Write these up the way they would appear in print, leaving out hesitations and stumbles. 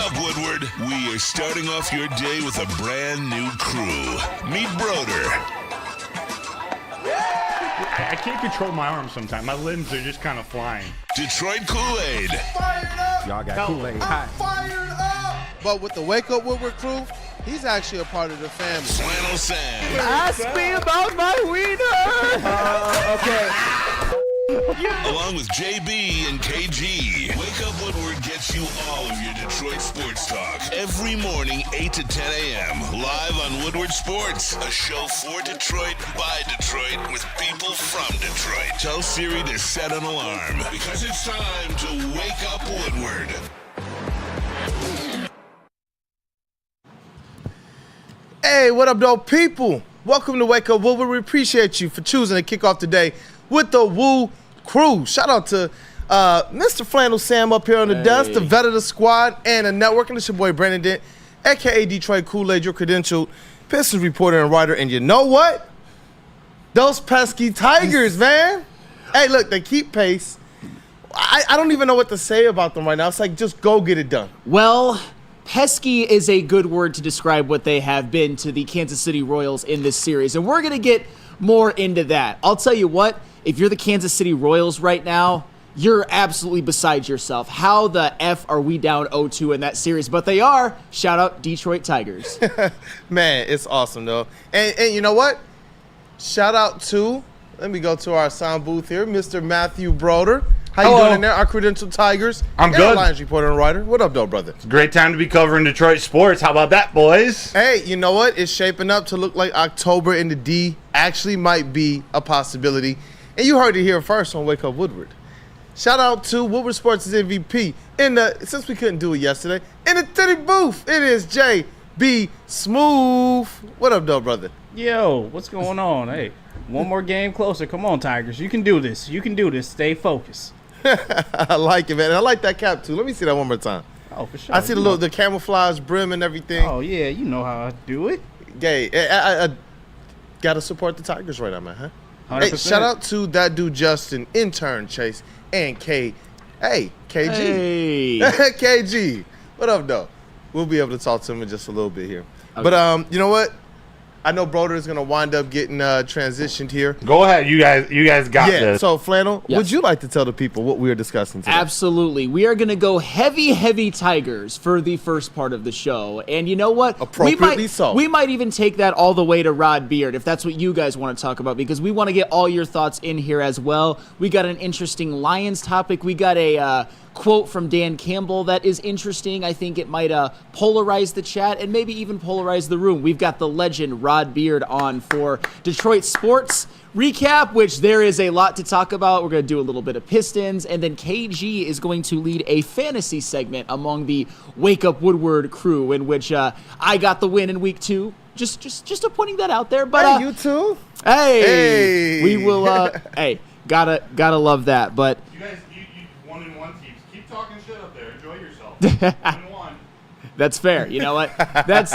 up, Woodward. We are starting off your day with a brand new crew. Meet Broder. I can't control my arms sometimes. My limbs are just kind of flying. Detroit Kool-Aid. Fired up! Y'all got Kool-Aid. I'm fired up! But with the Wake Up Woodward crew, he's actually a part of the family. Flannel Sam. Ask me about my wiener. Okay. Along with JB and KG. Wake Up Woodward gets you all of your Detroit sports talk. Every morning, 8 to 10 a.m. Live on Woodward Sports. A show for Detroit, by Detroit, with people from Detroit. Tell Siri to set an alarm. Because it's time to Wake Up Woodward. Hey, what up, dope people? Welcome to Wake Up Woodward. We appreciate you for choosing to kick off today with the WUW Crew. Shout out to Mr. Flannel Sam up here on the desk, the vet of the squad, and the network. And it's your boy Brandon Dent, a.k.a. Detroit Kool-Aid, your credentialed Pistons reporter and writer. And you know what? Those pesky Tigers, man. Hey, look, they keep pace. I don't even know what to say about them right now. It's like, just go get it done. Well, pesky is a good word to describe what they have been to the Kansas City Royals in this series. And we're going to get more into that. I'll tell you what, if you're the Kansas City Royals right now, you're absolutely beside yourself. How the F are we down 0-2 in that series? But they are. Shout out Detroit Tigers. Man, it's awesome, though. And you know what? Shout out to, let me go to our sound booth here, Mr. Matthew Broder. How you doing in there? Our credentialed Tigers. I'm good. Lions reporter and writer. What up, though, brother? It's a great time to be covering Detroit sports. How about that, boys? Hey, you know what? It's shaping up to look like October in the D actually might be a possibility. And you heard it here first on Wake Up Woodward. Shout out to Woodward Sports' MVP. Since we couldn't do it yesterday, in the titty booth, it is J.B. Smooth. What up, though, brother? Yo, what's going on? Hey, one more game closer. Come on, Tigers. You can do this. You can do this. Stay focused. I like it, man. And I like that cap, too. Let me see that one more time. Oh, for sure. I see the camouflage brim and everything. Oh, yeah. You know how I do it. Gay. I got to support the Tigers right now, man, huh? 100%. Hey, shout out to that dude, Justin, intern Chase, and KG. Hey. KG. What up, though? We'll be able to talk to him in just a little bit here. Okay. But you know what? I know Broder is going to wind up getting transitioned here. Go ahead. You guys got this. So, Flannel, Yes. would you like to tell the people what we are discussing today? Absolutely. We are going to go heavy Tigers for the first part of the show. And you know what? Appropriately so. We might even take that all the way to Rod Beard if that's what you guys want to talk about, because we want to get all your thoughts in here as well. We got an interesting Lions topic. We got a quote from Dan Campbell that is interesting. I think it might polarize the chat and maybe even polarize the room. We've got the legend Rod Beard on for Detroit Sports Recap, which there is a lot to talk about. We're going to do a little bit of Pistons, and then KG is going to lead a fantasy segment among the Wake Up Woodward crew, in which I got the win in week 2. Just putting that out there. But hey, you too? Hey! We will, hey, gotta love that. But You guys, you 1-1 teams. Keep talking shit up there. Enjoy yourself. 1-1. that's fair. You know what? That's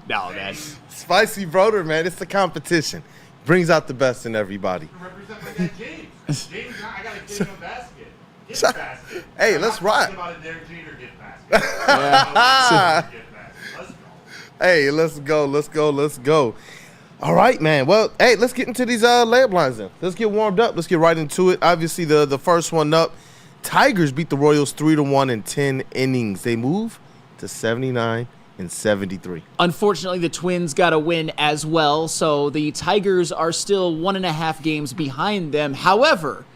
no, that's Spicy Broder, man. It's the competition. Brings out the best in everybody. Represent my guy James. James, I got to give him a basket. Get a basket. Hey, let's rock. About a Derek Jeter gift basket. Gift basket. Let's go. Hey, let's go. All right, man. Well, hey, let's get into these layup lines then. Let's get warmed up. Let's get right into it. Obviously, the first one up, Tigers beat the Royals 3-1 in 10 innings. They move to 79 and 73. Unfortunately, the Twins got a win as well, so the Tigers are still 1.5 games behind them. However,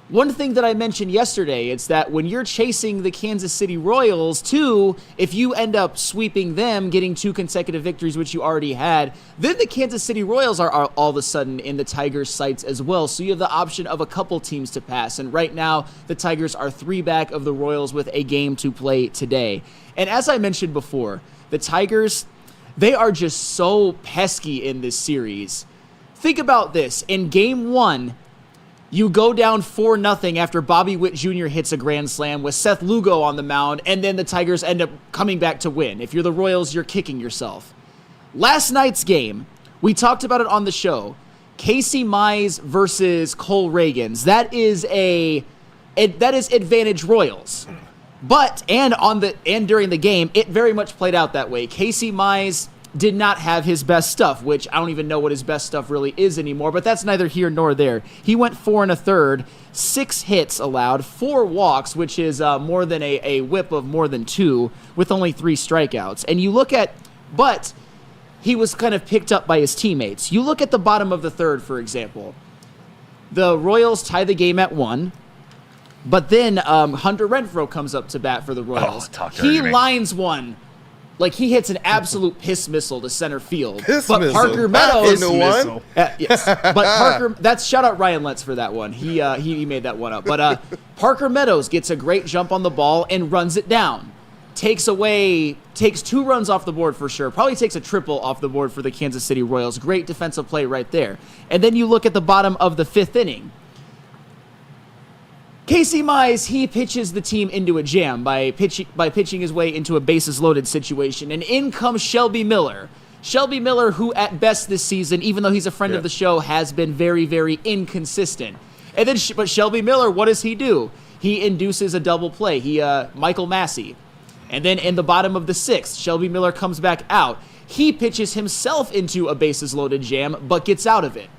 one thing that I mentioned yesterday is that when you're chasing the Kansas City Royals, too, if you end up sweeping them, getting 2 consecutive victories, which you already had, then the Kansas City Royals are all of a sudden in the Tigers' sights as well. So you have the option of a couple teams to pass. And right now, the Tigers are 3 back of the Royals with a game to play today. And as I mentioned before, the Tigers, they are just so pesky in this series. Think about this. In Game 1, you go down 4-0 after Bobby Witt Jr. hits a grand slam with Seth Lugo on the mound, and then the Tigers end up coming back to win. If you're the Royals, you're kicking yourself. Last night's game, we talked about it on the show. Casey Mize versus Cole Reagans. That is advantage Royals. But and during the game, it very much played out that way. Casey Mize did not have his best stuff, which I don't even know what his best stuff really is anymore, but that's neither here nor there. He went 4 1/3, 6 hits allowed, 4 walks, which is more than a whip of more than 2, with only 3 strikeouts. And you look at, but he was kind of picked up by his teammates. You look at the bottom of the third, for example. The Royals tie the game at 1, but then Hunter Renfroe comes up to bat for the Royals. He lines one. Like, he hits an absolute piss missile to center field. Parker Meadows, yes. But Parker, shout out Ryan Lentz for that one. He made that one up. But Parker Meadows gets a great jump on the ball and runs it down. Takes 2 runs off the board for sure. Probably takes a triple off the board for the Kansas City Royals. Great defensive play right there. And then you look at the bottom of the 5th inning. Casey Mize, he pitches the team into a jam by pitching his way into a bases-loaded situation. And in comes Shelby Miller. Shelby Miller, who at best this season, even though he's a friend of the show, has been very, very inconsistent. And then, but Shelby Miller, what does he do? He induces a double play. Michael Massey. And then in the bottom of the 6th, Shelby Miller comes back out. He pitches himself into a bases-loaded jam, but gets out of it.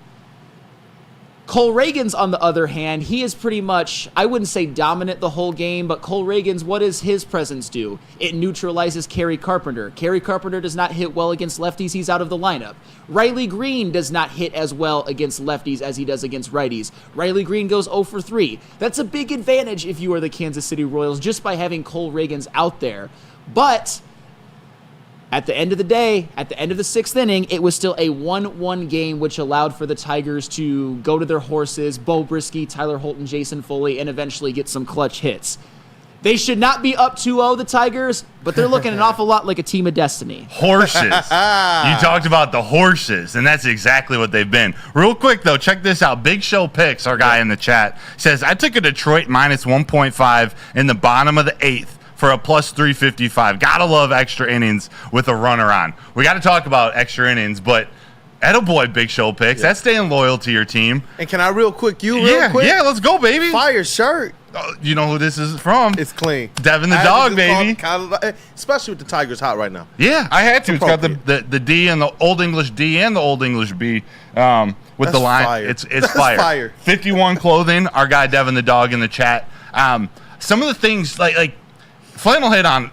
Cole Reagans, on the other hand, he is pretty much, I wouldn't say dominant the whole game, but Cole Reagans, what does his presence do? It neutralizes Kerry Carpenter. Kerry Carpenter does not hit well against lefties. He's out of the lineup. Riley Greene does not hit as well against lefties as he does against righties. Riley Greene goes 0 for 3. That's a big advantage if you are the Kansas City Royals just by having Cole Reagans out there. But at the end of the day, at the end of the 6th inning, it was still a 1-1 game, which allowed for the Tigers to go to their horses, Beau Brieske, Tyler Holton, Jason Foley, and eventually get some clutch hits. They should not be up 2-0, the Tigers, but they're looking an awful lot like a team of destiny. Horses. You talked about the horses, and that's exactly what they've been. Real quick, though, check this out. Big Show Picks, our guy in the chat, says, I took a Detroit minus 1.5 in the bottom of the 8th. For a plus 355. Gotta love extra innings with a runner on. We got to talk about extra innings, but attaboy, Big Show Picks. That's staying loyal to your team. And can I real quick? Yeah, let's go, baby. Fire shirt. You know who this is from? It's clean. Devin the dog, baby. Especially with the Tigers hot right now. Yeah, I had to. It's got the D and the Old English D and the Old English B with That's the line. Fire. It's fire. 51 Clothing, our guy Devin the dog in the chat. Some of the things like Flannel hit on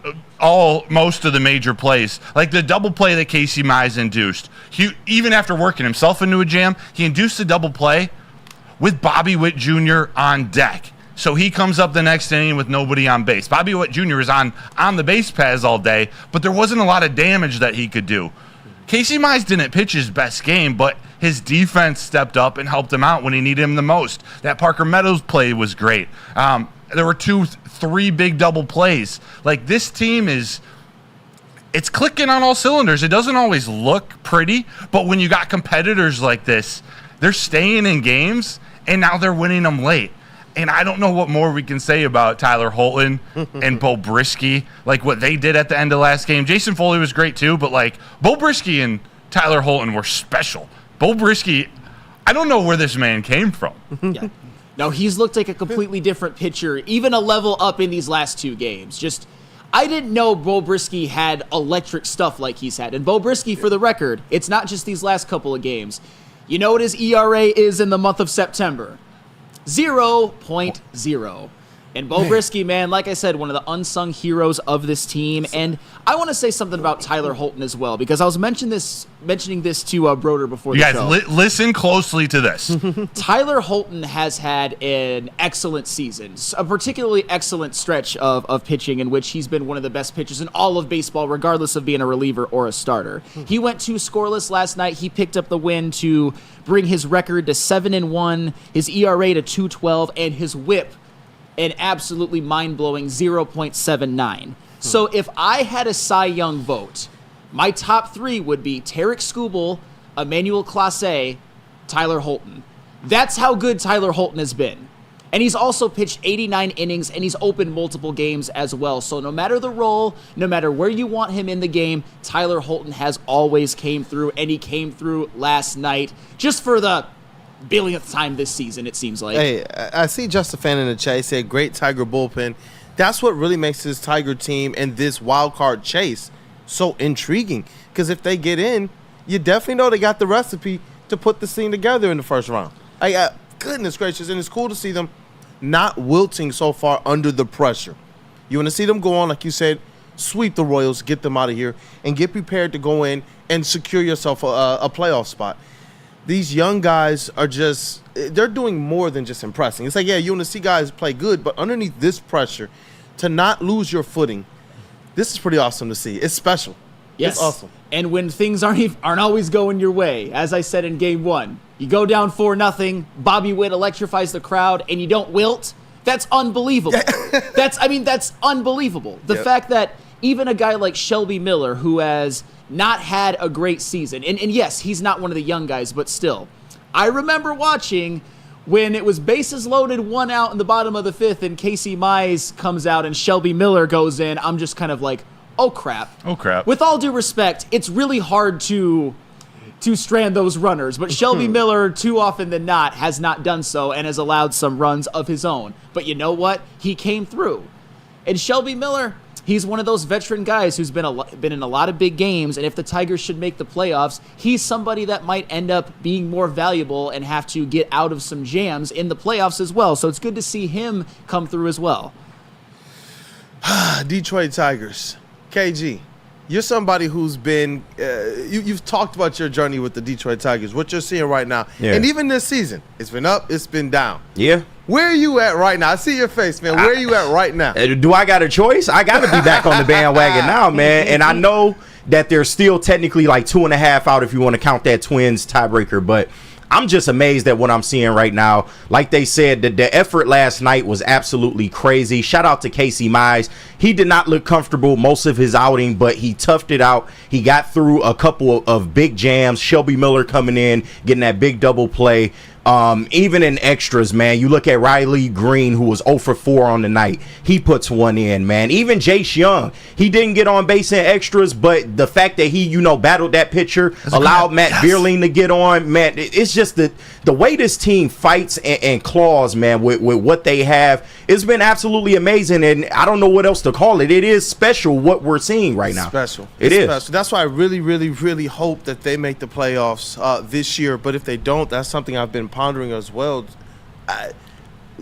most of the major plays, like the double play that Casey Mize induced. Even after working himself into a jam, he induced a double play with Bobby Witt Jr. on deck. So he comes up the next inning with nobody on base. Bobby Witt Jr. is on the base paths all day, but there wasn't a lot of damage that he could do. Casey Mize didn't pitch his best game, but his defense stepped up and helped him out when he needed him the most. That Parker Meadows play was great. There were 2-3 big double plays. Like, this team it's clicking on all cylinders. It doesn't always look pretty, but when you got competitors like this, they're staying in games, and now they're winning them late. And I don't know what more we can say about Tyler Holton and Beau Brieske, like what they did at the end of last game. Jason Foley was great too, but like Beau Brieske and Tyler Holton were special. Beau Brieske, I don't know where this man came from. Yeah. No, he's looked like a completely different pitcher, even a level up in these last 2 games. I didn't know Beau Brieske had electric stuff like he's had. And Beau Brieske, for the record, it's not just these last couple of games. You know what his ERA is in the month of September? 0.0. And Beau Brieske, man, like I said, one of the unsung heroes of this team. And I want to say something about Tyler Holton as well, because I was mentioning this to Broder before the show. You guys, listen closely to this. Tyler Holton has had an excellent season, a particularly excellent stretch of pitching in which he's been one of the best pitchers in all of baseball, regardless of being a reliever or a starter. He went 2 scoreless last night. He picked up the win to bring his record to 7-1, his ERA to 2.12, and his WHIP an absolutely mind-blowing 0.79. So if I had a Cy Young vote, my top 3 would be Tarek Skubal, Emmanuel Clase, Tyler Holton. That's how good Tyler Holton has been. And he's also pitched 89 innings, and he's opened multiple games as well. So no matter the role, no matter where you want him in the game, Tyler Holton has always came through, and he came through last night just for the billionth time this season, it seems like. Hey, I see Justin Fan in the chat. He said, great Tiger bullpen. That's what really makes this Tiger team and this wild card chase so intriguing. Because if they get in, you definitely know they got the recipe to put this thing together in the first round. Goodness gracious, and it's cool to see them not wilting so far under the pressure. You want to see them go on, like you said, sweep the Royals, get them out of here, and get prepared to go in and secure yourself a playoff spot. These young guys are they're doing more than just impressing. It's like, yeah, you want to see guys play good, but underneath this pressure, to not lose your footing, this is pretty awesome to see. It's special. Yes. It's awesome. And when things aren't always going your way, as I said in game 1, you go down 4-0, Bobby Witt electrifies the crowd, and you don't wilt, that's unbelievable. That's unbelievable. The fact that even a guy like Shelby Miller, who has not had a great season, and yes, he's not one of the young guys, but still, I remember watching when it was bases loaded, 1 out in the bottom of the 5th, and Casey Mize comes out and Shelby Miller goes in. I'm just kind of like, oh crap. Oh crap. With all due respect, it's really hard to strand those runners, but Shelby Miller, too often than not, has not done so and has allowed some runs of his own. But you know what? He came through. And Shelby Miller, he's one of those veteran guys who's been in a lot of big games, and if the Tigers should make the playoffs, he's somebody that might end up being more valuable and have to get out of some jams in the playoffs as well. So it's good to see him come through as well. Detroit Tigers. KG, you're somebody who's been you've talked about your journey with the Detroit Tigers, what you're seeing right now. Yeah. And even this season, it's been up, it's been down. Yeah. Where are you at right now? I see your face, man. Where are you at right now? Do I got a choice? I got to be back on the bandwagon now, man. And I know that there's still technically like 2.5 out if you want to count that Twins tiebreaker, but I'm just amazed at what I'm seeing right now. Like they said, the effort last night was absolutely crazy. Shout out to Casey Mize. He did not look comfortable most of his outing, but he toughed it out. He got through a couple of big jams. Shelby Miller coming in, getting that big double play. Even in extras, man, you look at Riley Greene, who was 0 for 4 on the night. He puts one in, man. Even Jace Young, he didn't get on base in extras, but the fact that he, battled that pitcher, allowed Matt Vierling to get on, man, it's just the way this team fights and claws, man, with what they have, it's been absolutely amazing, and I don't know what else to call it. It is special what we're seeing right now. Special. It is. Special. That's why I really, really, really hope that they make the playoffs this year, but if they don't, that's something I've been pondering as well.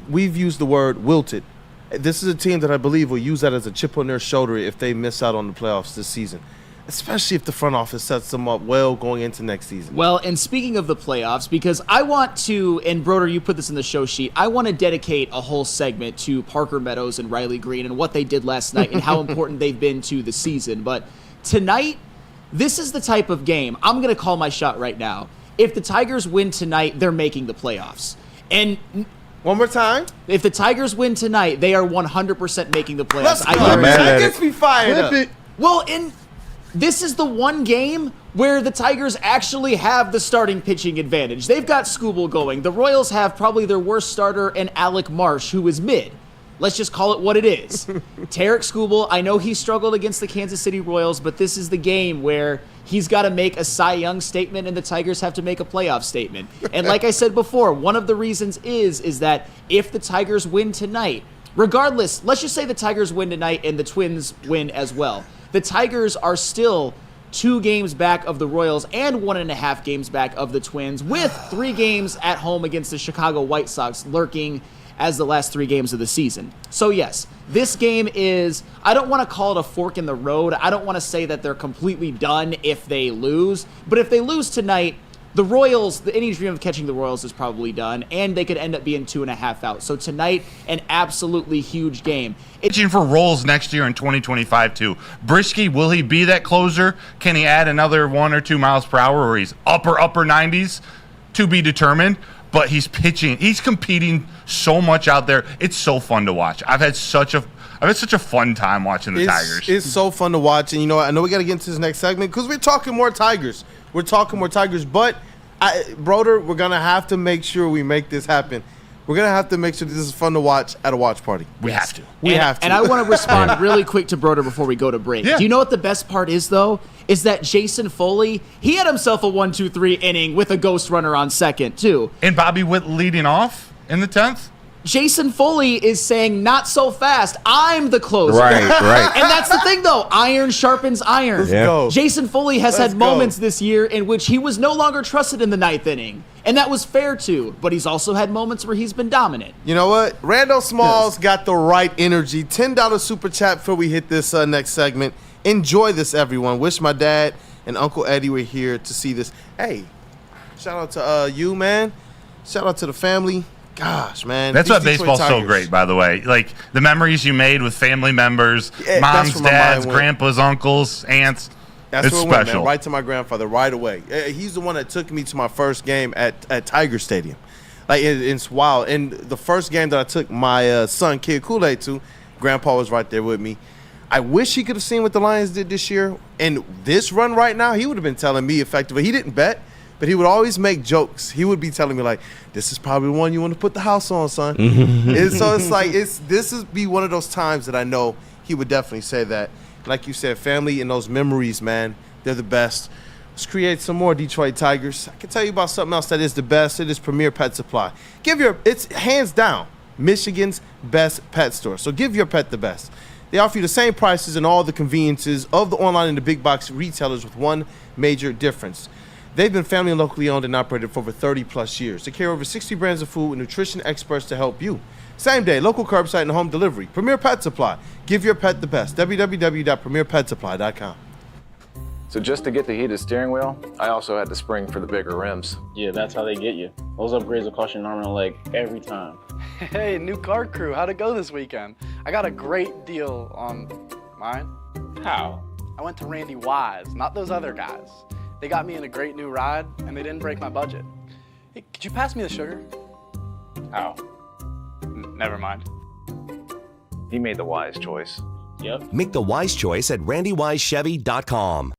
We've used the word wilted. This is a team that I believe will use that as a chip on their shoulder if they miss out on the playoffs this season, especially if the front office sets them up well going into next season. Well, and speaking of the playoffs, because I want to, and Broder, you put this in the show sheet, I want to dedicate a whole segment to Parker Meadows and Riley Greene and what they did last night and how important they've been to the season. But tonight, this is the type of game, I'm going to call my shot right now. If the Tigers win tonight, they're making the playoffs. And one more time. If the Tigers win tonight, they are 100% making the playoffs. Let's go. That gets me fired up. Well, this is the one game where the Tigers actually have the starting pitching advantage. They've got Skubal going. The Royals have probably their worst starter in Alec Marsh, who is mid. Let's just call it what it is. Tarek Skubal, I know he struggled against the Kansas City Royals, but this is the game where he's got to make a Cy Young statement and the Tigers have to make a playoff statement. And like I said before, one of the reasons is that if the Tigers win tonight, regardless, let's just say the Tigers win tonight and the Twins win as well. The Tigers are still 2 games back of the Royals and 1.5 games back of the Twins, with 3 games at home against the Chicago White Sox lurking as the last 3 games of the season. So yes, this game is, I don't want to call it a fork in the road. I don't want to say that they're completely done if they lose, but if they lose tonight, the Royals, any dream of catching the Royals is probably done, and they could end up being 2.5 out. So tonight, an absolutely huge game. Pitching for roles next year in 2025 too. Brieske, will he be that closer? Can he add another 1 or 2 miles per hour, or he's upper 90s? To be determined. But he's pitching. He's competing so much out there. It's so fun to watch. I've had such a fun time watching the Tigers. It's so fun to watch, and I know we got to get into this next segment because we're talking more Tigers. But Broder, we're gonna have to make sure we make this happen. We're going to have to make sure this is fun to watch at a watch party. We have to. We have to. And I want to respond really quick to Broder before we go to break. Yeah. Do you know what the best part is, though? Is that Jason Foley, he had himself a 1-2-3 inning with a ghost runner on second, too. And Bobby Witt leading off in the 10th? Jason Foley is saying, not so fast. I'm the closer. Right. And that's the thing, though. Iron sharpens iron. Let's go. Jason Foley has Let's had moments this year in which he was no longer trusted in the 9th inning. And that was fair, too. But he's also had moments where he's been dominant. You know what? Randall Smalls got the right energy. $10 super chat before we hit this next segment. Enjoy this, everyone. Wish my dad and Uncle Eddie were here to see this. Hey, shout out to you, man. Shout out to the family. Gosh, man. That's These why Detroit baseball's so Tigers. great, by the way. Like, the memories you made with family members, Yeah, that's moms, where my dads, mind went. grandpas, uncles, aunts. That's It's where it went, special. man. Right to my grandfather, right away. He's the one that took me to my first game at Tiger Stadium. Like, it's wild. And the first game that I took my son, Kid Kool-Aid, to, Grandpa was right there with me. I wish he could have seen what the Lions did this year. And this run right now, he would have been telling me effectively. He didn't bet, but he would always make jokes. He would be telling me, like, this is probably the one you want to put the house on, son. And so it's like, this is be one of those times that I know he would definitely say that. Like you said, family and those memories, man, they're the best. Let's create some more Detroit Tigers. I can tell you about something else that is the best. It is Premier Pet Supply. It's hands down Michigan's best pet store. So give your pet the best. They offer you the same prices and all the conveniences of the online and the big box retailers with one major difference. They've been family and locally owned and operated for over 30 plus years. They carry over 60 brands of food and nutrition experts to help you. Same day, local curbside and home delivery. Premier Pet Supply. Give your pet the best. www.premierpetsupply.com. So just to get the heated steering wheel, I also had the spring for the bigger rims. Yeah, that's how they get you. Those upgrades will cost you an arm and a leg every time. Hey, new car crew, how'd it go this weekend? I got a great deal on mine. How? I went to Randy Wise, not those other guys. They got me in a great new ride, and they didn't break my budget. Hey, could you pass me the sugar? How? Never mind. He made the wise choice. Yep. Make the wise choice at randywisechevy.com.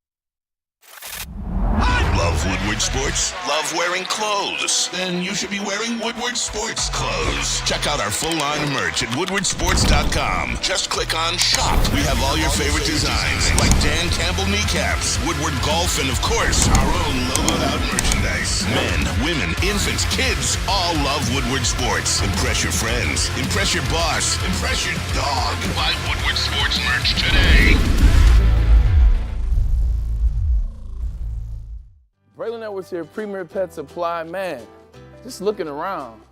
Love Woodward Sports? Love wearing clothes? Then you should be wearing Woodward Sports clothes. Check out our full line of merch at woodwardsports.com. Just click on shop. We have all your favorite designs, like Dan Campbell kneecaps, Woodward golf, and of course, our own logoed out merchandise. Men, women, infants, kids, all love Woodward Sports. Impress your friends. Impress your boss. Impress your dog. Buy Woodward Sports merch today. Braylon Edwards here, Premier Pet Supply. Man, just looking around,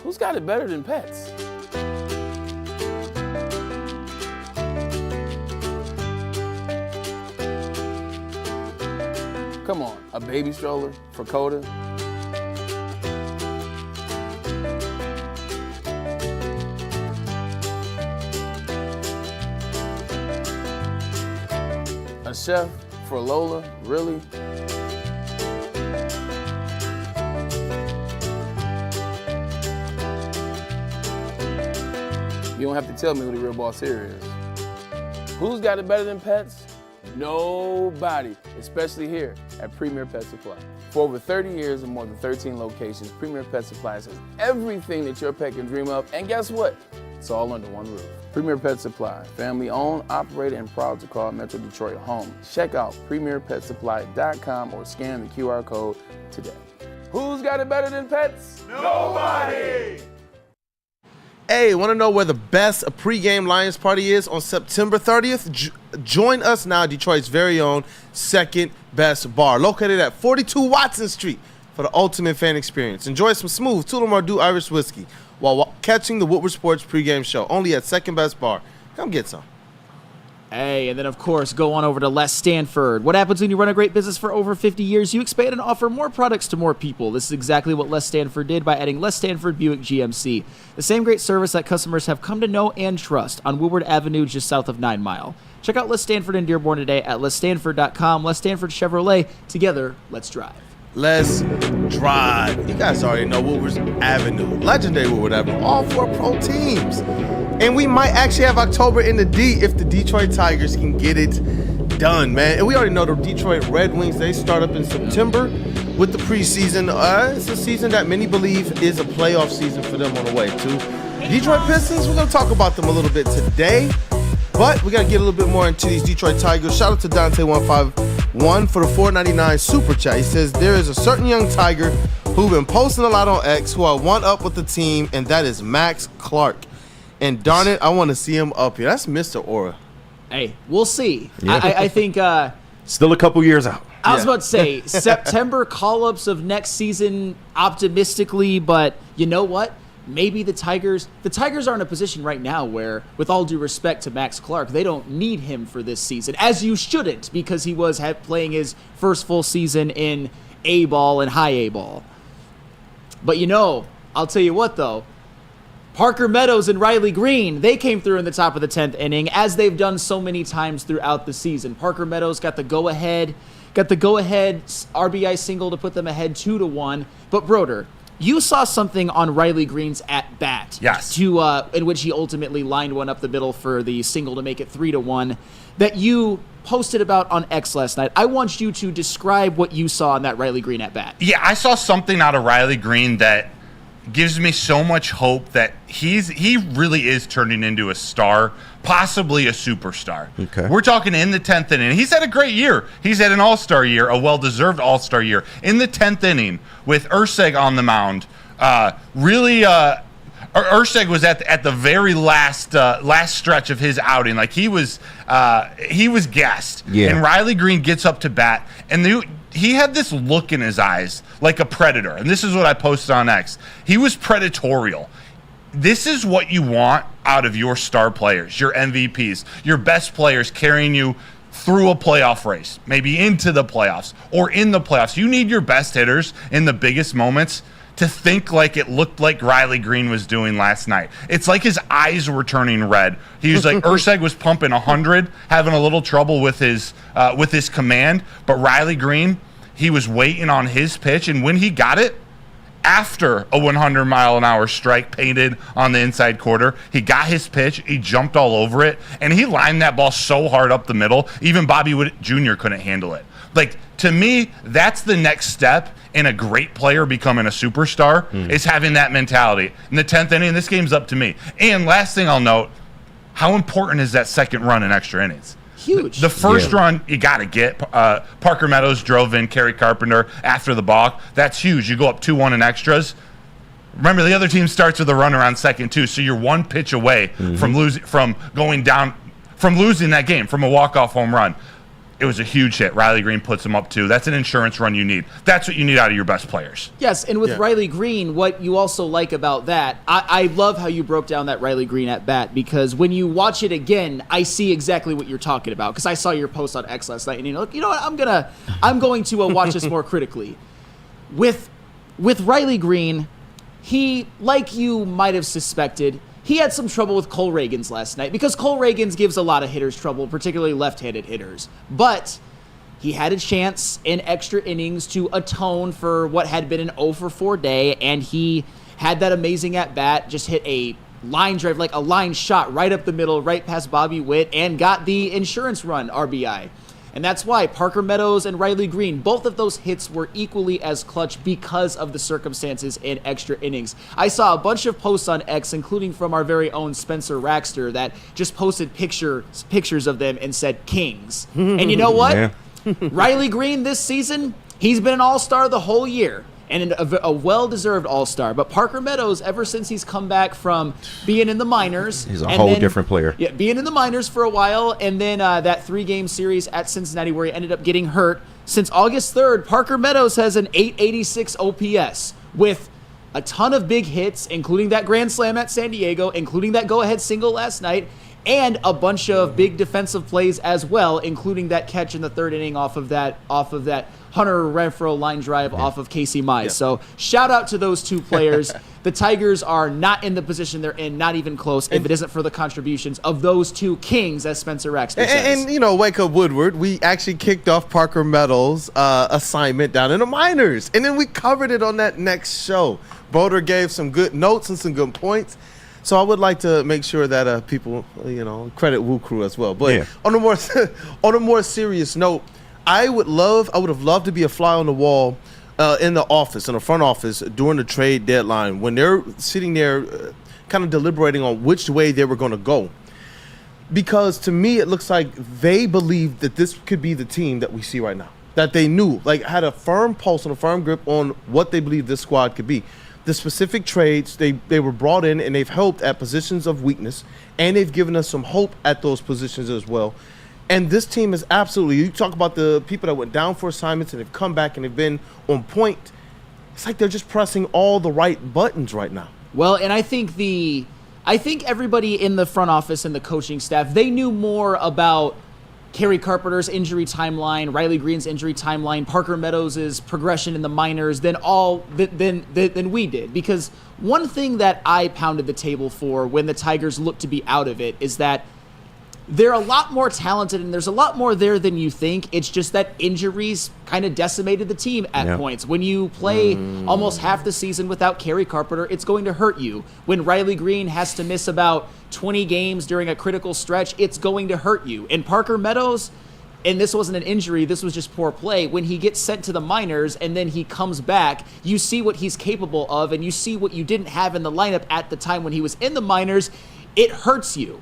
who's got it better than pets? Come on, a baby stroller for Coda? A chef for Lola, really? You don't have to tell me who the real boss here is. Who's got it better than pets? Nobody, especially here at Premier Pet Supply. For over 30 years and more than 13 locations, Premier Pet Supply has everything that your pet can dream of, and guess what? It's all under one roof. Premier Pet Supply, family owned, operated, and proud to call Metro Detroit home. Check out premierpetsupply.com or scan the QR code today. Who's got it better than pets? Nobody! Hey, want to know where the best pregame Lions party is on September 30th? Join us now, Detroit's very own second best bar, located at 42 Watson Street for the ultimate fan experience. Enjoy some smooth Tullamore Irish whiskey while catching the Woodward Sports pregame show, only at Second Best Bar. Come get some. Hey, and then of course, go on over to Les Stanford. What happens when you run a great business for over 50 years? You expand and offer more products to more people. This is exactly what Les Stanford did by adding Les Stanford Buick GMC. The same great service that customers have come to know and trust on Woodward Avenue just south of 9 Mile. Check out Les Stanford in Dearborn today at lesstanford.com. Les Stanford Chevrolet. Together, let's drive. Let's drive. You guys already know Woodward Avenue, legendary Woodward Avenue, all 4 pro teams. And we might actually have October in the D if the Detroit Tigers can get it done, man. And we already know the Detroit Red Wings, they start up in September with the preseason. It's a season that many believe is a playoff season for them on the way to. Detroit Pistons, we're going to talk about them a little bit today. But we got to get a little bit more into these Detroit Tigers. Shout out to Dante151 for the $4.99 super chat. He says, there is a certain young Tiger who've been posting a lot on X, who are one up with the team, and that is Max Clark. And darn it, I want to see him up here. That's Mr. Aura. Hey, we'll see. Yeah. I think still a couple years out. I was about to say September call-ups of next season optimistically, but you know what? Maybe the Tigers are in a position right now where, with all due respect to Max Clark, they don't need him for this season, as you shouldn't, because he was playing his first full season in A-ball and high A-ball. But I'll tell you what though, Parker Meadows and Riley Greene, they came through in the top of the 10th inning, as they've done so many times throughout the season. Parker Meadows got the go-ahead RBI single to put them ahead 2-1. But Broder, you saw something on Riley Greene's at bat, yes, in which he ultimately lined one up the middle for the single to make it 3-1. That you posted about on X last night. I want you to describe what you saw on that Riley Greene at bat. Yeah, I saw something out of Riley Greene that gives me so much hope that he really is turning into a star, possibly a superstar. Okay. We're talking in the 10th inning. He's had a great year. He's had an all-star year, a well-deserved all-star year. In the 10th inning with Urseg on the mound, Urseg was at the very last stretch of his outing. Like he was gassed. Yeah. And Riley Greene gets up to bat, and he had this look in his eyes like a predator. And this is what I posted on X. He was predatorial. This is what you want out of your star players, your MVPs, your best players carrying you through a playoff race, maybe into the playoffs or in the playoffs. You need your best hitters in the biggest moments to think like it looked like Riley Greene was doing last night. It's like his eyes were turning red. He was like, Urseg was pumping 100, having a little trouble with his command, but Riley Greene, he was waiting on his pitch, and when he got it, after a 100-mile-an-hour strike painted on the inside quarter, he got his pitch, he jumped all over it, and he lined that ball so hard up the middle, even Bobby Wood Jr. couldn't handle it. Like, to me, that's the next step in a great player becoming a superstar, is having that mentality. In the 10th inning, this game's up to me. And last thing I'll note, how important is that second run in extra innings? Huge. The first run, you got to get. Parker Meadows drove in Kerry Carpenter after the balk. That's huge. You go up 2-1 in extras. Remember, the other team starts with a runner on second, too, so you're one pitch away from losing that game, from a walk-off home run. It was a huge hit. Riley Greene puts him up 2. That's an insurance run you need. That's what you need out of your best players. Yes, and with Riley Greene, what you also like about that, I love how you broke down that Riley Greene at bat, because when you watch it again, I see exactly what you're talking about, because I saw your post on X last night, and you know what, I'm going to watch this more critically. With Riley Greene, he, like you might have suspected, he had some trouble with Cole Reagans last night, because Cole Reagans gives a lot of hitters trouble, particularly left-handed hitters. But he had a chance in extra innings to atone for what had been an 0-for-4 day, and he had that amazing at-bat, just hit a line drive, like a line shot right up the middle, right past Bobby Witt, and got the insurance run RBI. And that's why Parker Meadows and Riley Greene, both of those hits were equally as clutch because of the circumstances in extra innings. I saw a bunch of posts on X, including from our very own Spencer Raxter, that just posted pictures of them and said Kings. And you know what? Yeah. Riley Greene this season, he's been an all-star the whole year. And a well-deserved all-star. But Parker Meadows, ever since he's come back from being in the minors... He's a whole different player. Yeah, being in the minors for a while, and then that 3-game series at Cincinnati where he ended up getting hurt. Since August 3rd, Parker Meadows has an 886 OPS with a ton of big hits, including that grand slam at San Diego, including that go-ahead single last night, and a bunch of big defensive plays as well, including that catch in the 3rd inning off of that Hunter Renfroe line drive off of Casey Mize. Yeah. So shout out to those two players. The Tigers are not in the position they're in, not even close, if it isn't for the contributions of those two kings, as Spencer Raxter says. And Wake Up Woodward, we actually kicked off Parker Meadows' assignment down in the minors. And then we covered it on that next show. Boulder gave some good notes and some good points. So I would like to make sure that people, credit WUW Crew as well. But on a more serious note, I would have loved to be a fly on the wall in the front office during the trade deadline when they're sitting there kind of deliberating on which way they were going to go. Because to me, it looks like they believe that this could be the team that we see right now. that they knew, like had a firm pulse and a firm grip on what they believe this squad could be. The specific trades, they were brought in and they've helped at positions of weakness, and they've given us some hope at those positions as well. And this team is absolutely, you talk about the people that went down for assignments and they've come back and they've been on point. It's like they're just pressing all the right buttons right now. Well, and I think everybody in the front office and the coaching staff, they knew more about Kerry Carpenter's injury timeline, Riley Greene's injury timeline, Parker Meadows' progression in the minors than we did. Because one thing that I pounded the table for when the Tigers looked to be out of it is that they're a lot more talented and there's a lot more there than you think. It's just that injuries kind of decimated the team at points. When you play almost half the season without Kerry Carpenter, it's going to hurt you. When Riley Greene has to miss about 20 games during a critical stretch, it's going to hurt you. And Parker Meadows, and this wasn't an injury, this was just poor play, when he gets sent to the minors and then he comes back, you see what he's capable of and you see what you didn't have in the lineup at the time when he was in the minors. It hurts you.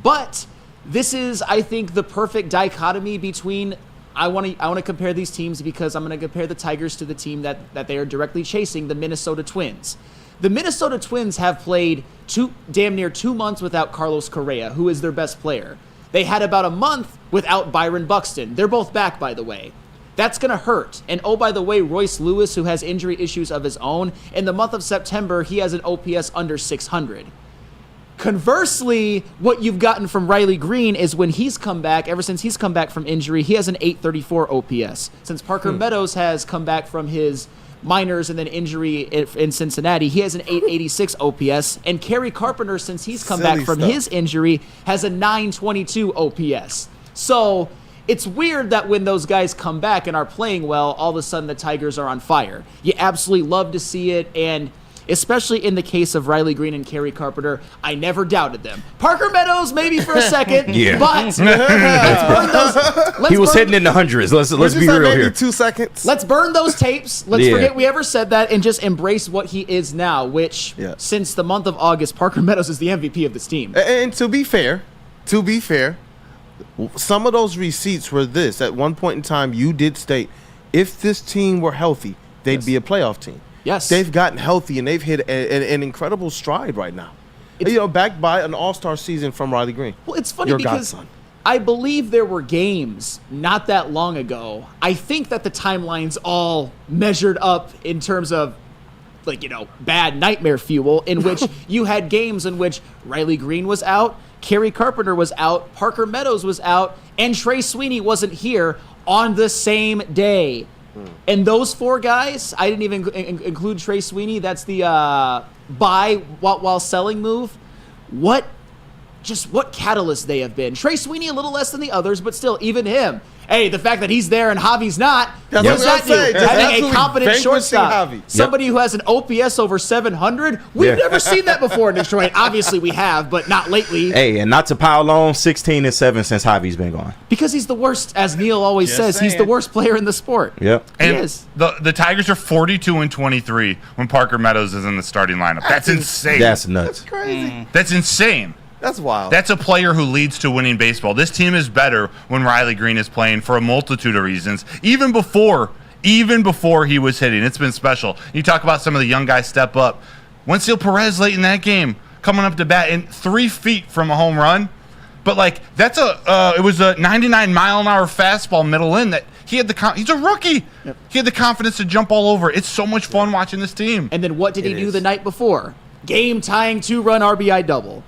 But this is, I think, the perfect dichotomy between, I want to compare these teams because I'm going to compare the Tigers to the team that they are directly chasing, the Minnesota Twins. The Minnesota Twins have played damn near 2 months without Carlos Correa, who is their best player. They had about a month without Byron Buxton. They're both back, by the way. That's going to hurt. And oh, by the way, Royce Lewis, who has injury issues of his own, in the month of September, he has an OPS under 600. Conversely, what you've gotten from Riley Greene is when he's come back, ever since he's come back from injury, he has an 834 OPS. Since Parker Meadows has come back from his minors and then injury in Cincinnati, he has an 886 OPS. And Kerry Carpenter, since he's come back from his injury, has a 922 OPS. So it's weird that when those guys come back and are playing well, all of a sudden the Tigers are on fire. You absolutely love to see it, and especially in the case of Riley Greene and Kerry Carpenter, I never doubted them. Parker Meadows, maybe for a second, but let's burn those. He was hitting in the hundreds. Let's be real here. 2 seconds. Let's burn those tapes. Let's forget we ever said that and just embrace what he is now, which since the month of August, Parker Meadows is the MVP of this team. And to be fair, some of those receipts were this. At one point in time, you did state, if this team were healthy, they'd be a playoff team. Yes. They've gotten healthy, and they've hit an incredible stride right now. Backed by an all-star season from Riley Greene. Well, it's funny because I believe there were games not that long ago. I think that the timelines all measured up in terms of, bad nightmare fuel, in which you had games in which Riley Greene was out, Kerry Carpenter was out, Parker Meadows was out, and Trey Sweeney wasn't here on the same day. And those four guys, I didn't even include Trey Sweeney. That's the buy while selling move. What catalyst they have been. Trey Sweeney a little less than the others, but still, even him. Hey, the fact that he's there and Javi's not, what does that do? Having a competent shortstop, somebody who has an OPS over 700, we've never seen that before in Detroit. Obviously we have, but not lately. Hey, and not to pile on, 16-7 since Javi's been gone. Because he's the worst, as Neil always says, he's the worst player in the sport. Yep. And he is. The Tigers are 42-23 when Parker Meadows is in the starting lineup. That's insane. That's nuts. That's crazy. That's insane. That's wild. That's a player who leads to winning baseball. This team is better when Riley Greene is playing for a multitude of reasons. Even before he was hitting, it's been special. You talk about some of the young guys step up. Wenzel Perez late in that game, coming up to bat and 3 feet from a home run. But it was a 99-mile-an-hour fastball middle in that he had he's a rookie. Yep. He had the confidence to jump all over. It's so much fun watching this team. And then what did he do the night before? Game-tying 2-run RBI double.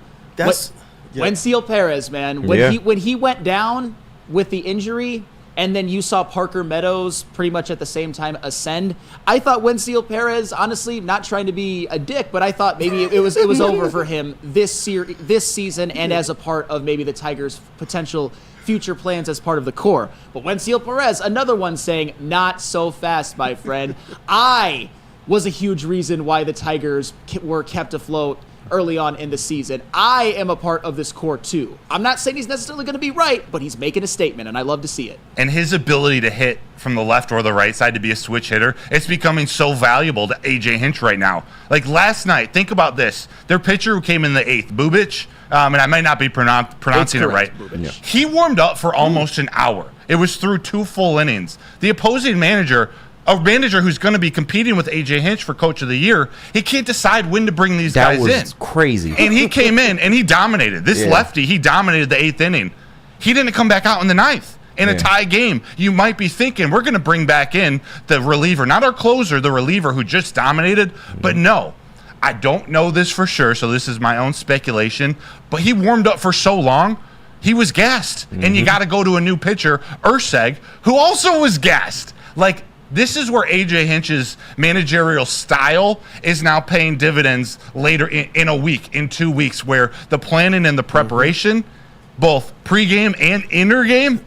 Wenzel Perez, man. When he went down with the injury, and then you saw Parker Meadows pretty much at the same time ascend, I thought Wenzel Perez, honestly, not trying to be a dick, but I thought maybe it was over for him this season and as a part of maybe the Tigers' potential future plans as part of the core. But Wenzel Perez, another one saying, not so fast, my friend. I was a huge reason why the Tigers were kept afloat early on in the season. I am a part of this core too. I'm not saying he's necessarily going to be right, but he's making a statement, and I love to see it. And his ability to hit from the left or the right side, to be a switch hitter, it's becoming so valuable to A.J. Hinch right now. Like last night, think about this. Their pitcher who came in the 8th, Bubich, and I might not be pronouncing it right. Yeah. He warmed up for almost an hour. It was through 2 full innings. The opposing manager, a manager who's going to be competing with A.J. Hinch for Coach of the Year, he can't decide when to bring these guys in. That was crazy. And he came in and he dominated. This lefty, he dominated the 8th inning. He didn't come back out in the 9th. In a tie game, you might be thinking we're going to bring back in the reliever, not our closer, the reliever who just dominated. But no, I don't know this for sure, so this is my own speculation. But he warmed up for so long, he was gassed. And you got to go to a new pitcher, Urseg, who also was gassed. Like, this is where A.J. Hinch's managerial style is now paying dividends later in a week, in 2 weeks, where the planning and the preparation, both pregame and intergame,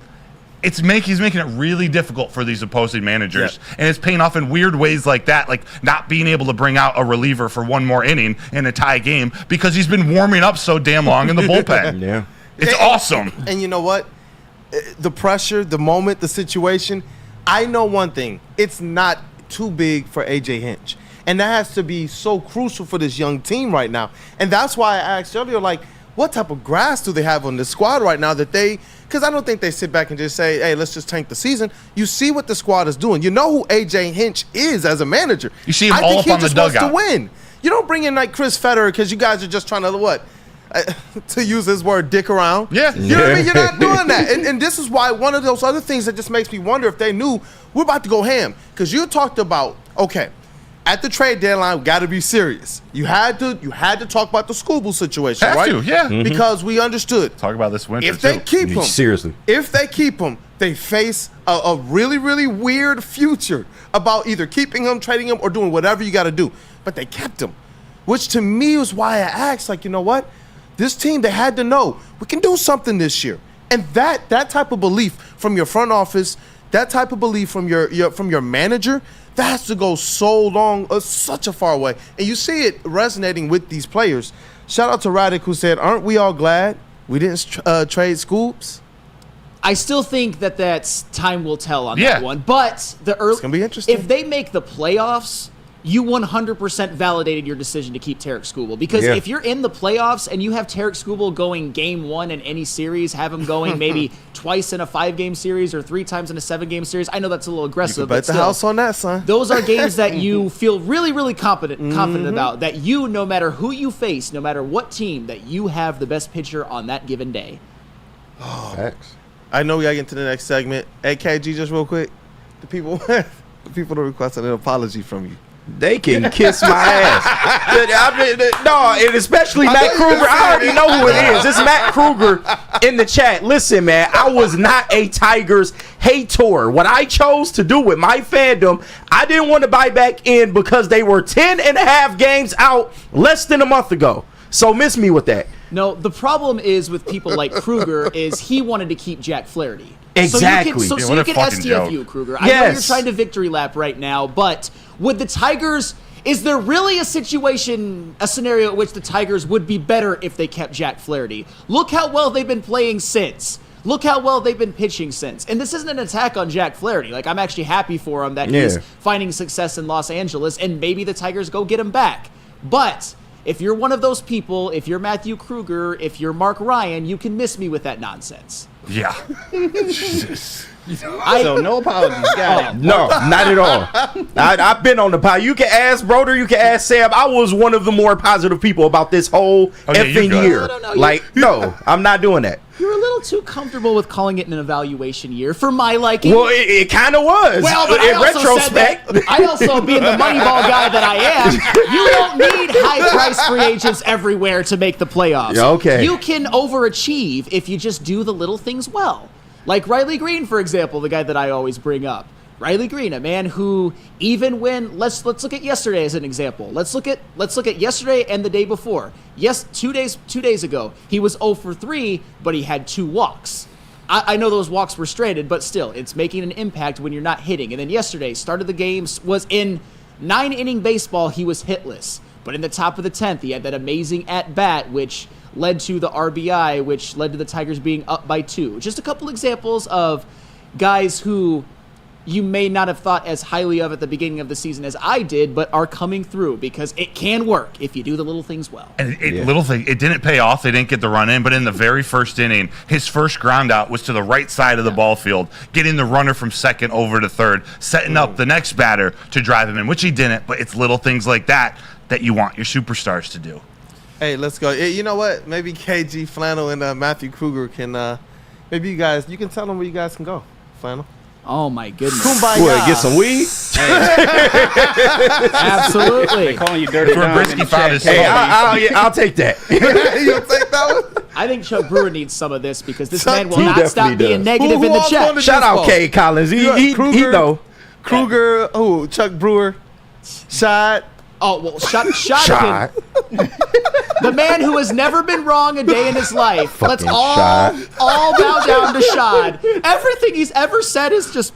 he's making it really difficult for these opposing managers, and it's paying off in weird ways like that, like not being able to bring out a reliever for one more inning in a tie game because he's been warming up so damn long in the bullpen. It's awesome. And you know what? The pressure, the moment, the situation, I know one thing. It's not too big for A.J. Hinch, and that has to be so crucial for this young team right now. And that's why I asked earlier, like, what type of grass do they have on the squad right now that they – because I don't think they sit back and just say, hey, let's just tank the season. You see what the squad is doing. You know who A.J. Hinch is as a manager. You see him all up on the dugout. I think he just wants to win. You don't bring in like Chris Federer because you guys are just trying to, to use his word, dick around. Yeah. You know what I mean? You're not doing that. And this is why one of those other things that just makes me wonder if they knew we're about to go ham. Because you talked about, okay, at the trade deadline, we got to be serious. You had to talk about the Skubal situation, right? Have to, yeah. Because we understood. Talk about this winter, if they keep him, seriously, if they keep him, they face a really, really weird future about either keeping him, trading him, or doing whatever you got to do. But they kept him, which to me was why I asked, like, you know what? This team, they had to know we can do something this year. And that type of belief from your front office, that type of belief from your manager, that has to go so long, such a far way. And you see it resonating with these players. Shout out to Radic, who said, aren't we all glad we didn't trade Scoops? I still think that's time will tell on that one. But it's going to be interesting. If they make the playoffs, you 100% validated your decision to keep Tarik Skubal. Because if you're in the playoffs and you have Tarik Skubal going game 1 in any series, have him going maybe twice in a 5-game series or 3 times in a 7-game series, I know that's a little aggressive. You can bet the house on that, son. Those are games that you feel really, really confident about, that you, no matter who you face, no matter what team, that you have the best pitcher on that given day. Oh, facts. I know we got to get into the next segment. AKG, just real quick. The people that requested an apology from you. They can kiss my ass. No, and especially Matt Kruger. I already know who it is. It's Matt Kruger in the chat. Listen, man, I was not a Tigers hater. What I chose to do with my fandom, I didn't want to buy back in because they were 10.5 games out less than a month ago. So miss me with that. No, the problem is with people like Kruger is he wanted to keep Jack Flaherty. Exactly. So you can STFU, Kruger. I know you're trying to victory lap right now, but would the Tigers, is there really a scenario in which the Tigers would be better if they kept Jack Flaherty? Look how well they've been playing since. Look how well they've been pitching since. And this isn't an attack on Jack Flaherty. Like, I'm actually happy for him that he's finding success in Los Angeles, and maybe the Tigers go get him back. But if you're one of those people, if you're Matthew Kruger, if you're Mark Ryan, you can miss me with that nonsense. Yeah. So no apologies, got it. No, not at all. I've been on the pod. You can ask Broder, you can ask Sam. I was one of the more positive people about this whole effing year. No, I'm not doing that. You're a little too comfortable with calling it an evaluation year for my liking. Well, it kind of was. Well, but in retrospect, I also, being the Moneyball guy that I am, you don't need high-priced free agents everywhere to make the playoffs. Okay. You can overachieve if you just do the little things well. Like Riley Greene, for example, the guy that I always bring up. Riley Greene, a man who, even when let's look at yesterday as an example. Let's look at yesterday and the day before. Yes, 2 days ago, he was 0 for 3, but he had 2 walks. I know those walks were straighted, but still, it's making an impact when you're not hitting. And then yesterday, started the game, was in 9-inning baseball, he was hitless. But in the top of the 10th, he had that amazing at-bat, which led to the RBI, which led to the Tigers being up by 2. Just a couple examples of guys who you may not have thought as highly of at the beginning of the season as I did, but are coming through because it can work if you do the little things well. And it didn't pay off. They didn't get the run in, but in the very first inning, his first ground out was to the right side of the ball field, getting the runner from second over to third, setting up the next batter to drive him in, which he didn't, but it's little things like that you want your superstars to do. Hey, let's go. You know what? Maybe KG, Flannel, and Matthew Kruger can, maybe you can tell them where you guys can go, Flannel. Oh, my goodness. Kumbaya. What, get some weed? Absolutely. They calling you Dirty Dom in the chat. Hey, I'll take that. You'll take that one? I think Chuck Brewer needs some of this because this man will not stop being negative in the else chat. wanted Shout out K. Collins. He know. Kruger, Chuck Brewer, Shad. Oh, well, Shot. The man who has never been wrong a day in his life. Let's all bow down to Shad. Everything he's ever said is just...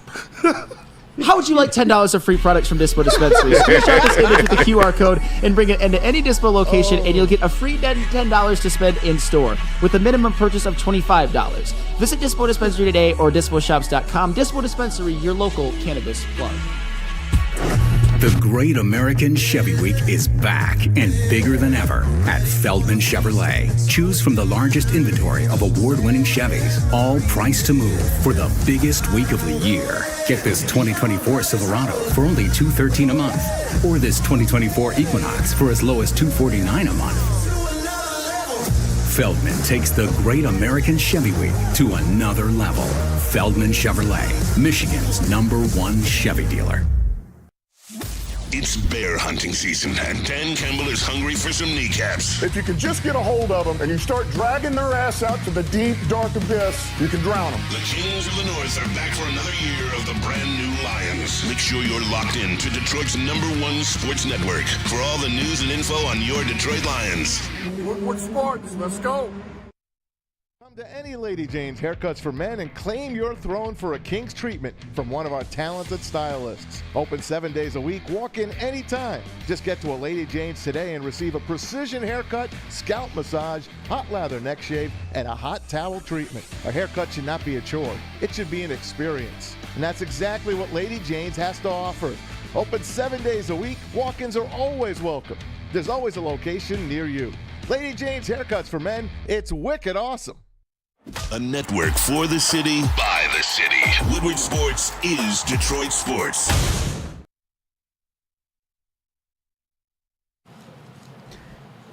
How would you like $10 of free products from Dispo Dispensary? Screenshot this image with the QR code and bring it into any Dispo location, and you'll get a free $10 to spend in store with a minimum purchase of $25. Visit Dispo Dispensary today or disposhops.com. Dispo Dispensary, your local cannabis plug. The Great American Chevy Week is back and bigger than ever at Feldman Chevrolet. Choose from the largest inventory of award-winning Chevys, all priced to move for the biggest week of the year. Get this 2024 Silverado for only $213 a month, or this 2024 Equinox for as low as $249 a month. Feldman takes the Great American Chevy Week to another level. Feldman Chevrolet, Michigan's #1 Chevy dealer. It's bear hunting season, and Dan Campbell is hungry for some kneecaps. If you can just get a hold of them and you start dragging their ass out to the deep, dark abyss, you can drown them. The Kings of the North are back for another year of the brand new Lions. Make sure you're locked in to Detroit's #1 sports network for all the news and info on your Detroit Lions. Woodward Sports, let's go. Come to any Lady Jane's Haircuts for Men and claim your throne for a king's treatment from one of our talented stylists. Open 7 days a week, walk in anytime. Just get to a Lady Jane's today and receive a precision haircut, scalp massage, hot lather neck shave, and a hot towel treatment. A haircut should not be a chore. It should be an experience. And that's exactly what Lady Jane's has to offer. Open 7 days a week, walk-ins are always welcome. There's always a location near you. Lady Jane's Haircuts for Men, it's wicked awesome. A network for the city, by the city. Woodward Sports is Detroit Sports.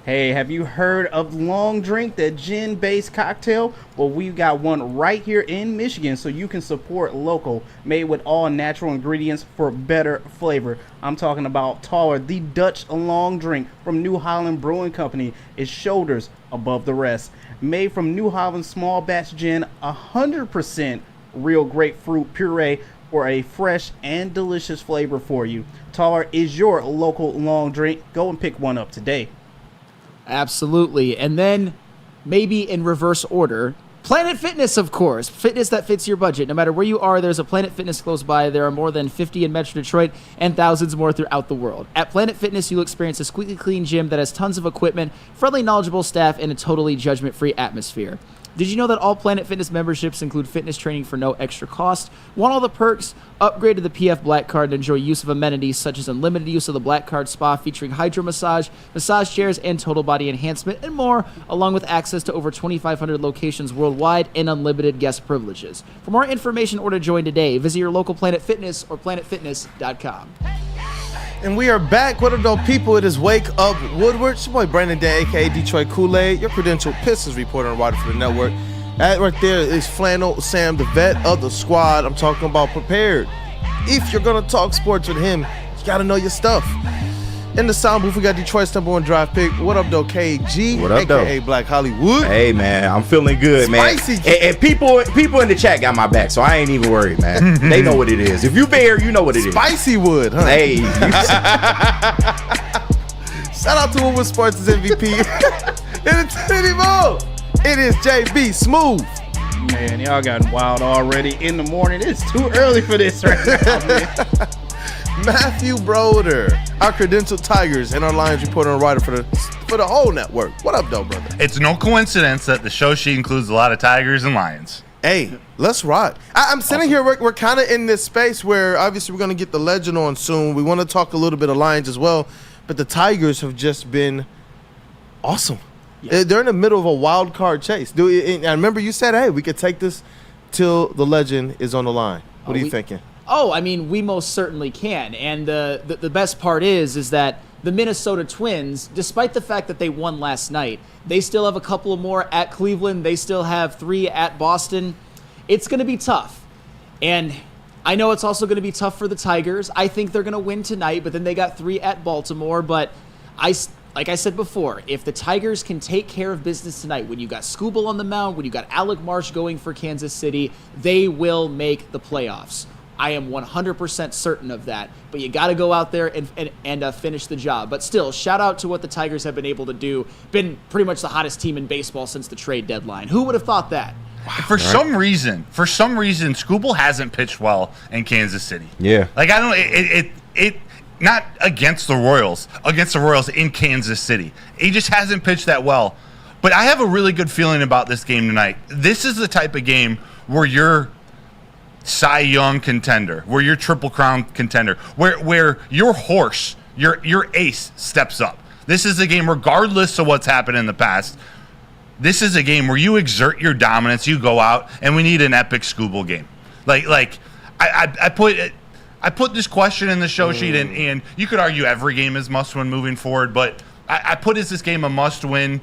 Hey, have you heard of Long Drink, the gin-based cocktail? Well, we've got one right here in Michigan, so you can support local, made with all natural ingredients for better flavor. I'm talking about Taller, the Dutch Long Drink from New Holland Brewing Company. Is shoulders above the rest. Made from New Holland small batch gin, 100% real grapefruit puree for a fresh and delicious flavor for you. Taller is your local long drink. Go and pick one up today. Absolutely. And then, maybe in reverse order, Planet Fitness, of course. Fitness that fits your budget. No matter where you are, there's a Planet Fitness close by. There are more than 50 in Metro Detroit and thousands more throughout the world. At Planet Fitness, you'll experience a squeaky clean gym that has tons of equipment, friendly, knowledgeable staff, and a totally judgment-free atmosphere. Did you know that all Planet Fitness memberships include fitness training for no extra cost? Want all the perks? Upgrade to the PF Black Card and enjoy use of amenities such as unlimited use of the Black Card Spa featuring hydro massage, massage chairs, and total body enhancement, and more, along with access to over 2,500 locations worldwide and unlimited guest privileges. For more information or to join today, visit your local Planet Fitness or planetfitness.com. And we are back. What up, though, people? It is Wake Up Woodward. It's your boy Brandon Day, a.k.a. Detroit Kool-Aid, your credentialed Pistons reporter and writer for the network. That right there is Flannel Sam, the vet of the squad. I'm talking about prepared. If you're going to talk sports with him, you got to know your stuff. In the sound booth, we got Detroit's #1 draft pick. What up, though, KG? What up, a.k.a. Black Hollywood. Hey, man, I'm feeling good, man. And people in the chat got my back, so I ain't even worried, man. They know what it is. If you've been here, you know what it is. Spicy Wood, huh? Hey. Shout out to Woodward Sports' MVP. It is JB Smooth. Man, y'all got wild already in the morning. It's too early for this right now, man. Matthew Broder, our credentialed Tigers and our Lions reporter and writer for the whole network. What up, though, brother? It's no coincidence that the show sheet includes a lot of Tigers and Lions. Hey, let's rock. I'm sitting here. We're kind of in this space where obviously we're going to get the legend on soon. We want to talk a little bit of Lions as well, but the Tigers have just been awesome. Yeah. They're in the middle of a wild card chase. I remember you said, hey, we could take this till the legend is on the line. What are you thinking? Oh, I mean, we most certainly can. And the best part is that the Minnesota Twins, despite the fact that they won last night, they still have a couple of more at Cleveland. They still have 3 at Boston. It's going to be tough. And I know it's also going to be tough for the Tigers. I think they're going to win tonight, but then they got 3 at Baltimore. But like I said before, if the Tigers can take care of business tonight, when you got Skubal on the mound, when you got Alec Marsh going for Kansas City, they will make the playoffs. I am 100% certain of that. But you got to go out there and finish the job. But still, shout out to what the Tigers have been able to do. Been pretty much the hottest team in baseball since the trade deadline. Who would have thought that? For some reason, Skubal hasn't pitched well in Kansas City. Yeah. Like, I don't it not against the Royals in Kansas City. He just hasn't pitched that well. But I have a really good feeling about this game tonight. This is the type of game where you're Cy Young contender, where you're Triple Crown contender, where your horse, your ace steps up. This is a game, regardless of what's happened in the past, this is a game where you exert your dominance, you go out, and we need an epic Skubal game. I put this question in the show sheet, and you could argue every game is must-win moving forward, but I put this game a must-win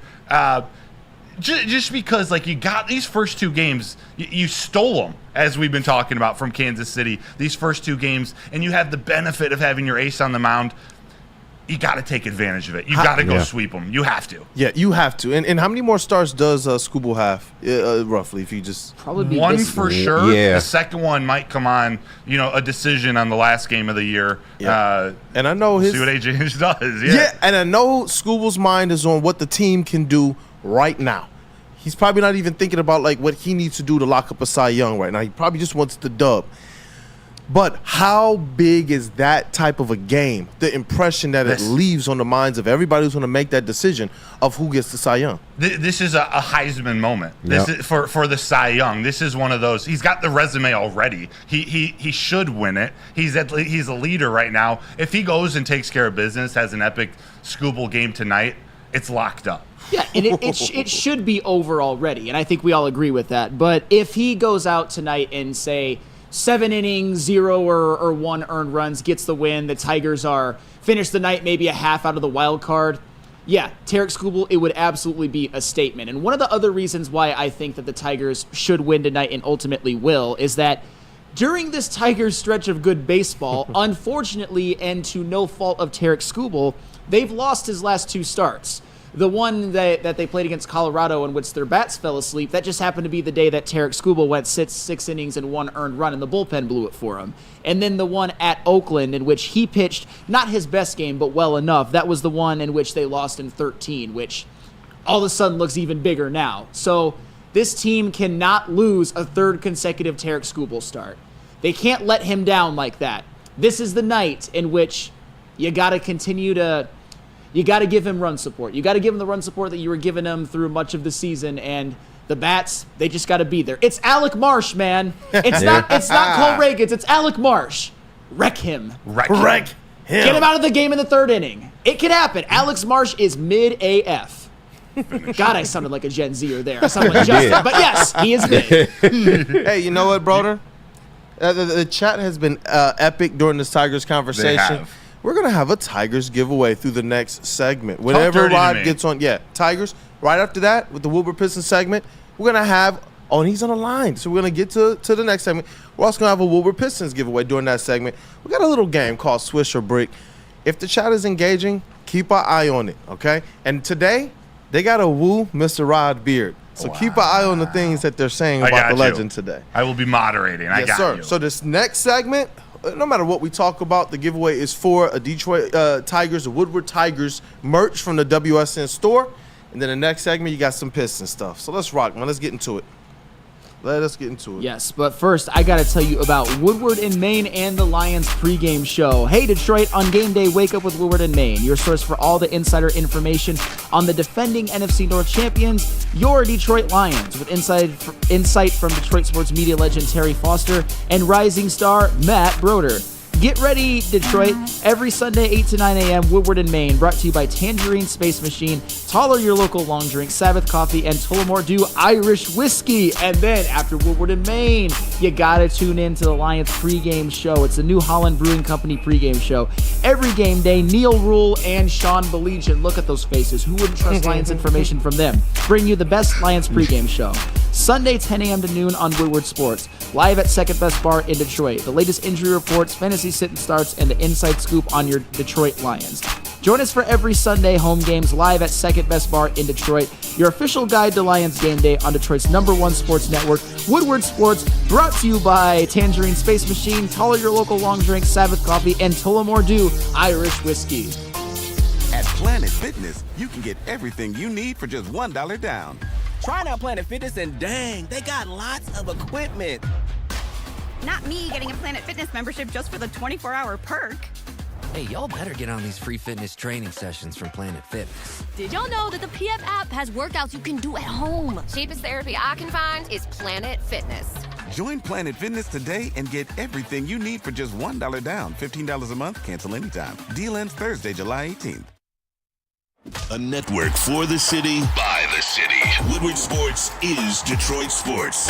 just because, like, you got these first 2 games, you stole them, as we've been talking about, from Kansas City, these first 2 games, and you have the benefit of having your ace on the mound. You got to take advantage of it. You got to go sweep them. You have to. Yeah, you have to. And how many more starts does Skubal have, roughly, if you just... Probably one for sure. Yeah. The second one might come on, a decision on the last game of the year. Yeah. And I know see what AJ does. Yeah, and I know Skubal's mind is on what the team can do right now. He's probably not even thinking about, like, what he needs to do to lock up a Cy Young right now. He probably just wants the dub. But how big is that type of a game, the impression that it leaves on the minds of everybody who's going to make that decision of who gets the Cy Young? This is a Heisman moment. This is for the Cy Young. This is one of those. He's got the resume already. He should win it. He's a leader right now. If he goes and takes care of business, has an epic Skubal game tonight, it's locked up. Yeah, and it should be over already, and I think we all agree with that. But if he goes out tonight and, say, 7 innings, 0 or 1 earned runs, gets the win, the Tigers are finish the night maybe a half out of the wild card, yeah, Tarik Skubal, it would absolutely be a statement. And one of the other reasons why I think that the Tigers should win tonight and ultimately will is that during this Tigers stretch of good baseball, unfortunately, and to no fault of Tarik Skubal, they've lost his last 2 starts. The one that they played against Colorado in which their bats fell asleep, that just happened to be the day that Tarik Skubal went 6 innings and 1 earned run, and the bullpen blew it for him. And then the one at Oakland in which he pitched not his best game, but well enough. That was the one in which they lost in 13, which all of a sudden looks even bigger now. So this team cannot lose a 3rd consecutive Tarik Skubal start. They can't let him down like that. This is the night in which you got to continue to... You got to give him run support. You got to give him the run support that you were giving him through much of the season, and the bats, they just got to be there. It's Alec Marsh, man. It's not Cole Reagans. It's Alec Marsh. Wreck him. Wreck him. Get him out of the game in the 3rd inning. It can happen. Alex Marsh is mid AF. God, I sounded like a Gen Zer there. I sounded like Justin, but yes, he is mid. Hey, you know what, brother? The chat has been epic during this Tigers conversation. We're going to have a Tigers giveaway through the next segment. Whenever Rod gets on, Tigers, right after that, with the Woodward Pistons segment, we're going to have, and he's on the line. So we're going to get to the next segment. We're also going to have a Woodward Pistons giveaway during that segment. We got a little game called Swish or Brick. If the chat is engaging, keep our eye on it, okay? And today, they got to woo Mr. Rod Beard. So keep an eye on the things that they're saying about the legend today. I will be moderating. Yes, sir. So this next segment, no matter what we talk about, the giveaway is for a Detroit Tigers, a Woodward Tigers merch from the WSN store. And then the next segment, you got some Piston stuff. So let's rock, man. Let's get into it. Let us get into it. Yes, but first, I got to tell you about Woodward in Maine and the Lions pregame show. Hey, Detroit, on game day, wake up with Woodward in Maine, your source for all the insider information on the defending NFC North champions, your Detroit Lions, with insight from Detroit sports media legend Terry Foster and rising star Matt Broder. Get ready, Detroit. Every Sunday, 8 to 9 a.m., Woodward in Maine, brought to you by Tangerine Space Machine, Taller Your Local Long Drink, Sabbath Coffee, and Tullamore Dew Irish Whiskey. And then, after Woodward in Maine, you gotta tune in to the Lions pregame show. It's the New Holland Brewing Company pregame show. Every game day, Neil Rule and Sean Belichin. Look at those faces. Who wouldn't trust Lions information from them? Bring you the best Lions pregame show. Sunday, 10 a.m. to noon on Woodward Sports. Live at Second Best Bar in Detroit. The latest injury reports, fantasy sit and starts, and the inside scoop on your Detroit Lions. Join us for every Sunday home games live at Second Best Bar in Detroit. Your official guide to Lions game day on Detroit's #1 sports network, Woodward Sports, brought to you by Tangerine Space Machine, Taller Your Local Long Drink, Sabbath Coffee, and Tullamore Dew Irish Whiskey. At Planet Fitness, you can get everything you need for just $1 down. Try out Planet Fitness and dang, they got lots of equipment. Not me getting a Planet Fitness membership just for the 24-hour perk. Hey, y'all better get on these free fitness training sessions from Planet Fitness. Did y'all know that the PF app has workouts you can do at home? Cheapest therapy I can find is Planet Fitness. Join Planet Fitness today and get everything you need for just $1 down. $15 a month, cancel anytime. Deal ends Thursday, July 18th. A network for the city, by the city. Woodward Sports is Detroit Sports.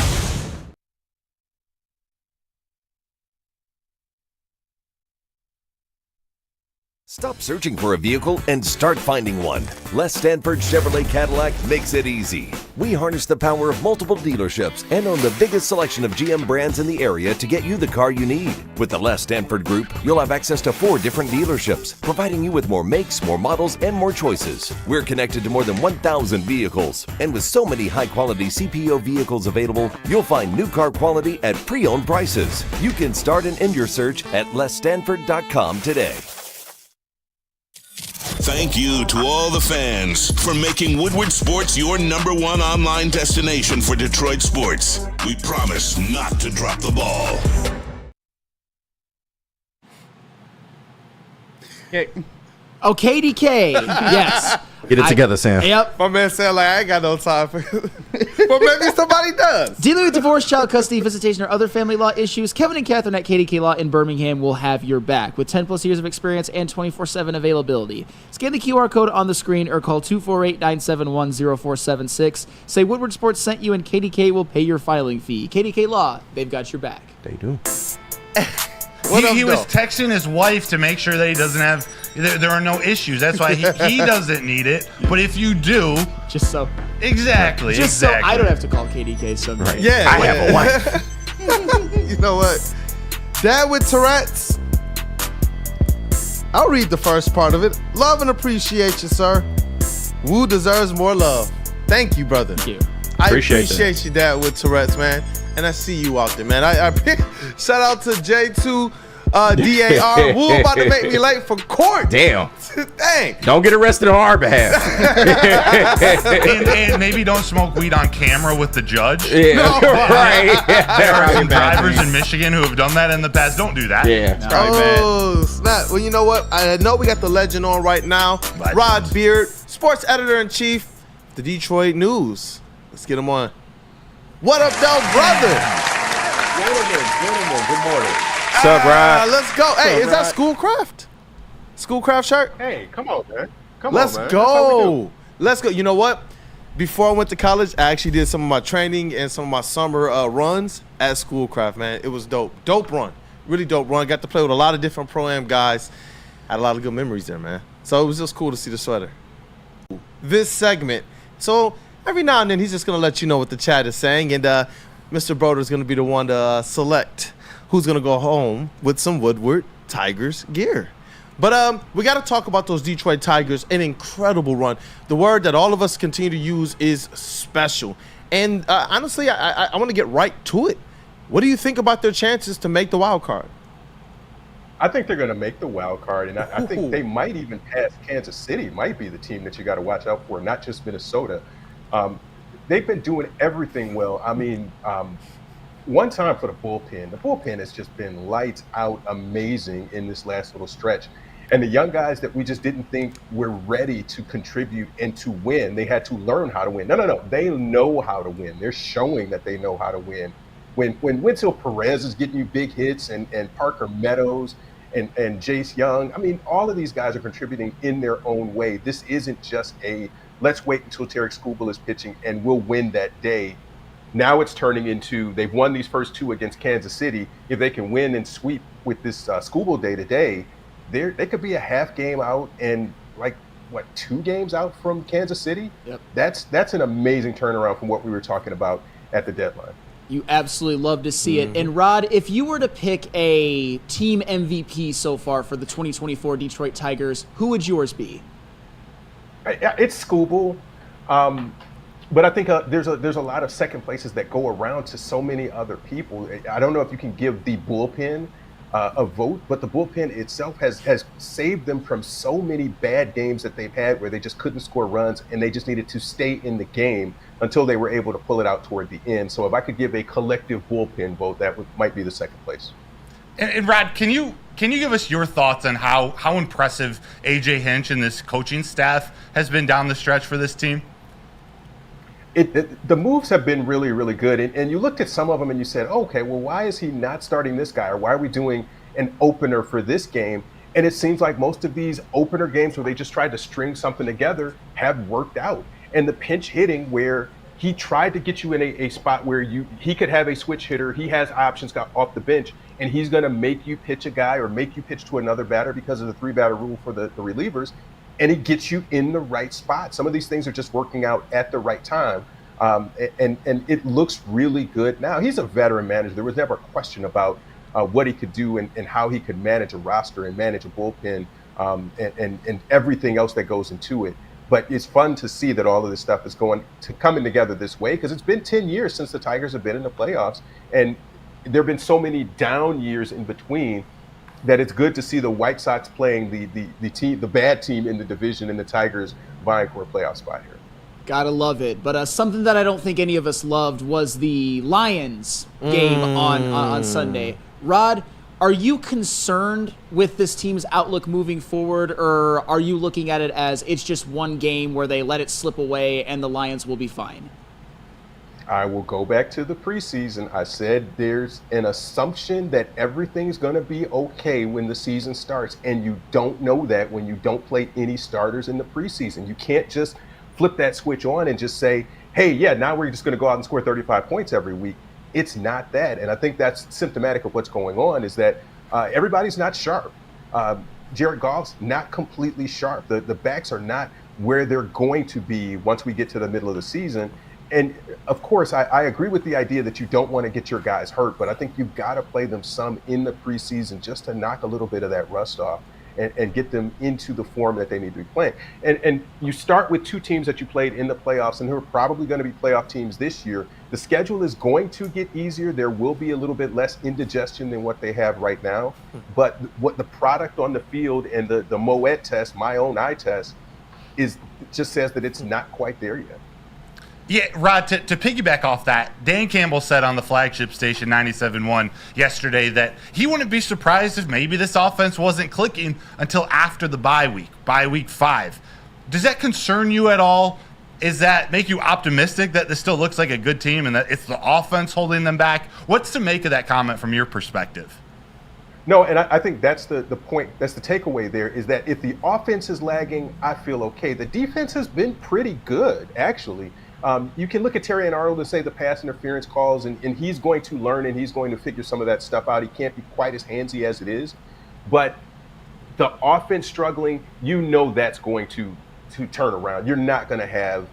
Stop searching for a vehicle and start finding one. Les Stanford Chevrolet Cadillac makes it easy. We harness the power of multiple dealerships and own the biggest selection of GM brands in the area to get you the car you need. With the Les Stanford Group, you'll have access to 4 different dealerships, providing you with more makes, more models, and more choices. We're connected to more than 1,000 vehicles. And with so many high-quality CPO vehicles available, you'll find new car quality at pre-owned prices. You can start and end your search at lesstanford.com today. Thank you to all the fans for making Woodward Sports your #1 online destination for Detroit sports. We promise not to drop the ball. Okay. Oh, KDK. Yes. Get it together, Sam. Yep. My man said, like, I ain't got no time for it. But maybe somebody does. Dealing with divorce, child custody, visitation, or other family law issues, Kevin and Catherine at KDK Law in Birmingham will have your back with 10+ years of experience and 24/7 availability. Scan the QR code on the screen or call 248-971-0476. Say Woodward Sports sent you and KDK will pay your filing fee. KDK Law, they've got your back. They do. He was texting his wife to make sure that he doesn't have, there are no issues. That's why he doesn't need it. But if you do, just so. Exactly. Just so I don't have to call KDK someday. Right. Yeah. I have a wife. You know what? Dad with Tourette's. I'll read the first part of it. Love and appreciate you, sir. Woo deserves more love. Thank you, brother. Thank you. I appreciate you, Dad with Tourette's, man. And I see you out there, man. I shout out to J2 DAR. Woo about to make me late for court. Damn. Dang. Don't get arrested on our behalf. and maybe don't smoke weed on camera with the judge. Yeah, no, right. There are some drivers in Michigan who have done that in the past. Don't do that. Yeah. Oh, snap. Well, you know what? I know we got the legend on right now. Rod Beard, sports editor-in-chief, the Detroit News. Let's get him on. What up, though, brother? Gentlemen, good morning. What's up, Rod? Let's go. Hey, is that Schoolcraft? Schoolcraft shirt? Hey, come on, man. Let's go. Let's go. You know what? Before I went to college, I actually did some of my training and some of my summer runs at Schoolcraft, man. It was dope. Dope run. Really dope run. Got to play with a lot of different pro-am guys. Had a lot of good memories there, man. So it was just cool to see the sweater. This segment. So every now and then, he's just going to let you know what the chat is saying. And Mr. Broder is going to be the one to select who's going to go home with some Woodward Tigers gear. But we got to talk about those Detroit Tigers. An incredible run. The word that all of us continue to use is special. And honestly, I want to get right to it. What do you think about their chances to make the wild card? I think they're going to make the wild card, and I think they might even pass Kansas City. Might be the team that you got to watch out for, not just Minnesota. they've been doing everything well. I mean, one time for the bullpen has just been lights out amazing in this last little stretch. And the young guys that we just didn't think were ready to contribute and to win, they had to learn how to win. No. They know how to win. They're showing that they know how to win. When Wenzel Perez is getting you big hits and Parker Meadows and Jace Young, I mean, all of these guys are contributing in their own way. This isn't just let's wait until Tarek Skubal is pitching and we'll win that day. Now it's turning into, they've won these first 2 against Kansas City. If they can win and sweep with this Skubal day today, they could be a half game out and 2 games out from Kansas City. Yep. That's an amazing turnaround from what we were talking about at the deadline. You absolutely love to see it. And Rod, if you were to pick a team MVP so far for the 2024 Detroit Tigers, who would yours be? It's Skubal. But I think there's a lot of second places that go around to so many other people. I don't know if you can give the bullpen a vote, but the bullpen itself has saved them from so many bad games that they've had where they just couldn't score runs and they just needed to stay in the game until they were able to pull it out toward the end. So if I could give a collective bullpen vote, that might be the second place. And Rod, can you give us your thoughts on how impressive A.J. Hinch and this coaching staff has been down the stretch for this team? The moves have been really, really good. And you looked at some of them and you said, okay, well, why is he not starting this guy? Or why are we doing an opener for this game? And it seems like most of these opener games where they just tried to string something together have worked out. And the pinch hitting where he tried to get you in a spot where he could have a switch hitter, he has options got off the bench, and he's going to make you pitch a guy or make you pitch to another batter because of the 3-batter rule for the relievers. And it gets you in the right spot. Some of these things are just working out at the right time. And it looks really good now. He's a veteran manager. There was never a question about what he could do and how he could manage a roster and manage a bullpen and everything else that goes into it. But it's fun to see that all of this stuff is coming together this way because it's been 10 years since the Tigers have been in the playoffs. And there have been so many down years in between that it's good to see the White Sox playing the bad team in the division and the Tigers vying for a playoff spot here. Gotta love it. But something that I don't think any of us loved was the Lions game on Sunday. Rod, are you concerned with this team's outlook moving forward, or are you looking at it as it's just one game where they let it slip away and the Lions will be fine? I will go back to the preseason. I said there's an assumption that everything's going to be okay when the season starts, and you don't know that when you don't play any starters in the preseason. You can't just flip that switch on and just say, hey, yeah, now we're just going to go out and score 35 points every week. It's not that. And I think that's symptomatic of what's going on is that everybody's not sharp. Jared Goff's not completely sharp. The backs are not where they're going to be once we get to the middle of the season. And of course, I agree with the idea that you don't want to get your guys hurt, but I think you've got to play them some in the preseason just to knock a little bit of that rust off and get them into the form that they need to be playing. And you start with 2 teams that you played in the playoffs and who are probably going to be playoff teams this year. The schedule is going to get easier. There will be a little bit less indigestion than what they have right now. But what the product on the field and the Moet test, my own eye test, just says that it's not quite there yet. Yeah, Rod, to piggyback off that, Dan Campbell said on the flagship station 97.1 yesterday that he wouldn't be surprised if maybe this offense wasn't clicking until after the bye week 5. Does that concern you at all? Does that make you optimistic that this still looks like a good team and that it's the offense holding them back? What's to make of that comment from your perspective? No, and I think that's the point. That's the takeaway there is that if the offense is lagging, I feel okay. The defense has been pretty good, actually. You can look at Terry and Arnold and say the pass interference calls, and he's going to learn and he's going to figure some of that stuff out. He can't be quite as handsy as it is. But the offense struggling, that's going to turn around. You're not going to have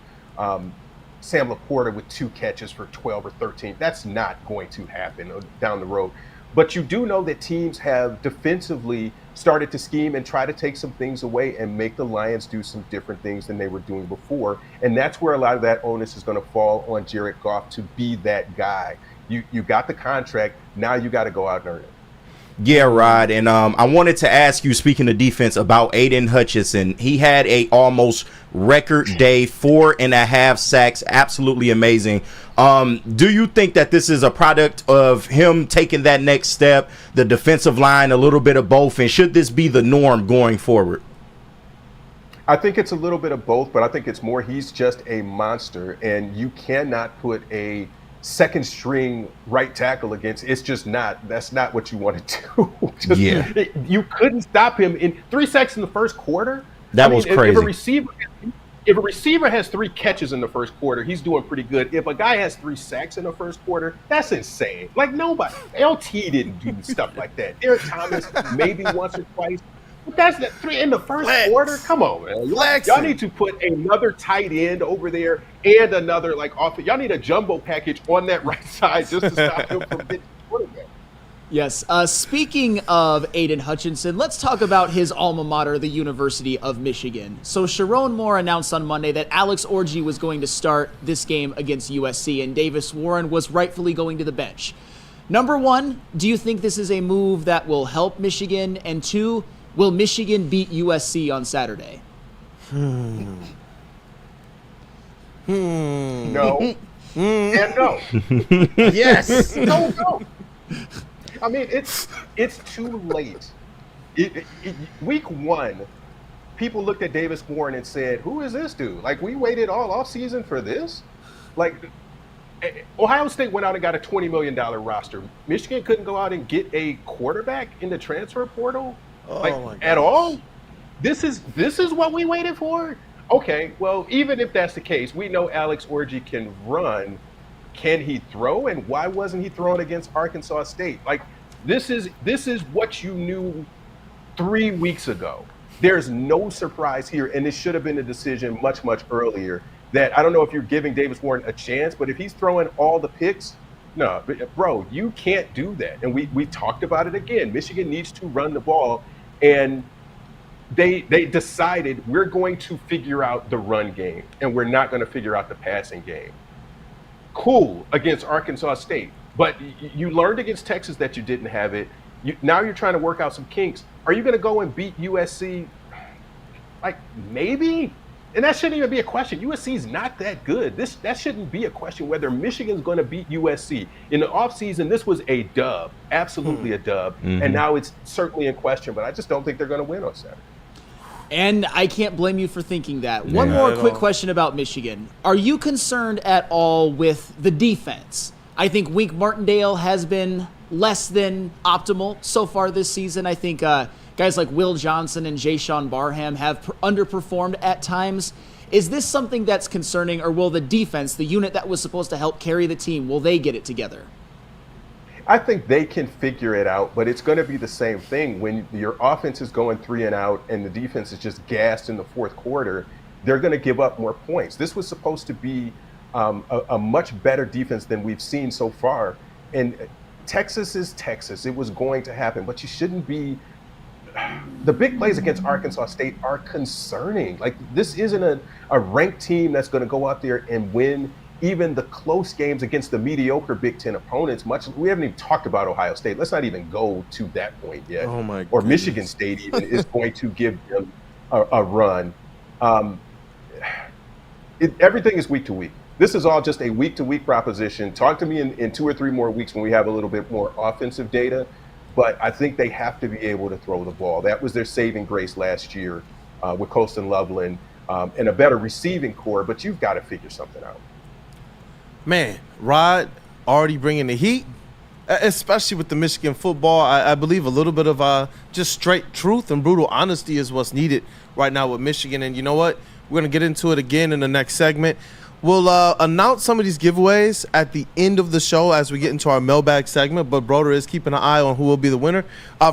Sam Laporta with 2 catches for 12 or 13. That's not going to happen down the road. But you do know that teams have defensively started to scheme and try to take some things away and make the Lions do some different things than they were doing before. And that's where a lot of that onus is going to fall on Jared Goff to be that guy. You got the contract. Now you got to go out and earn it. Yeah, Rod, and I wanted to ask you, speaking of defense, about Aiden Hutchinson. He had a almost record day, 4.5 sacks, absolutely amazing. Do you think that this is a product of him taking that next step, the defensive line, a little bit of both, and should this be the norm going forward? I think it's a little bit of both, but I think it's more he's just a monster, and you cannot put a second string right tackle against. It's just not. That's not what you want to do. You couldn't stop him in 3 sacks in the first quarter. That was crazy. If a receiver has 3 catches in the first quarter, he's doing pretty good. If a guy has 3 sacks in the first quarter, that's insane. Like, nobody. LT didn't do stuff like that. Derek Thomas maybe once or twice. But that's that 3 in the first quarter. Come on, man. Y'all need to put another tight end over there and another offense. Y'all need a jumbo package on that right side just to stop him from getting quarterback. Yes. Speaking of Aiden Hutchinson, let's talk about his alma mater, the University of Michigan. So Sharon Moore announced on Monday that Alex Orji was going to start this game against USC, and Davis Warren was rightfully going to the bench. Number one, do you think this is a move that will help Michigan? And 2, will Michigan beat USC on Saturday? No. And no. Yes. No. I mean, it's too late. Week 1, people looked at Davis Warren and said, "Who is this dude? Like, we waited all offseason for this?" Like, Ohio State went out and got a $20 million roster. Michigan couldn't go out and get a quarterback in the transfer portal, at all. This is what we waited for. Okay, well, even if that's the case, we know Alex Orji can run. Can he throw? And why wasn't he throwing against Arkansas State? Like, this is what you knew 3 weeks ago. There's no surprise here, and this should have been a decision much, much earlier. That I don't know if you're giving Davis Warren a chance, but if he's throwing all the picks, no, bro, you can't do that. And we talked about it again. Michigan needs to run the ball, and they decided we're going to figure out the run game, and we're not going to figure out the passing game. Cool against Arkansas State, but you learned against Texas that you didn't have it. Now you're trying to work out some kinks. Are you going to go and beat USC? Like, maybe? And that shouldn't even be a question. USC's not that good. That shouldn't be a question whether Michigan's going to beat USC. In the offseason, this was a dub, absolutely a dub, and now it's certainly in question, but I just don't think they're going to win on Saturday. And I can't blame you for thinking that. One more quick question about Michigan. Are you concerned at all with the defense? I think Wink Martindale has been less than optimal so far this season. I think guys like Will Johnson and Jayshon Barham have underperformed at times. Is this something that's concerning, or will the defense, the unit that was supposed to help carry the team, will they get it together? I think they can figure it out, but it's going to be the same thing. When your offense is going 3 and out and the defense is just gassed in the fourth quarter, they're going to give up more points. This was supposed to be a much better defense than we've seen so far. And Texas is Texas. It was going to happen, but you shouldn't be. The big plays against Arkansas State are concerning. Like, this isn't a ranked team that's going to go out there and win even the close games against the mediocre Big Ten opponents. We haven't even talked about Ohio State. Let's not even go to that point yet. Oh my or goodness. Michigan State even is going to give them a run. Everything is week to week. This is all just a week-to-week proposition. Talk to me in 2 or 3 more weeks when we have a little bit more offensive data. But I think they have to be able to throw the ball. That was their saving grace last year with Colston Loveland and a better receiving core. But you've got to figure something out. Man, Rod already bringing the heat, especially with the Michigan football. I believe a little bit of just straight truth and brutal honesty is what's needed right now with Michigan. And you know what? We're going to get into it again in the next segment. We'll announce some of these giveaways at the end of the show as we get into our mailbag segment. But Broder is keeping an eye on who will be the winner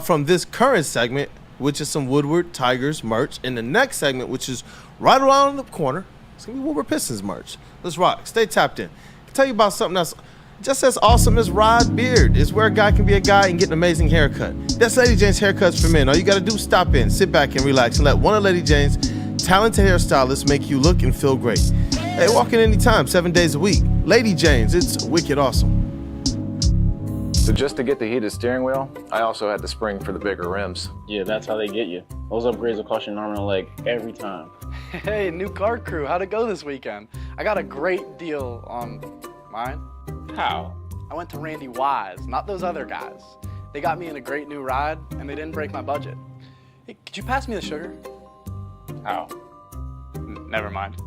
from this current segment, which is some Woodward Tigers merch. In the next segment, which is right around the corner, it's going to be Woodward Pistons merch. Let's rock. Stay tapped in. I'll tell you about something that's just as awesome as Rod Beard. It's where a guy can be a guy and get an amazing haircut. That's Lady Jane's Haircuts for Men. All you got to do is stop in, sit back, and relax, and let one of Lady Jane's talented hairstylists make you look and feel great. Hey, walk in anytime, 7 days a week. Lady Jane's, it's wicked awesome. So just to get the heated steering wheel, I also had the spring for the bigger rims. Yeah, that's how they get you. Those upgrades will cost you an arm and a leg every time. Hey, new car crew, how'd it go this weekend? I got a great deal on mine. How? I went to Randy Wise, not those other guys. They got me in a great new ride, and they didn't break my budget. Hey, could you pass me the sugar? How? Never mind.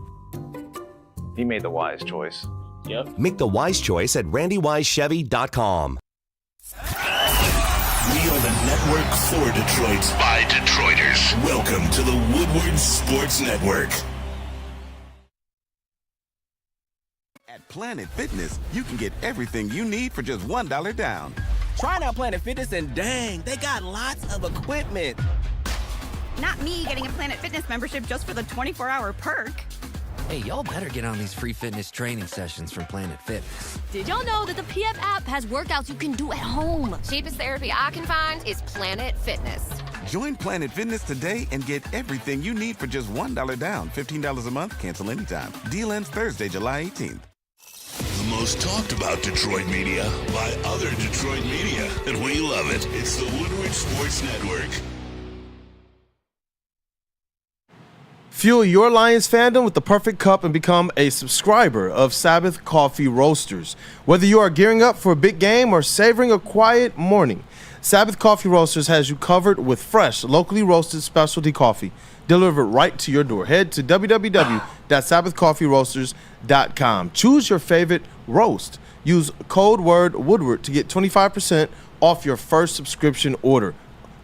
He made the wise choice. Yep. Make the wise choice at randywisechevy.com. We are the network for Detroit by Detroiters. Welcome to the Woodward Sports Network. At Planet Fitness, you can get everything you need for just $1 down. Try out Planet Fitness and dang, they got lots of equipment. Not me getting a Planet Fitness membership just for the 24-hour perk. Hey, y'all better get on these free fitness training sessions from Planet Fitness. Did y'all know that the PF app has workouts you can do at home? Cheapest therapy I can find is Planet Fitness. Join Planet Fitness today and get everything you need for just $1 down. $15 a month, cancel anytime. Deal ends Thursday, July 18th. The most talked about Detroit media by other Detroit media. And we love it. It's the Woodward Sports Network. Fuel your Lions fandom with the perfect cup and become a subscriber of Sabbath Coffee Roasters. Whether you are gearing up for a big game or savoring a quiet morning, Sabbath Coffee Roasters has you covered with fresh, locally roasted specialty coffee delivered right to your door. Head to www.sabbathcoffeeroasters.com. Choose your favorite roast. Use code word Woodward to get 25% off your first subscription order.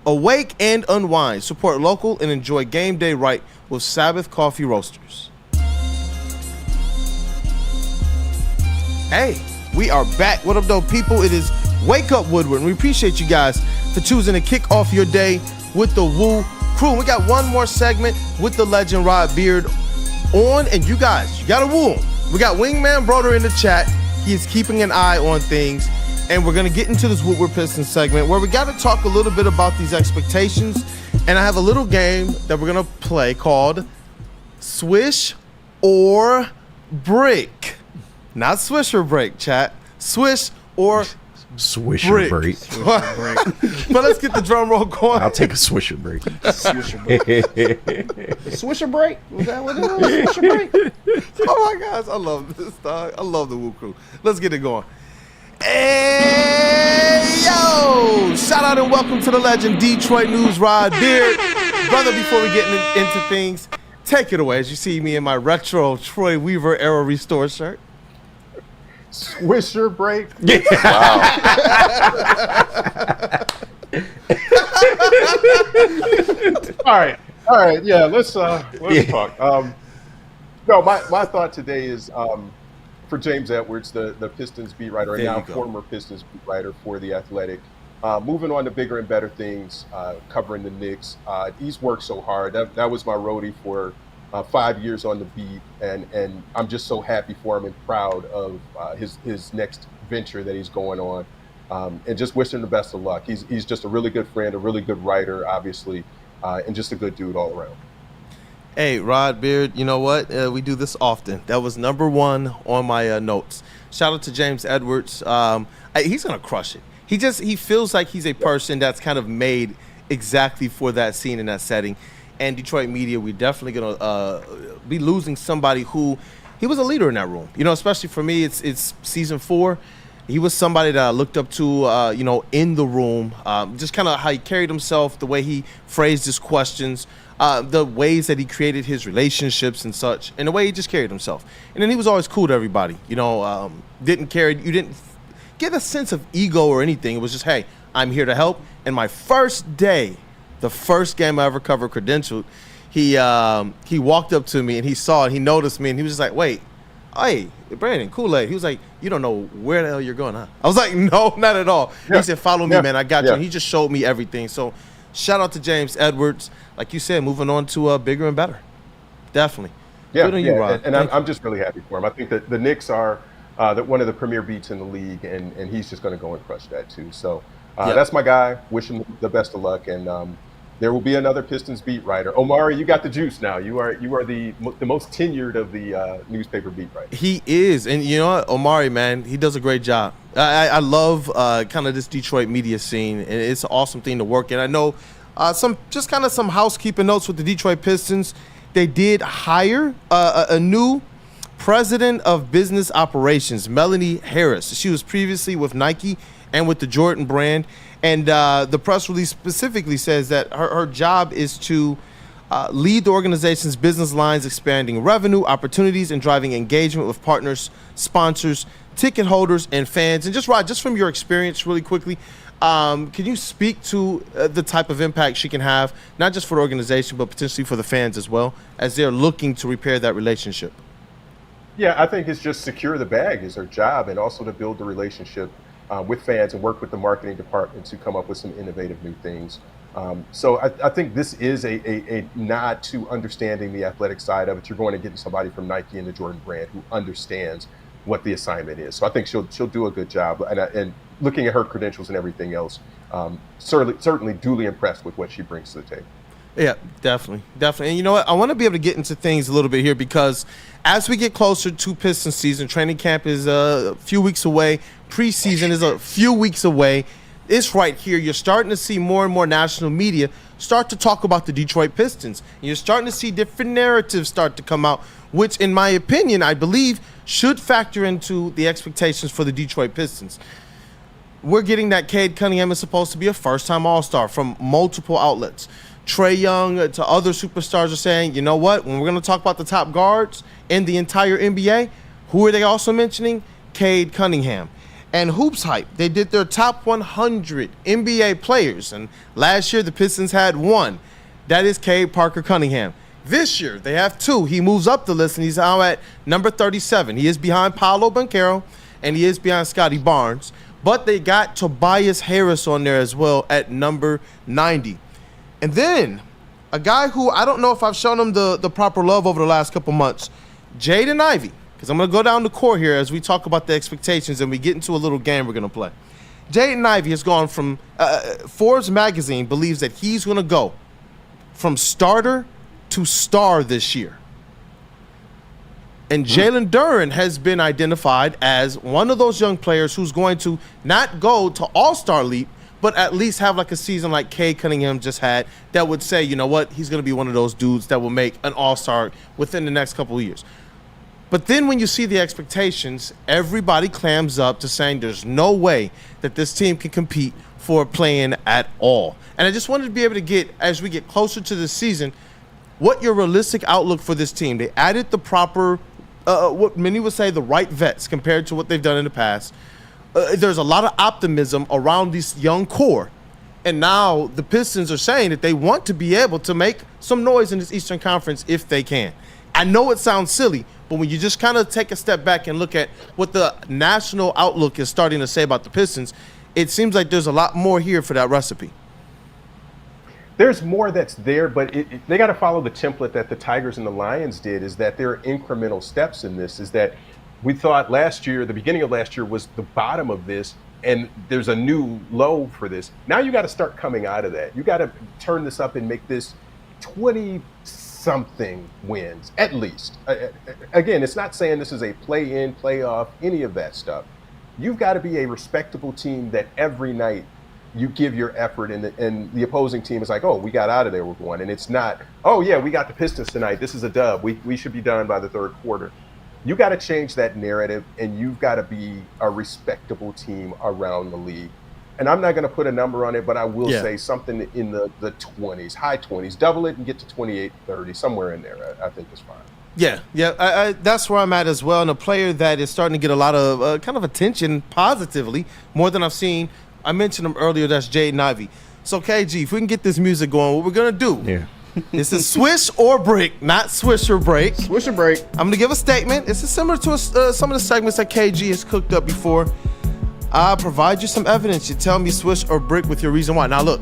Awake and unwind. Support local and enjoy game day right with Sabbath Coffee Roasters. Hey, we are back. What up, though, people? It is Wake Up Woodward, and we appreciate you guys for choosing to kick off your day with the WUW Crew. We got one more segment with the legend Rod Beard on, and you guys, you got to woo him. We got Wingman Broder in the chat. He is keeping an eye on things. And we're going to get into this Woodward Pistons segment where we got to talk a little bit about these expectations. And I have a little game that we're going to play called Swish or Break. Not Swish or Break, chat. Swish or Swisher break. But let's get the drum roll going. I'll take a swisher break. Swisher break. Swisher break? Was that what it was? Swisher break? Oh my gosh, I love this, dog. I love the WUW Crew. Let's get it going. Hey, yo! Shout out and welcome to the legend Detroit News, Rod Beard. Brother, before we get into things, take it away as you see me in my retro Troy Weaver era restore shirt. Swisher break. Wow. All right. Yeah, let's talk. No, my thought today is for James Edwards, the Pistons beat writer, and now former Pistons beat writer for The Athletic. Moving on to bigger and better things, covering the Knicks. He's worked so hard. That was my roadie for 5 years on the beat, and I'm just so happy for him and proud of his next venture that he's going on, and just wish him the best of luck. He's just a really good friend, a really good writer, obviously, and just a good dude all around. Hey, Rod Beard, you know what? We do this often. That was number one on my notes. Shout out to James Edwards. He's going to crush it. He feels like he's a person that's kind of made exactly for that scene and that setting. And Detroit media, we're definitely going to be losing somebody who he was a leader in that room. You know, especially for me, it's season 4. He was somebody that I looked up to, in the room, just kind of how he carried himself, the way he phrased his questions, the ways that he created his relationships and such, and the way he just carried himself. And then he was always cool to everybody, you didn't get a sense of ego or anything. It was just, hey, I'm here to help. And my first day, the first game I ever covered credentialed, he walked up to me and he saw it, he noticed me, and he was just like, wait, hey, Brandon, Kool-Aid. He was like, you don't know where the hell you're going, huh? I was like, no, not at all. Yeah. He said, follow me, man, I got you. And he just showed me everything. So shout out to James Edwards. Like you said, moving on to bigger and better. Definitely. Yeah, good on you, Rod. And I'm just really happy for him. I think that the Knicks are one of the premier beats in the league, and he's just going to go and crush that too. So that's my guy. Wish him the best of luck, and There will be another Pistons beat writer. Omari, you got the juice now. You are the most tenured of the newspaper beat writers. He is, and you know what, Omari, man, he does a great job. I love kind of this Detroit media scene, and it's an awesome thing to work in. I know some housekeeping notes with the Detroit Pistons. They did hire a new president of business operations, Melanie Harris. She was previously with Nike and with the Jordan brand. And the press release specifically says that her job is to lead the organization's business lines, expanding revenue opportunities and driving engagement with partners, sponsors, ticket holders, and fans. And just from your experience really quickly, can you speak to the type of impact she can have, not just for the organization, but potentially for the fans as well, as they're looking to repair that relationship? Yeah, I think it's just secure the bag is her job, and also to build the relationship with fans and work with the marketing department to come up with some innovative new things. So I think this is a nod to understanding the athletic side of it. You're going to get somebody from Nike and the Jordan brand who understands what the assignment is. So I think she'll do a good job. And looking at her credentials and everything else, certainly duly impressed with what she brings to the table. Yeah, definitely. And you know what? I want to be able to get into things a little bit here because as we get closer to Pistons season, training camp is a few weeks away. Preseason is a few weeks away. It's right here. You're starting to see more and more national media start to talk about the Detroit Pistons. And you're starting to see different narratives start to come out, which, in my opinion, I believe should factor into the expectations for the Detroit Pistons. We're getting that Cade Cunningham is supposed to be a first-time All-Star from multiple outlets. Trae Young to other superstars are saying, you know what, when we're going to talk about the top guards in the entire NBA, who are they also mentioning? Cade Cunningham. And Hoops Hype, they did their top 100 NBA players, and last year the Pistons had one. That is Cade Parker Cunningham. This year they have two. He moves up the list, and he's now at number 37. He is behind Paolo Banchero, and he is behind Scotty Barnes. But they got Tobias Harris on there as well at number 90. And then a guy who I don't know if I've shown him the proper love over the last couple months, Jaden Ivey. Because I'm going to go down the court here as we talk about the expectations and we get into a little game we're going to play. Jaden Ivey has gone from Forbes magazine believes that he's going to go from starter to star this year. And Jalen Duren has been identified as one of those young players who's going to not go to all-star leap, but at least have like a season like Cade Cunningham just had that would say, you know what, he's going to be one of those dudes that will make an all-star within the next couple of years. But then when you see the expectations, everybody clams up to saying there's no way that this team can compete for playing at all. And I just wanted to be able to get, as we get closer to the season, what your realistic outlook for this team. They added the proper, what many would say, the right vets compared to what they've done in the past. There's a lot of optimism around this young core. And now the Pistons are saying that they want to be able to make some noise in this Eastern Conference if they can. I know it sounds silly, but when you just kind of take a step back and look at what the national outlook is starting to say about the Pistons, it seems like there's a lot more here for that recipe. There's more that's there, but they got to follow the template that the Tigers and the Lions did, is that there are incremental steps in this, is that we thought last year, the beginning of last year was the bottom of this, and there's a new low for this. Now you got to start coming out of that. You got to turn this up and make this 20-something wins, at least. Again, it's not saying this is a play-in, play-off, any of that stuff. You've got to be a respectable team that every night you give your effort, and the opposing team is like, oh, we got out of there with one. And it's not, oh, yeah, we got the Pistons tonight. This is a dub. We should be done by the third quarter. You got to change that narrative, and you've got to be a respectable team around the league. And I'm not going to put a number on it, but I will say something in the 20s, high 20s. Double it and get to 28, 30, somewhere in there, I think is fine. Yeah, that's where I'm at as well. And a player that is starting to get a lot of kind of attention positively, more than I've seen. I mentioned him earlier, that's Jaden Ivey. So, KG, if we can get this music going, what we're going to do, this is swish or break, not swish or break. Swish or break. I'm going to give a statement. This is similar to some of the segments that KG has cooked up before. I'll provide you some evidence. You tell me swish or brick with your reason why. Now, look,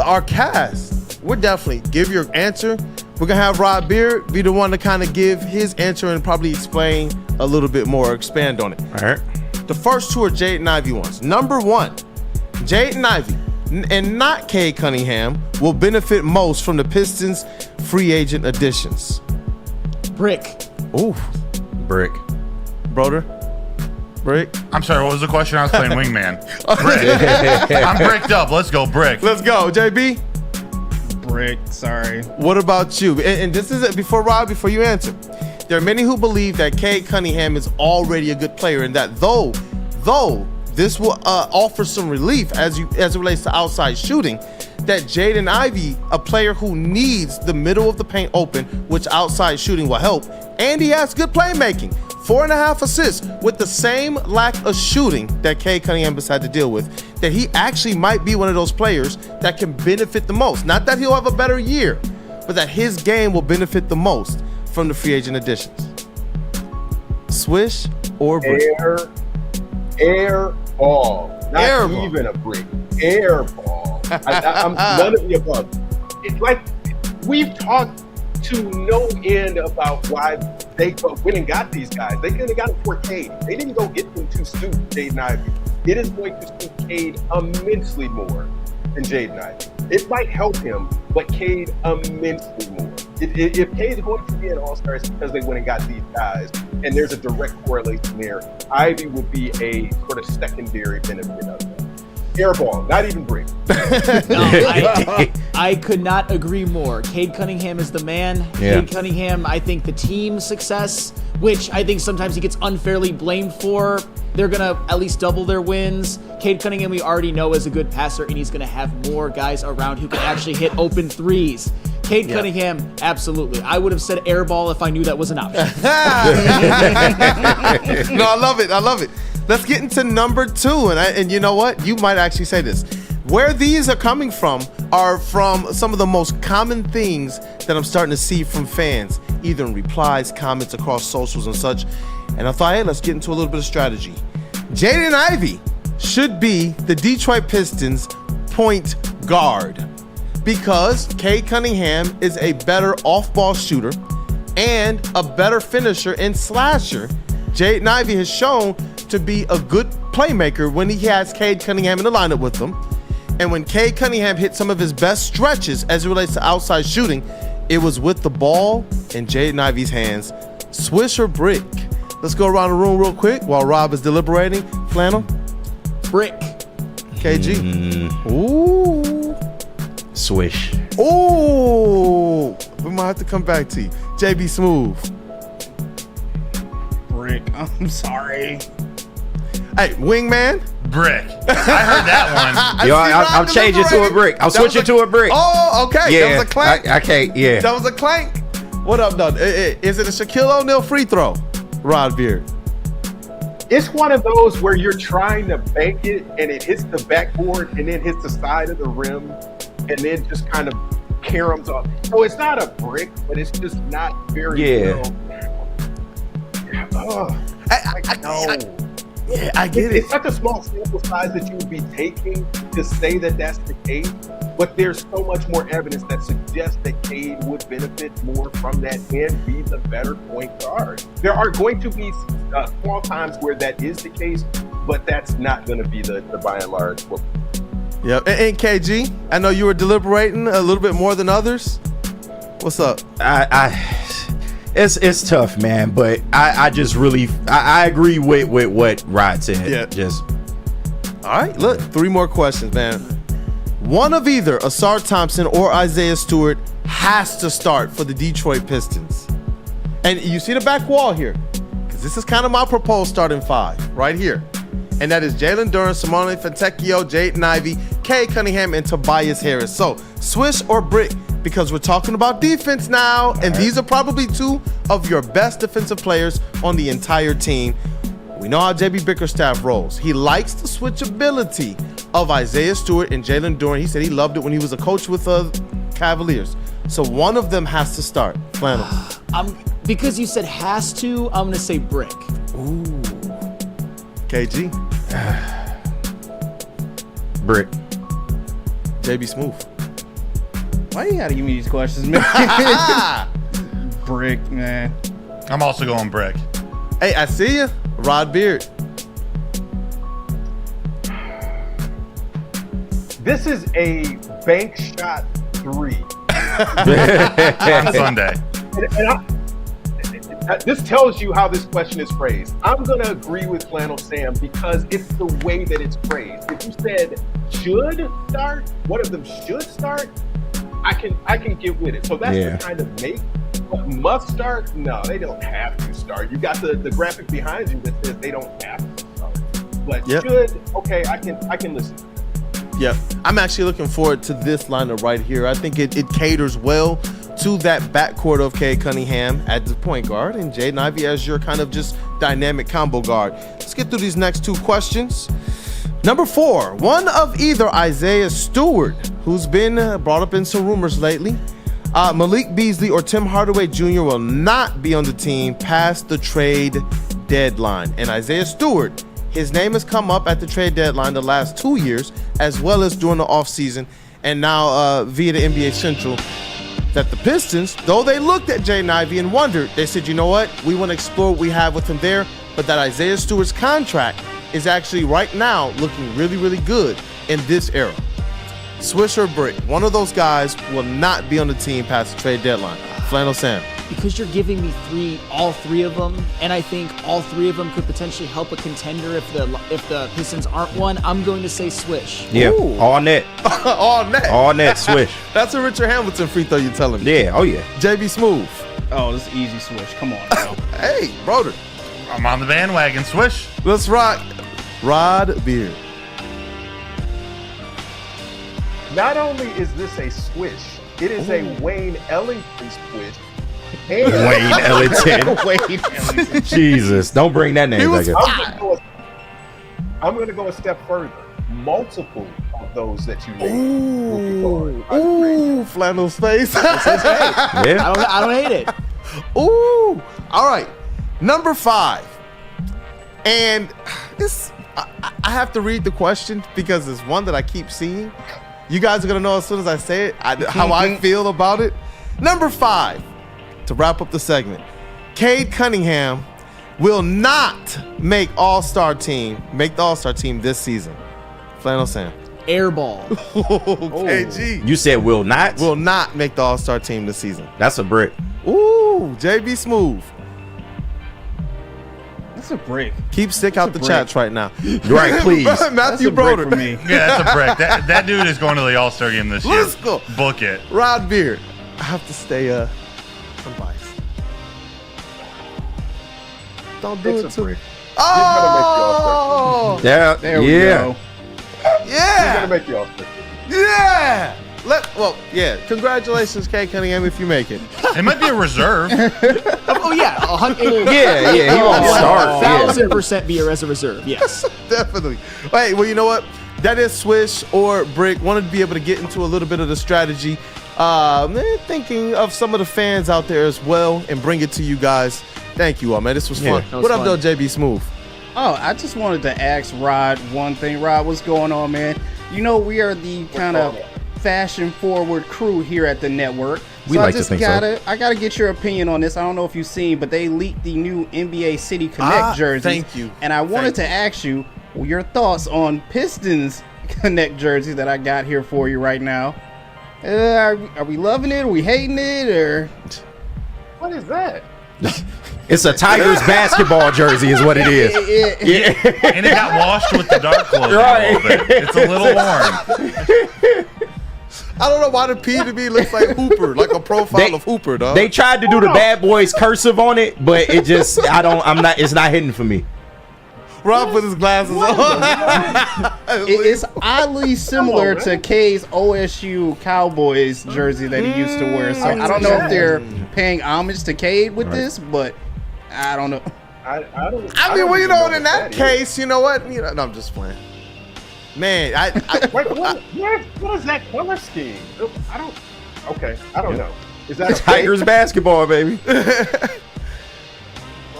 our cast, we're definitely give your answer. We're going to have Rob Beard be the one to kind of give his answer and probably explain a little bit more, expand on it. All right. The first two are Jaden Ivey ones. Number one, Jaden Ivey, and not Cade Cunningham will benefit most from the Pistons' free agent additions? Brick. Ooh. Brick. Broder? Brick? I'm sorry, what was the question? I was playing wingman. Brick. I'm bricked up. Let's go, Brick. Let's go. JB? Brick, sorry. What about you? And this is it. Before you answer. There are many who believe that Cade Cunningham is already a good player and that though this will offer some relief as it relates to outside shooting, that Jaden Ivey, a player who needs the middle of the paint open, which outside shooting will help, and he has good playmaking. 4.5 assists with the same lack of shooting that Cade Cunningham has had to deal with, that he actually might be one of those players that can benefit the most. Not that he'll have a better year, but that his game will benefit the most from the free agent additions. Swish or brick? Air ball. Not Air ball. even a brick. Air ball. I'm none of the above. It's like we've talked to no end about why they went and got these guys. They could have got them for Cade. They didn't go get them to suit Jaden Ivey. It is going to suit Cade immensely more than Jaden Ivey. It might help him, but Cade immensely more. If Cade is going to be an all-star, it's because they went and got these guys, and there's a direct correlation there. Ivy will be a sort of secondary benefit of that. Airball, not even brick. I could not agree more. Cade Cunningham is the man. Yeah. Cade Cunningham, I think the team's success, which I think sometimes he gets unfairly blamed for, they're going to at least double their wins. Cade Cunningham we already know is a good passer, and he's going to have more guys around who can actually hit open threes. Cade Cunningham, absolutely. I would have said airball if I knew that was an option. No, I love it. Let's get into number 2. And you know what? You might actually say this. Where these are coming from are from some of the most common things that I'm starting to see from fans, either in replies, comments across socials and such. And I thought, hey, let's get into a little bit of strategy. Jaden Ivey should be the Detroit Pistons point guard because Cade Cunningham is a better off-ball shooter and a better finisher and slasher. Jaden Ivey has shown to be a good playmaker when he has Cade Cunningham in the lineup with him. And when Cade Cunningham hit some of his best stretches as it relates to outside shooting, it was with the ball in Jaden Ivey's hands. Swish or brick? Let's go around the room real quick while Rob is deliberating. Flannel? Brick. KG? Ooh. Swish. Ooh. We might have to come back to you. JB Smooth? Brick. I'm sorry. Hey, wingman? Brick. I heard that one. Yo, I'm changing to a brick. I'm switching to a brick. Oh, okay. Yeah, that was a clank. I can't, yeah. That was a clank. What up, though? Is it a Shaquille O'Neal free throw, Rod Beard? It's one of those where you're trying to bank it and it hits the backboard and then hits the side of the rim and then just kind of caroms off. So it's not a brick, but it's just not very well. I know. Yeah, I get it. It's such a small sample size that you would be taking to say that that's the case, but there's so much more evidence that suggests that Cade would benefit more from that and be the better point guard. There are going to be small times where that is the case, but that's not going to be the by and large. Yep. And KG, I know you were deliberating a little bit more than others. What's up? It's tough, man, but I just really I agree with what Rod said. Yeah. Just all right. Look, 3 more questions, man. One of either Asar Thompson or Isaiah Stewart has to start for the Detroit Pistons. And you see the back wall here, because this is kind of my proposed starting 5 right here. And that is Jalen Duren, Simone Fontecchio, Jaden Ivey, Cade Cunningham, and Tobias Harris. So, swish or brick? Because we're talking about defense now, and these are probably 2 of your best defensive players on the entire team. We know how JB Bickerstaff rolls. He likes the switchability of Isaiah Stewart and Jalen Duren. He said he loved it when he was a coach with the Cavaliers. So one of them has to start. Flannel. Because you said has to, I'm going to say brick. Ooh. KG. brick. JB Smooth. Why you gotta give me these questions, man? Brick, man. I'm also going brick. Hey, I see you. Rod Beard. This is a bank shot 3 On Sunday. This tells you how this question is phrased. I'm going to agree with Flannel Sam because it's the way that it's phrased. If you said should start, one of them should start, I can get with it. So that's the kind of make. But must start? No, they don't have to start. You got the graphic behind you that says they don't have to start. But should, okay, I can listen. Yeah, I'm actually looking forward to this lineup right here. I think it caters well to that backcourt of Cade Cunningham at the point guard and Jaden Ivey as your kind of just dynamic combo guard. Let's get through these next 2 questions. Number 4, one of either Isaiah Stewart, who's been brought up in some rumors lately, Malik Beasley or Tim Hardaway Jr. will not be on the team past the trade deadline. And Isaiah Stewart, his name has come up at the trade deadline the last 2 years, as well as during the offseason, and now via the NBA Central, that the Pistons, though they looked at Jaden Ivey and wondered, they said, you know what, we want to explore what we have with him there, but that Isaiah Stewart's contract is actually right now looking really, really good in this era. Swish or Brick, one of those guys will not be on the team past the trade deadline. Flannel Sam. Because you're giving me all three of them, and I think all 3 of them could potentially help a contender if the Pistons aren't one, I'm going to say Swish. Yeah, ooh. All net. All net. All net, Swish. That's a Richard Hamilton free throw you're telling me. Yeah, oh yeah. JB Smooth. Oh, this is easy Swish. Come on now. Hey, brother. I'm on the bandwagon. Swish. Let's rock. Rod Beard. Not only is this a swish, it is a Wayne Ellington swish. Wayne Ellington. Jesus, don't bring that name back up. I'm going to go a step further. Multiple of those that you named. Ooh, Flannel's face. Yeah. I don't hate it. Ooh. All right. Number 5. And I have to read the question because it's one that I keep seeing. You guys are going to know as soon as I say it how I feel about it. Number 5, to wrap up the segment, Cade Cunningham will not make the All-Star team this season. Flannel Sam. Airball. KG. You said will not? Will not make the All-Star team this season. That's a brick. Ooh, JB Smooth. That's a brick. Keep stick out the chats right now. Right, please. Matthew Broder. For me. Yeah, that's a brick. That dude is going to the All-Star game this year. Let's go. Book it. Rod Beard. I have to stay unbiased. Don't do it to me. Oh! Yeah, there we go. Yeah. He's going to make the All-Star. Yeah. Congratulations, Cade Cunningham, if you make it. It might be a reserve. Oh, yeah. He won't start. 1,000% be as a reserve, yes. Definitely. Hey, well, you know what? That is Swish or Brick. Wanted to be able to get into a little bit of the strategy. Thinking of some of the fans out there as well and bring it to you guys. Thank you all, man. This was fun. What up, though, JB Smooth? Oh, I just wanted to ask Rod one thing. Rod, what's going on, man? You know, we are the kind of fashion-forward crew here at the network. We like to think so. I gotta get your opinion on this. I don't know if you've seen, but they leaked the new NBA City Connect jersey. Thank you. And I wanted to ask you your thoughts on Pistons Connect jersey that I got here for you right now. Are we loving it? Are we hating it? Or what is that? It's a Tigers basketball jersey is what it is. Yeah. And it got washed with the dark clothing a little bit. It's a little worn. I don't know why the P to me looks like Hooper, like a profile of Hooper, dog. They tried to do the Bad Boys cursive on it, but it just it's not hitting for me. Rob put his glasses on. It's oddly similar to K's OSU Cowboys jersey that he used to wear. So I don't know if they're paying homage to Cade with this, but I don't know. I mean, well, you know, in that case, you know what? No, I'm just playing. Man, Wait, what is that color scheme? I don't know. Is that Tigers basketball, baby?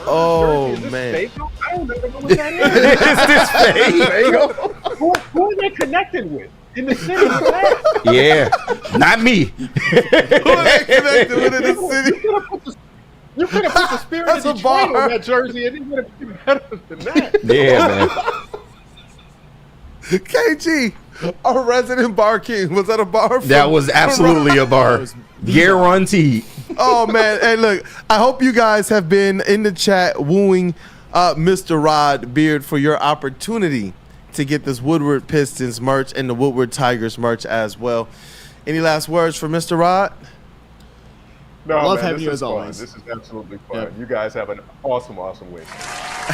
Oh, man. I don't know what that is. Is this fake? Who are they connected with in the city? Yeah, not me. Who are they connected with in the city? You could have put the spirit of Detroit on that jersey and it would have been better than that. Yeah, man. KG, Our resident bar king. Was that a bar? That was absolutely a bar. Guaranteed. Oh, man. Hey, look, I hope you guys have been in the chat wooing Mr. Rod Beard for your opportunity to get this Woodward Pistons merch and the Woodward Tigers merch as well. Any last words for Mr. Rod? No, Love man, having this you is as fun. always. This is absolutely fun. Yep. You guys have an awesome week.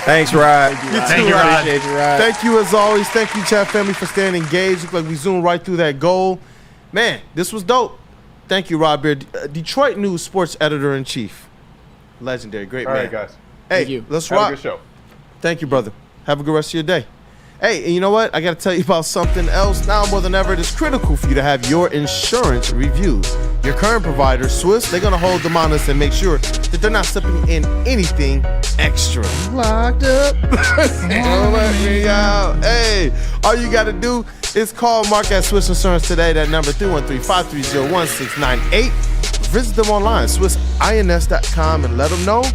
Thanks, Rod. Thank you, Rod. Thank you as always. Thank you, chat family, for staying engaged. Look like we zoomed right through that goal. Man, this was dope. Thank you, Rod Beard. Detroit News sports editor-in-chief. Legendary. Great All man. right, guys. Hey, let's Have rock. a good show. Thank you, brother. Have a good rest of your day. Hey, and you know what? I got to tell you about something else. Now more than ever, it is critical for you to have your insurance reviewed. Your current provider, Swiss, they're going to hold them honest and make sure that they're not slipping in anything extra. Locked up. Don't let me out. Hey, all you got to do is call Mark at Swiss Insurance today. That number 313-530-1698. Visit them online, swissins.com, and let them know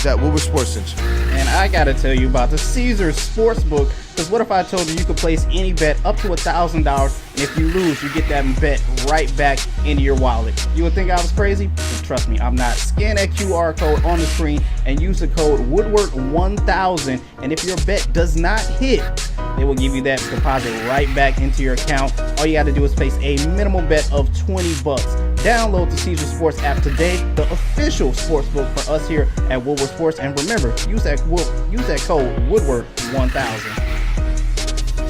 that Woodward Sports Center. And I gotta tell you about the Caesars Sportsbook. Because what if I told you could place any bet up to $1,000, and if you lose, you get that bet right back into your wallet? You would think I was crazy? But trust me, I'm not. Scan that QR code on the screen and use the code Woodward1000. And if your bet does not hit, they will give you that deposit right back into your account. All you got to do is place a minimum bet of $20. Download the Caesars Sports app today, the official sportsbook for us here at Woodward Sports. And remember, use that code Woodward1000.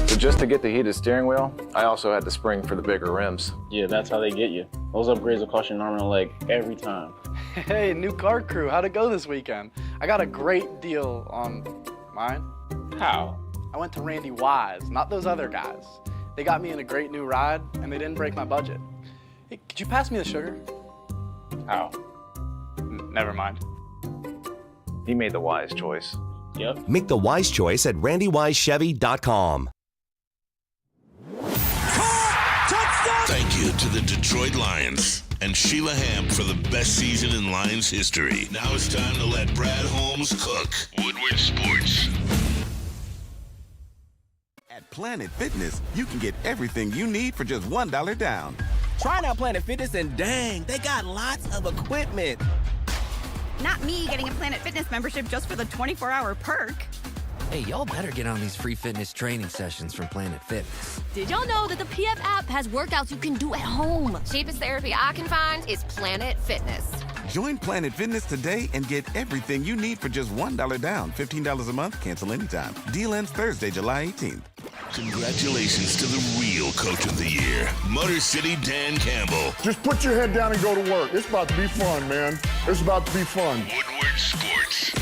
So just to get the heated steering wheel, I also had the spring for the bigger rims. Yeah, that's how they get you. Those upgrades will cost you an arm and a leg every time. Hey, new car crew, how'd it go this weekend? I got a great deal on mine. How? I went to Randy Wise, not those other guys. They got me in a great new ride, and they didn't break my budget. Hey, could you pass me the sugar? How? Never mind. He made the wise choice. Yep. Make the wise choice at randywisechevy.com. Thank you to the Detroit Lions and Sheila Hamp for the best season in Lions history. Now it's time to let Brad Holmes cook. Woodward Sports. At Planet Fitness, you can get everything you need for just $1 down. Try out Planet Fitness and dang, they got lots of equipment. Not me getting a Planet Fitness membership just for the 24-hour perk. Hey, y'all better get on these free fitness training sessions from Planet Fitness. Did y'all know that the PF app has workouts you can do at home? Cheapest therapy I can find is Planet Fitness. Join Planet Fitness today and get everything you need for just $1 down. $15 a month, cancel anytime. Deal ends Thursday, July 18th. Congratulations to the real Coach of the Year, Motor City Dan Campbell. Just put your head down and go to work. It's about to be fun, man. It's about to be fun. Woodward Sports.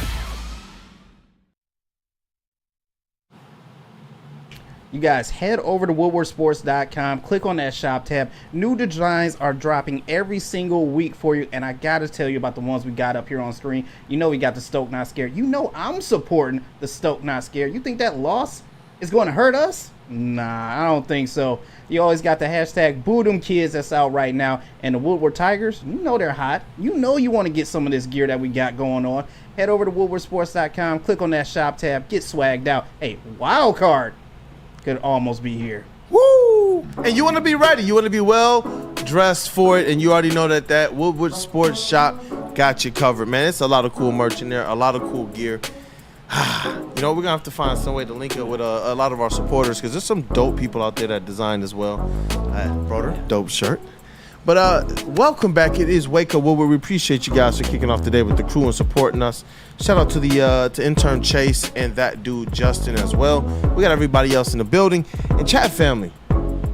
You guys head over to woodwardsports.com, click on that shop tab. New designs are dropping every single week for you, and I gotta tell you about the ones we got up here on screen. You know we got the Stoke Not Scared. You know I'm supporting the Stoke Not Scared. You think that loss is going to hurt us? Nah, I don't think so. You always got the hashtag Boo Them Kids that's out right now, and the Woodward Tigers, you know they're hot. You know you want to get some of this gear that we got going on. Head over to woodwardsports.com, click on that shop tab, get swagged out. Hey, wild card could almost be here. Woo! And you want to be ready. You want to be well dressed for it. And you already know that Woodward Sports Shop got you covered, man. It's a lot of cool merch in there, a lot of cool gear. You know, we're going to have to find some way to link up with a lot of our supporters because there's some dope people out there that design as well. Brother, dope shirt. But welcome back. It is Wake Up Woodward. We appreciate you guys for kicking off the day with the crew and supporting us. Shout out to the to intern Chase and that dude Justin as well. We got everybody else in the building. And chat family,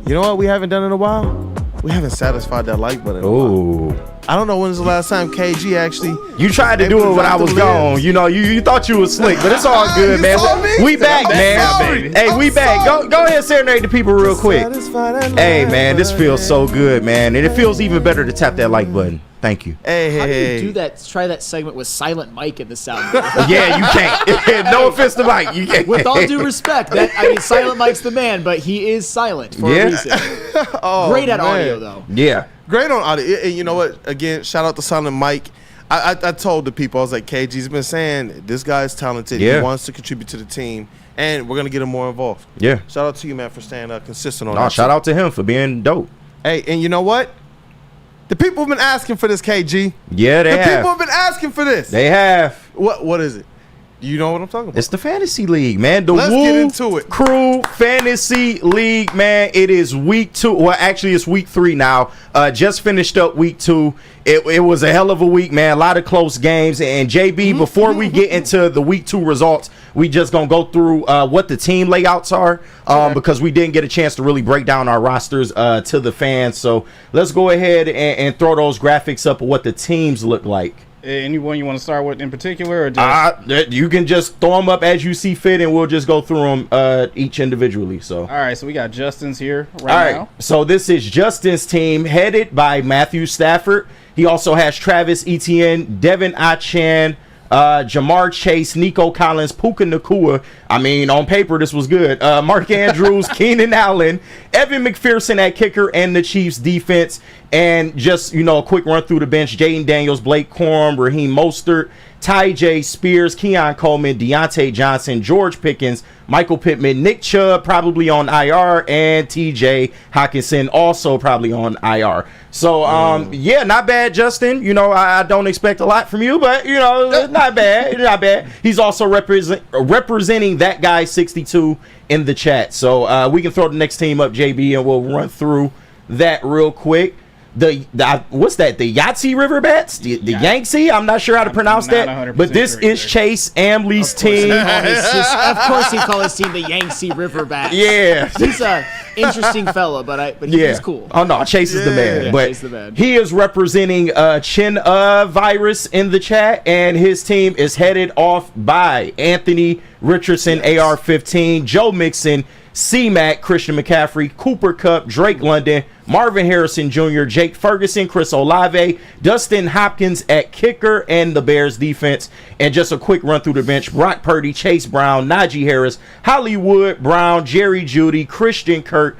you know what we haven't done in a while? We haven't satisfied that like button. Oh. I don't know when's the last time KG actually. You tried to do it when I was gone. You know, you thought you was slick, but it's all good, man. We back, man. Hey, we back. Go ahead and serenade the people real quick. Hey, man, this feels so good, man. And it feels even better to tap that like button. Thank you. How do you do that? Try that segment with silent Mike in the sound. Yeah, you can't. No offense to Mike, you can't. With all due respect, silent Mike's the man, but he is silent for a reason. Great at audio, though. Yeah. Great on audio. And you know what? Again, shout out to Silent Mike. I told the people, I was like, KG's been saying this guy's talented. Yeah. He wants to contribute to the team, and we're going to get him more involved. Yeah. Shout out to you, man, for staying consistent on No, that. shout out to him for being dope. Hey, and you know what? The people have been asking for this, KG. Yeah, they have. The people have been asking for this. They have. What is it? Do you know what I'm talking about? It's the Fantasy League, man. Let's get into it. Crew Fantasy League, man. It is week 2. Well, actually, it's week 3 now. Just finished up week 2. It was a hell of a week, man. A lot of close games. And JB, before we get into the week 2 results, we just gonna go through what the team layouts are, because we didn't get a chance to really break down our rosters to the fans. So let's go ahead and throw those graphics up of what the teams look like. Anyone you want to start with in particular, or just you can just throw them up as you see fit, and we'll just go through them each individually. So, all right, so we got Justin's here all right now. So this is Justin's team, headed by Matthew Stafford. He also has Travis Etienne, Devin Achan, Jamar Chase, Nico Collins, Puka Nacua. I mean, on paper, this was good. Mark Andrews, Keenan Allen, Evan McPherson at kicker, and the Chiefs defense. And just, a quick run through the bench: Jaden Daniels, Blake Corum, Raheem Mostert, Ty J. Spears, Keon Coleman, Deontay Johnson, George Pickens, Michael Pittman, Nick Chubb probably on IR, and TJ Hawkinson also probably on IR. So, yeah, not bad, Justin. I don't expect a lot from you, but, not bad. Not bad. He's also representing that guy 62 in the chat. So, we can throw the next team up, JB, and we'll run through that real quick. What's that? The Yahtzee River Bats? The Yangtze? I'm not sure how to pronounce that. But this is Chase Amley's team. Of course, he called his team the Yangtze River Bats. Yeah, he's a interesting fella, but he's cool. Oh no, Chase is the man. Yeah, but Chase the man. He is representing Chin Virus in the chat, and his team is headed off by Anthony Richardson, AR-15, Joe Mixon, C-Mac, Christian McCaffrey, Cooper Kupp, Drake London, Marvin Harrison Jr., Jake Ferguson, Chris Olave, Dustin Hopkins at kicker, and the Bears defense. And just a quick run through the bench: Brock Purdy, Chase Brown, Najee Harris, Hollywood Brown, Jerry Jeudy, Christian Kirk,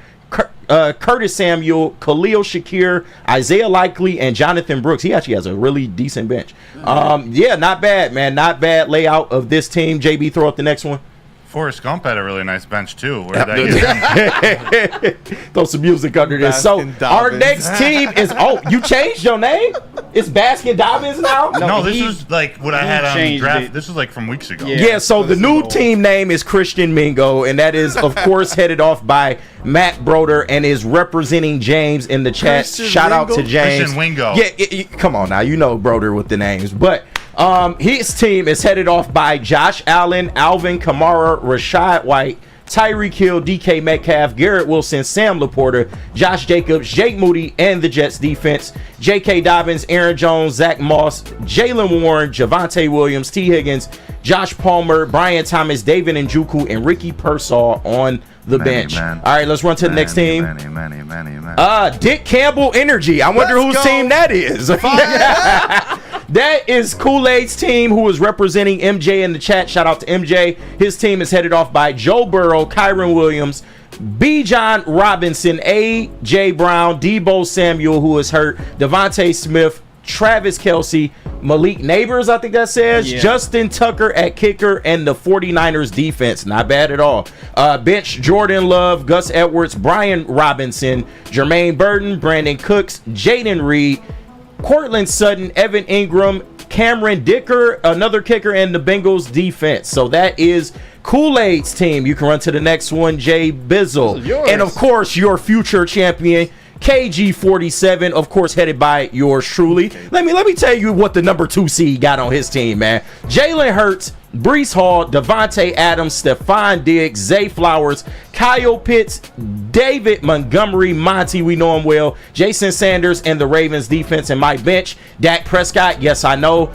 Curtis Samuel, Khalil Shakir, Isaiah Likely, and Jonathan Brooks. He actually has a really decent bench. Yeah, not bad, man. Not bad layout of this team. JB, throw up the next one. Forrest Gump had a really nice bench too. Where did that get him? Throw some music under this. So our next team is you changed your name? It's Baskin Dobbins now? No, this was like what I had on the draft. This was like from weeks ago. Yeah, so the new team name is Christian Mingo, and that is of course headed off by Matt Broder and is representing James in the chat. Shout out to James. Christian Wingo. Yeah, come on now, Broder with the names. But his team is headed off by Josh Allen, Alvin Kamara, Rashad White, Tyreek Hill, DK Metcalf, Garrett Wilson, Sam Laporta, Josh Jacobs, Jake Moody, and the Jets defense. J.K. Dobbins, Aaron Jones, Zach Moss, Jalen Warren, Javonte Williams, T. Higgins, Josh Palmer, Brian Thomas, David Njoku, and Ricky Pearsall on the bench. All right, let's run to the next team. Dick Campbell Energy. I wonder whose team that is. That is Kool-Aid's team, who is representing MJ in the chat. Shout out to MJ. His team is headed off by Joe Burrow, Kyron Williams, B. John Robinson, A.J. Brown, Debo Samuel, who is hurt, Devontae Smith, Travis Kelce, Malik Neighbors, I think that says, Justin Tucker at kicker, and the 49ers defense. Not bad at all. Bench: Jordan Love, Gus Edwards, Brian Robinson, Jermaine Burton, Brandon Cooks, Jaden Reed, Cortland Sutton, Evan Ingram, Cameron Dicker, another kicker, and the Bengals defense. So that is Kool-Aid's team. You can run to the next one, Jay Bizzle. And of course, your future champion, KG47, of course, headed by yours truly. Let me tell you what the number 2 seed got on his team, man. Jalen Hurts, Breece Hall, Devontae Adams, Stephon Diggs, Zay Flowers, Kyle Pitts, David Montgomery, Monty, we know him well, Jason Sanders, and the Ravens defense. And my bench: Dak Prescott, yes I know,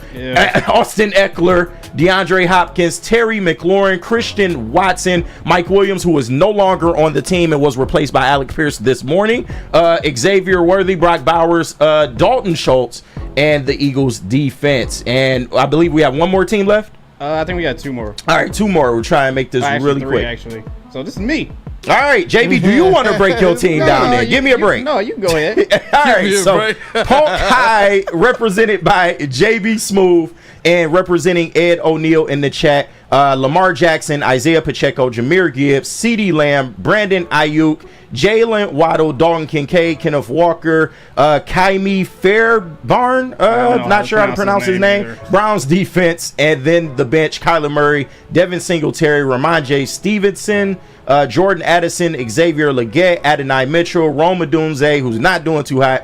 Austin Eckler, DeAndre Hopkins, Terry McLaurin, Christian Watson, Mike Williams, who is no longer on the team and was replaced by Alec Pierce this morning, Xavier Worthy, Brock Bowers, Dalton Schultz, and the Eagles defense. And I believe we have one more team left. I think we got 2 more. All right, 2 more. We'll try and make this really three, quick. Actually, so this is me. All right, JB, do you want to break your team down there? Give me a break. No, you can go ahead. All right, so Polk High represented by JB Smooth and representing Ed O'Neill in the chat. Lamar Jackson, Isaiah Pacheco, Jahmyr Gibbs, CeeDee Lamb, Brandon Ayuk, Jalen Waddle, Dalton Kincaid, Kenneth Walker, Kaimi Fairbarn, not sure how to pronounce his name, either. Browns defense, and then the bench, Kyler Murray, Devin Singletary, Ramondre Stevenson, Jordan Addison, Xavier Legette, Adonai Mitchell, Rome Odunze, who's not doing too hot,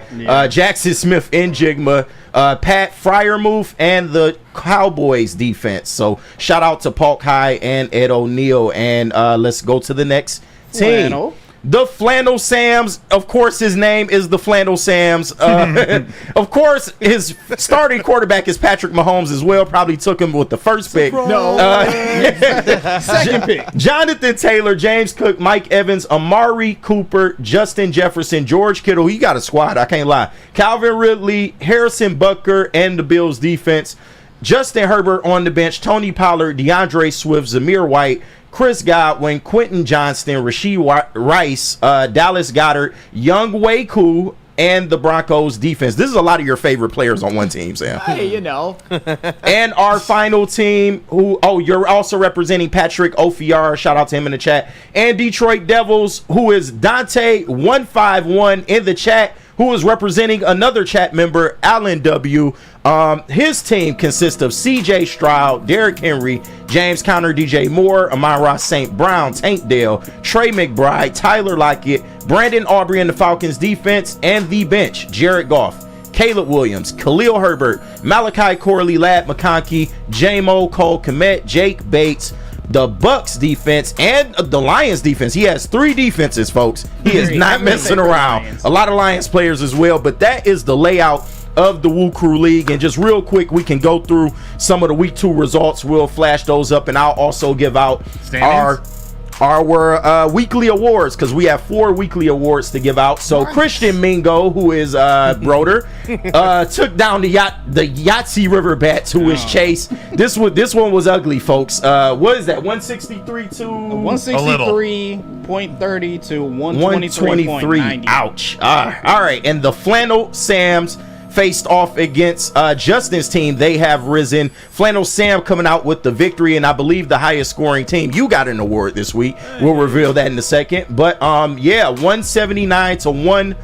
Jackson Smith and Jigma, Pat Fryermuth, and the Cowboys defense. So shout out to Polk High and Ed O'Neill, and let's go to the next team. Flannel. The Flannel Sams. Of course, his name is the Flannel Sams. Of course, his starting quarterback is Patrick Mahomes as well. Probably took him with the first pick. No. Second pick. Jonathan Taylor, James Cook, Mike Evans, Amari Cooper, Justin Jefferson, George Kittle. He got a squad, I can't lie. Calvin Ridley, Harrison Butker, and the Bills defense. Justin Herbert on the bench, Tony Pollard, DeAndre Swift, Zamir White, Chris Godwin, Quentin Johnston, Rasheed Rice, Dallas Goedert, Young Wei Koo, and the Broncos defense. This is a lot of your favorite players on one team, Sam. Hey, you know. And our final team, you're also representing Patrick Ofiar. Shout out to him in the chat. And Detroit Devils, who is Dante151 in the chat, who is representing another chat member, Alan W. His team consists of CJ Stroud, Derrick Henry, James Conner, DJ Moore, Amon-Ra St. Brown, Tank Dell, Trey McBride, Tyler Lockett, Brandon Aubrey in the Falcons defense, and the bench, Jared Goff, Caleb Williams, Khalil Herbert, Malachi Corley, Lad McConkey, J-Mo, Cole Kmet, Jake Bates, the Bucks defense, and the Lions defense. He has 3 defenses, folks. He is not messing around. A lot of Lions players as well, but that is the layout of the WUW Crew League. And just real quick, we can go through some of the week 2 results. We'll flash those up, and I'll also give out our weekly awards, because we have 4 weekly awards to give out. So Christian Mingo, who is Broder, took down the Yahtzee River Bats, who is Chase. This one was ugly, folks. What is that? 163 to 163.30 to 123.90. Ouch. All right, and the Flannel Sams faced off against Justin's team. They have risen. Flannel Sam coming out with the victory, and I believe the highest scoring team. You got an award this week. We'll reveal that in a second. But 179 to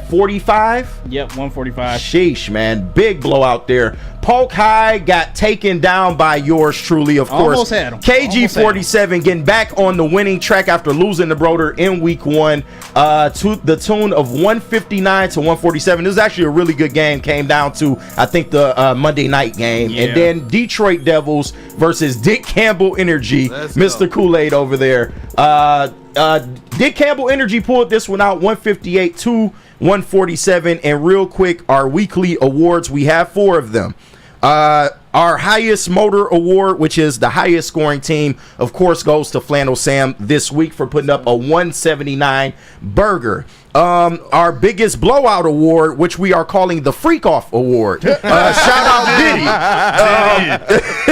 45? Yep, 145. Sheesh, man. Big blowout there. Polk High got taken down by yours truly, of course. Almost had him. KG47 getting back on the winning track after losing to Broder in week 1 to the tune of 159 to 147. This was actually a really good game. Came down to, I think, the Monday night game. Yeah. And then Detroit Devils versus Dick Campbell Energy. Mr. Kool-Aid over there. Dick Campbell Energy pulled this one out 158 to 147. And real quick, our weekly awards, we have 4 of them. Our highest motor award, which is the highest scoring team, of course, goes to Flannel Sam this week for putting up a 179 burger. Our biggest blowout award, which we are calling the Freak Off Award. Shout out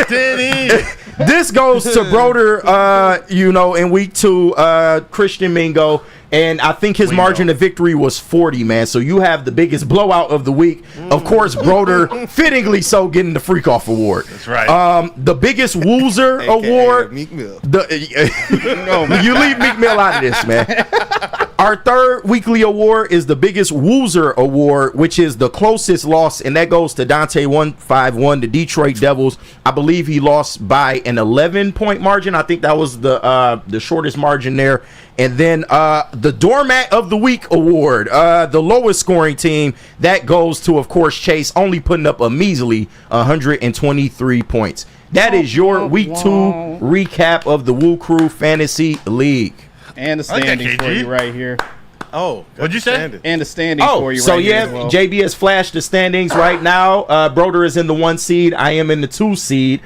Diddy. This goes to Broder, in week 2, Christian Mingo. And I think his margin of victory was 40, man. So you have the biggest blowout of the week. Of course, Broder, fittingly so, getting the Freak Off Award. That's right. The biggest Woozer Award. Meek Mill. You leave Meek Mill out of this, man. Our third weekly award is the biggest Woozer Award, which is the closest loss, and that goes to Dante151, the Detroit Devils. I believe he lost by an 11-point margin. I think that was the shortest margin there. And then the Doormat of the Week Award, the lowest scoring team, that goes to, of course, Chase, only putting up a measly 123 points. That is your week 2 recap of the WUW Crew Fantasy League. And the standings for you right here. Oh, what'd you say? And the standings for you right here. So, yeah, JB has flashed the standings right now. Broder is in the 1 seed. I am in the 2 seed.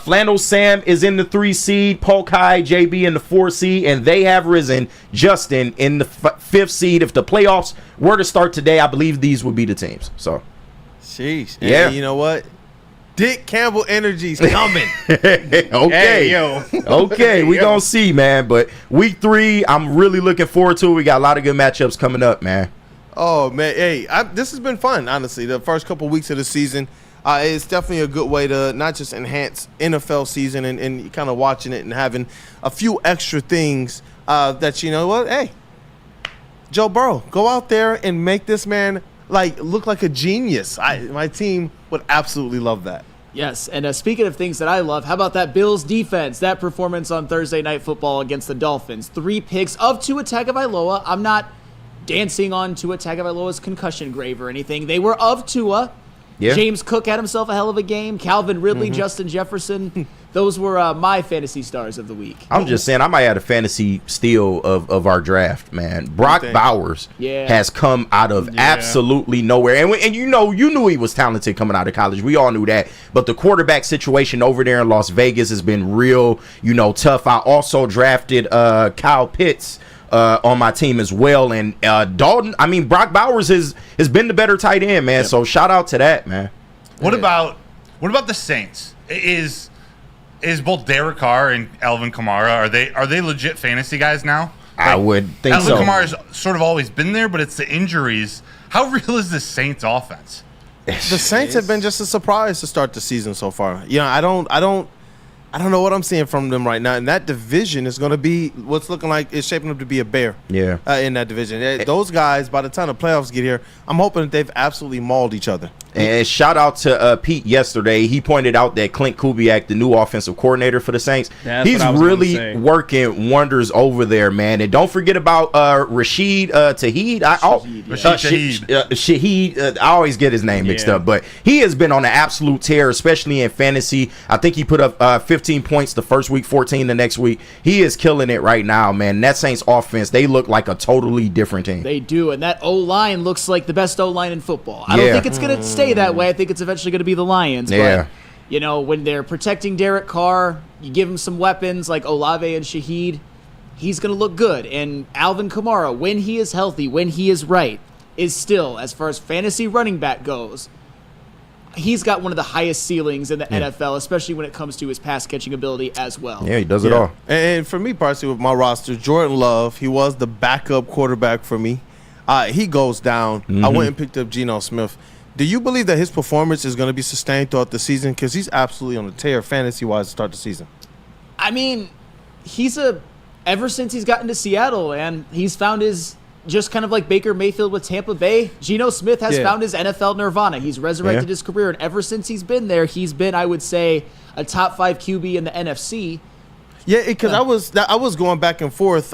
Flannel Sam is in the 3 seed. Polk High, JB in the 4 seed. And they have risen. Justin in the 5th seed. If the playoffs were to start today, I believe these would be the teams. So, sheesh. Yeah. And you know what? Dick Campbell energy's coming. Okay. Hey, yo. Okay, we gonna see, man. But week 3, I'm really looking forward to it. We got a lot of good matchups coming up, man. Oh, man. Hey, this has been fun, honestly. The first couple weeks of the season, it's definitely a good way to not just enhance NFL season and kind of watching it and having a few extra things that, you know what, hey, Joe Burrow, go out there and make this man look like a genius. My team would absolutely love that. Yes, and speaking of things that I love, how about that Bills defense? That performance on Thursday Night Football against the Dolphins. 3 picks of Tua Tagovailoa. I'm not dancing on Tua Tagovailoa's concussion grave or anything. They were of Tua. Yeah. James Cook had himself a hell of a game. Calvin Ridley, Justin Jefferson. Those were my fantasy stars of the week. I'm just saying, I might have a fantasy steal of our draft, man. Brock Bowers has come out of absolutely nowhere. And you knew he was talented coming out of college. We all knew that. But the quarterback situation over there in Las Vegas has been real, tough. I also drafted Kyle Pitts on my team as well. And Brock Bowers has been the better tight end, man. So shout out to that, man. What about the Saints? Is both Derek Carr and Alvin Kamara, are they legit fantasy guys now? I would think so. Alvin Kamara's sort of always been there, but it's the injuries. How real is the Saints offense? The Saints have been just a surprise to start the season so far. I don't know what I'm seeing from them right now. And that division is going to be what's looking like it's shaping up to be a bear. Yeah. In that division. Those guys, by the time the playoffs get here, I'm hoping that they've absolutely mauled each other. And shout out to Pete yesterday. He pointed out that Clint Kubiak, the new offensive coordinator for the Saints, he's really working wonders over there, man. And don't forget about Rashid Shaheed. Shaheed. I always get his name mixed up, but he has been on an absolute tear, especially in fantasy. I think he put up 15 points the first week, 14 the next week. He is killing it right now, man. That Saints offense, they look like a totally different team. They do, and that O-line looks like the best O-line in football. I don't think it's going to stay that way. I think it's eventually going to be the Lions. Yeah. But, when they're protecting Derek Carr, you give him some weapons like Olave and Shaheed, he's going to look good. And Alvin Kamara, when he is healthy, when he is right, is still, as far as fantasy running back goes, he's got one of the highest ceilings in the NFL, especially when it comes to his pass-catching ability as well. Yeah, he does it all. And for me, personally, with my roster, Jordan Love, he was the backup quarterback for me. He goes down. I went and picked up Geno Smith. Do you believe that his performance is going to be sustained throughout the season? Because he's absolutely on a tear fantasy-wise to start the season. I mean, ever since he's gotten to Seattle, and he's found his, just kind of like Baker Mayfield with Tampa Bay, Geno Smith has found his NFL nirvana. He's resurrected his career, and ever since he's been there, he's been, I would say, a top 5 QB in the NFC. Yeah, because I was going back and forth.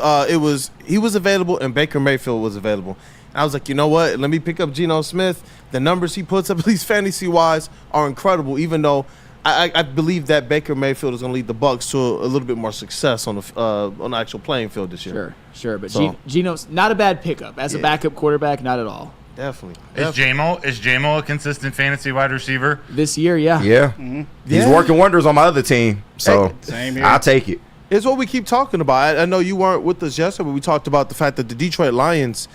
He was available and Baker Mayfield was available. And I was like, you know what? Let me pick up Geno Smith. The numbers he puts up, at least fantasy-wise, are incredible. Even though I believe that Baker Mayfield is going to lead the Bucs to a little bit more success on the actual playing field this year. Sure. But Geno's not a bad pickup as a backup quarterback, not at all. Definitely. Is J-Mo a consistent fantasy wide receiver? This year, yeah. Yeah. He's working wonders on my other team, so same here. I'll take it. It's what we keep talking about. I know you weren't with us yesterday, but we talked about the fact that the Detroit Lions,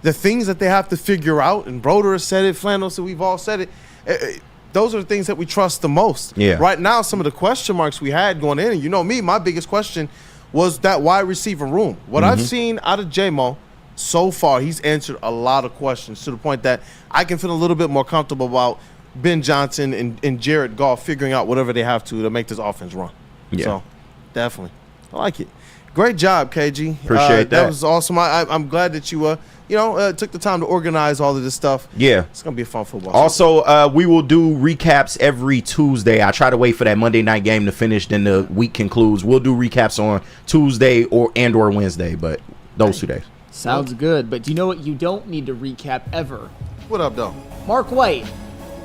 the things that they have to figure out, and Broder has said it, Flannel said, we've all said it, those are the things that we trust the most. Yeah. Right now, some of the question marks we had going in, and you know me, my biggest question was that wide receiver room. What I've seen out of J-Mo so far, he's answered a lot of questions to the point that I can feel a little bit more comfortable about Ben Johnson and Jared Goff figuring out whatever they have to make this offense run. Yeah. So, definitely. I like it. Great job, KG. Appreciate that. That was awesome. I'm glad that you took the time to organize all of this stuff. Yeah. It's going to be a fun football Also, we will do recaps every Tuesday. I try to wait for that Monday night game to finish, then the week concludes. We'll do recaps on Tuesday or Wednesday, but those 2 days. Sounds good. But do you know what you don't need to recap ever? What up, though? Mark White.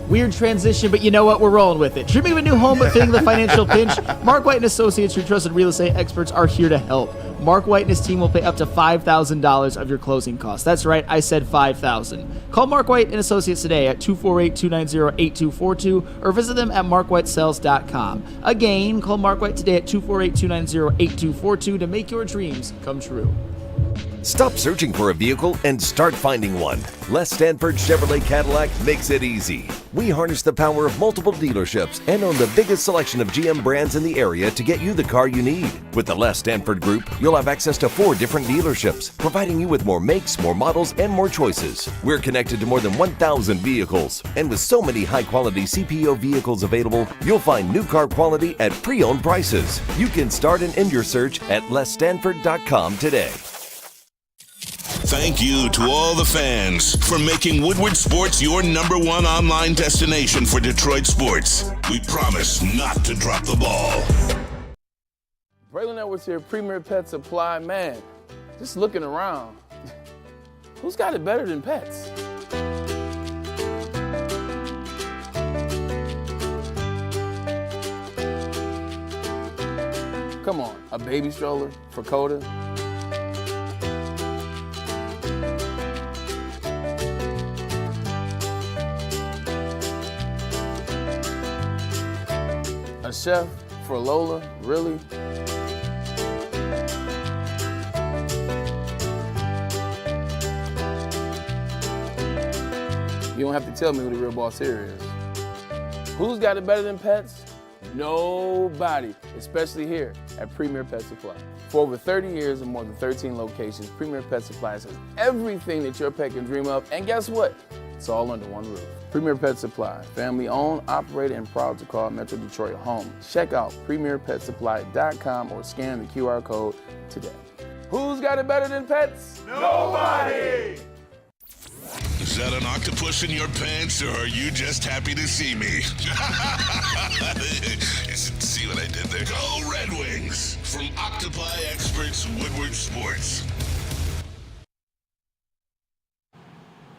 Weird transition, but you know what? We're rolling with it. Dreaming of a new home but feeling the financial pinch? Mark White & Associates, your trusted real estate experts, are here to help. Mark White and his team will pay up to $5,000 of your closing costs. That's right, I said $5,000. Call Mark White & Associates today at 248-290-8242 or visit them at markwhitesells.com. Again, call Mark White today at 248-290-8242 to make your dreams come true. Stop searching for a vehicle and start finding one. Les Stanford Chevrolet Cadillac makes it easy. We harness the power of multiple dealerships and own the biggest selection of GM brands in the area to get you the car you need. With the Les Stanford Group, you'll have access to 4 different dealerships, providing you with more makes, more models, and more choices. We're connected to more than 1,000 vehicles, and with so many high-quality CPO vehicles available, you'll find new car quality at pre-owned prices. You can start and end your search at lesstanford.com today. Thank you to all the fans for making Woodward Sports your #1 online destination for Detroit sports. We promise not to drop the ball. Braylon Edwards here, Premier Pet Supply. Man, just looking around, who's got it better than pets? Come on, a baby stroller for Coda? A chef for Lola? Really? You don't have to tell me who the real boss here is. Who's got it better than pets? Nobody, especially here at Premier Pet Supply. For over 30 years and more than 13 locations, Premier Pet Supply has everything that your pet can dream of, and guess what? It's all under one roof. Premier Pet Supply, family owned, operated, and proud to call Metro Detroit home. Check out premierpetsupply.com or scan the QR code today. Who's got it better than pets? Nobody! Is that an octopus in your pants, or are you just happy to see me? See what I did there? Go Red Wings! From Octopi Experts Woodward Sports.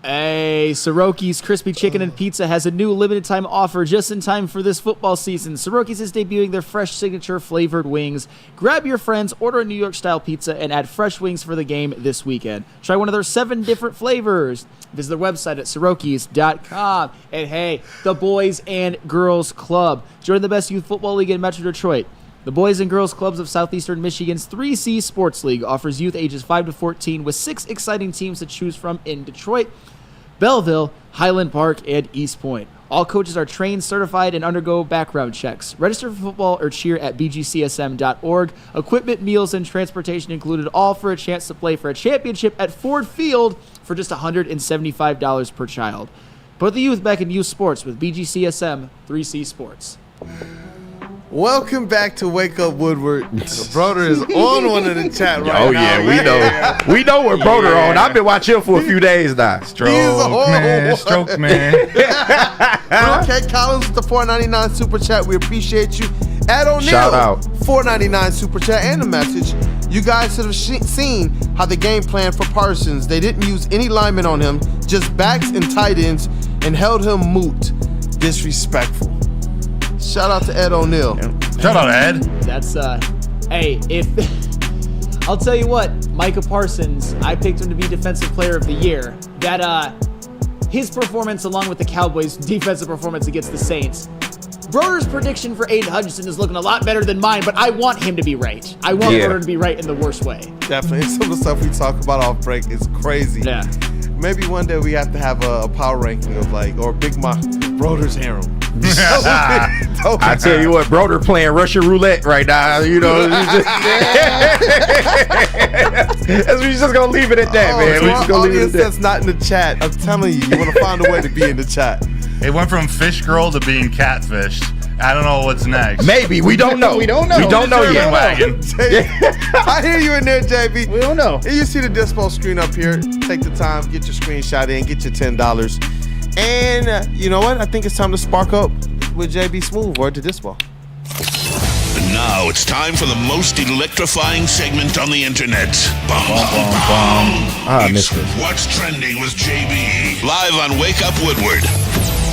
Hey, Soroki's Crispy Chicken and Pizza has a new limited time offer just in time for this football season. Soroki's is debuting their fresh signature flavored wings. Grab your friends, order a New York style pizza, and add fresh wings for the game this weekend. Try one of their 7 different flavors. Visit their website at sorokis.com. And hey, the Boys and Girls Club. Join the best youth football league in Metro Detroit. The Boys and Girls Clubs of Southeastern Michigan's 3C Sports League offers youth ages 5 to 14 with 6 exciting teams to choose from in Detroit, Belleville, Highland Park, and East Point. All coaches are trained, certified, and undergo background checks. Register for football or cheer at bgcsm.org. Equipment, meals, and transportation included, all for a chance to play for a championship at Ford Field for just $175 per child. Put the youth back in youth sports with BGCSM 3C Sports. Welcome back to Wake Up Woodward. Broder is on one of the chat right now. Oh yeah, we know. We know we're Broder on. I've been watching him for a few days now. Stroke man. Okay, Collins with the $4.99 super chat. We appreciate you. Ed O'Neill, shout out. $4.99 super chat and a message. You guys should have seen how the game plan for Parsons. They didn't use any linemen on him, just backs and tight ends, and held him moot. Disrespectful. Shout out to Ed O'Neill. Shout out, Ed. That's, hey, if, I'll tell you what, Micah Parsons, I picked him to be Defensive Player of the Year. That, his performance along with the Cowboys' defensive performance against the Saints. Broder's prediction for Aiden Hutchinson is looking a lot better than mine, but I want him to be right. I want Broder to be right in the worst way. Definitely. Some of the stuff we talk about off break is crazy. Yeah. Maybe one day we have to have a power ranking of like, or Big Ma, Broder's harem. I tell you what, Broder playing Russian roulette right now. You know, we're just gonna leave it at that, man. We're just gonna leave it at that. That's not in the chat. I'm telling you, you want to find a way to be in the chat. It went from fish girl to being catfished. I don't know what's next. Maybe we don't know. We don't know. We don't know yet. Wagon. I hear you in there, JB. We don't know. You see the dispo screen up here. Take the time, get your screenshot in, get your $10. And you know what? I think it's time to spark up with JB Smooth. Word to dispo. Now it's time for the most electrifying segment on the internet. Bum, bum, bum. It's What's Trending with JB. Live on Wake Up Woodward.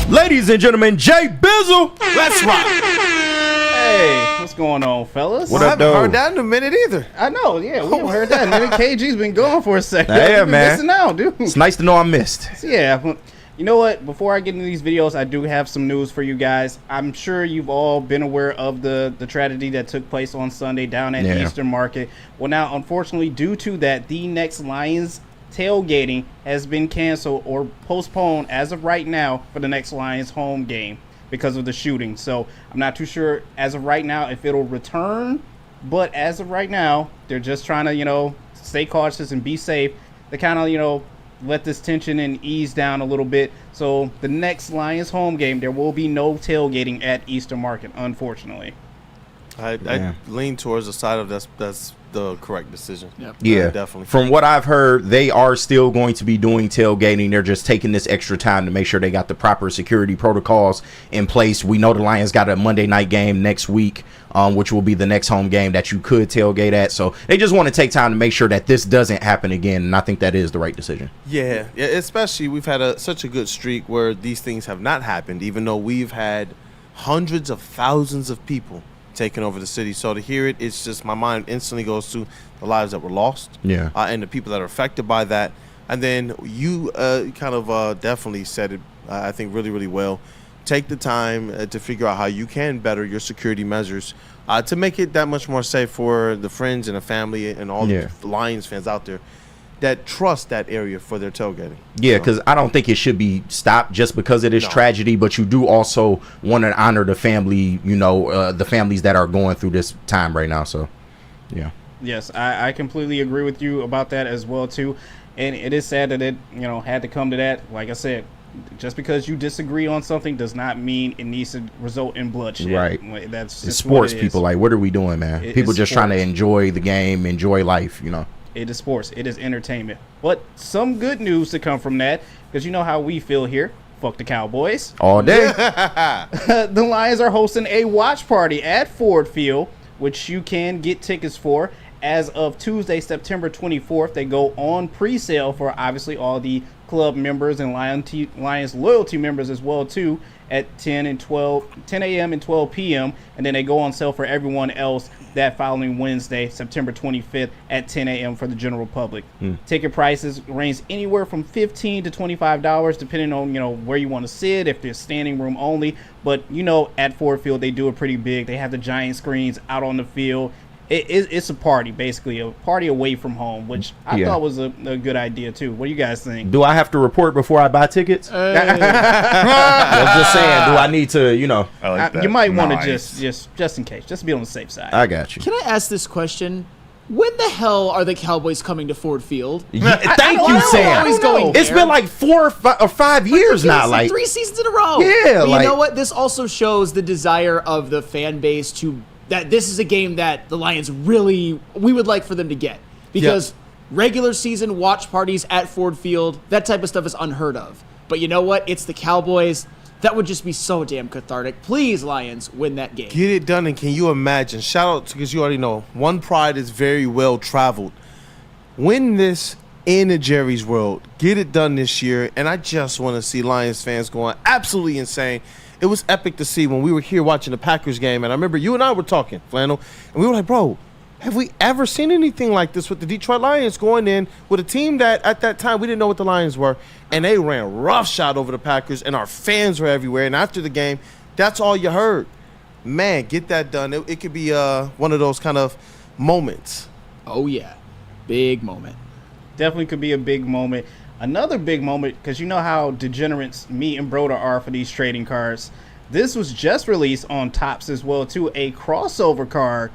Ladies and gentlemen, Jay Bizzle. Let's rock. Hey, what's going on, fellas? What I up, haven't though? heard that in a minute either. I know, yeah, we haven't heard that. KG's been gone for a second. Yeah, We've been man. missing out, dude. It's nice to know I'm missed. Yeah, You know what? Before I get into these videos, I do have some news for you guys. I'm sure you've all been aware of the tragedy that took place on Sunday down at Eastern Market. Well, now, unfortunately, due to that, the next Lions tailgating has been canceled or postponed as of right now for the next Lions home game because of the shooting. So I'm not too sure as of right now if it'll return, but as of right now, they're just trying to, stay cautious and be safe. They kind of, let this tension and ease down a little bit. So the next Lions home game, there will be no tailgating at Eastern Market, unfortunately. I lean towards the side of that's the correct decision. Yep. Yeah, definitely. From what I've heard, they are still going to be doing tailgating. They're just taking this extra time to make sure they got the proper security protocols in place. We know the Lions got a Monday night game next week, which will be the next home game that you could tailgate at. So they just want to take time to make sure that this doesn't happen again, and I think that is the right decision. Yeah, especially we've had such a good streak where these things have not happened, even though we've had hundreds of thousands of people taking over the city. So to hear it, it's just my mind instantly goes to the lives that were lost, and the people that are affected by that. And then you kind of definitely said it, I think, really, really well. Take the time to figure out how you can better your security measures to make it that much more safe for the friends and the family and all the Lions fans out there that trust that area for their tailgating. Yeah, because I don't think it should be stopped just because it is tragedy, but you do also want to honor the family, the families that are going through this time right now. So, yeah. Yes, I completely agree with you about that as well, too. And it is sad that it, had to come to that. Like I said, just because you disagree on something does not mean it needs to result in bloodshed. Right. That's it's sports, people. Like, what are we doing, man? People just trying to enjoy the game, enjoy life, It is sports. It is entertainment. But some good news to come from that, because you know how we feel here. Fuck the Cowboys. All day. The Lions are hosting a watch party at Ford Field, which you can get tickets for. As of Tuesday, September 24th, they go on pre-sale for obviously all the club members and Lions loyalty members as well, too, at 10 a.m. and 12 p.m. And then they go on sale for everyone else that following Wednesday, September 25th at 10 a.m. for the general public. Ticket prices range anywhere from $15 to $25, depending on, where you want to sit, if there's standing room only. But, at Ford Field, they do it pretty big. They have the giant screens out on the field. It's a party, basically, a party away from home, which I thought was a good idea, too. What do you guys think? Do I have to report before I buy tickets? I'm just saying, do I need to, I like that. You might want to just in case, just to be on the safe side. I got you. Can I ask this question? When the hell are the Cowboys coming to Ford Field? Thank you, Sam. It's been like 4 or 5 years now. Like 3 seasons in a row. Yeah. But you know what? This also shows the desire of the fan base that this is a game that the Lions we would like for them to get. Because regular season watch parties at Ford Field, that type of stuff is unheard of. But you know what? It's the Cowboys. That would just be so damn cathartic. Please, Lions, win that game. Get it done, and can you imagine? Shout out, because you already know, One Pride is very well traveled. Win this in a Jerry's World. Get it done this year, and I just want to see Lions fans going absolutely insane. It was epic to see when we were here watching the Packers game, and I remember you and I were talking, Flannel, and we were like, bro, have we ever seen anything like this with the Detroit Lions going in with a team that at that time we didn't know what the Lions were, and they ran roughshod over the Packers, and our fans were everywhere, and after the game, that's all you heard. Man, get that done. It could be one of those kind of moments. Oh, yeah. Big moment. Definitely could be a big moment. Another big moment, because you know how degenerates me and Broder are for these trading cards. This was just released on Topps as well, too. A crossover card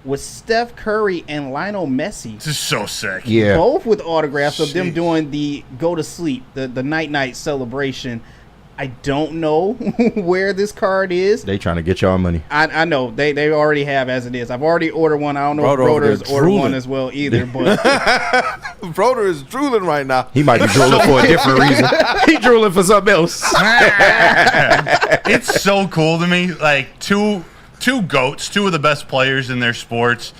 with Steph Curry and Lionel Messi. This is so sick. Yeah. Both with autographs of them doing the go to sleep, the night celebration. I don't know where this card is. They trying to get y'all money. I know. They already have as it is. I've already ordered one. I don't know if Broder's ordered one as well either. But Broder is drooling right now. He might be drooling for a different reason. He drooling for something else. It's so cool to me. Like two GOATs, two of the best players in their sports,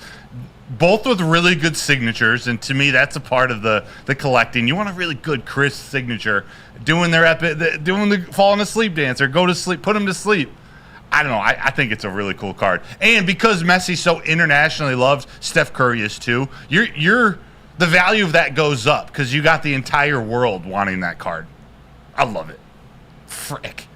both with really good signatures, and to me that's a part of the collecting. You want a really good crisp signature, doing the falling asleep dance or go to sleep, put them to sleep. I don't know. I think it's a really cool card, and because Messi's so internationally loved, Steph Curry is too. The value of that goes up because you got the entire world wanting that card. I love it. Frick.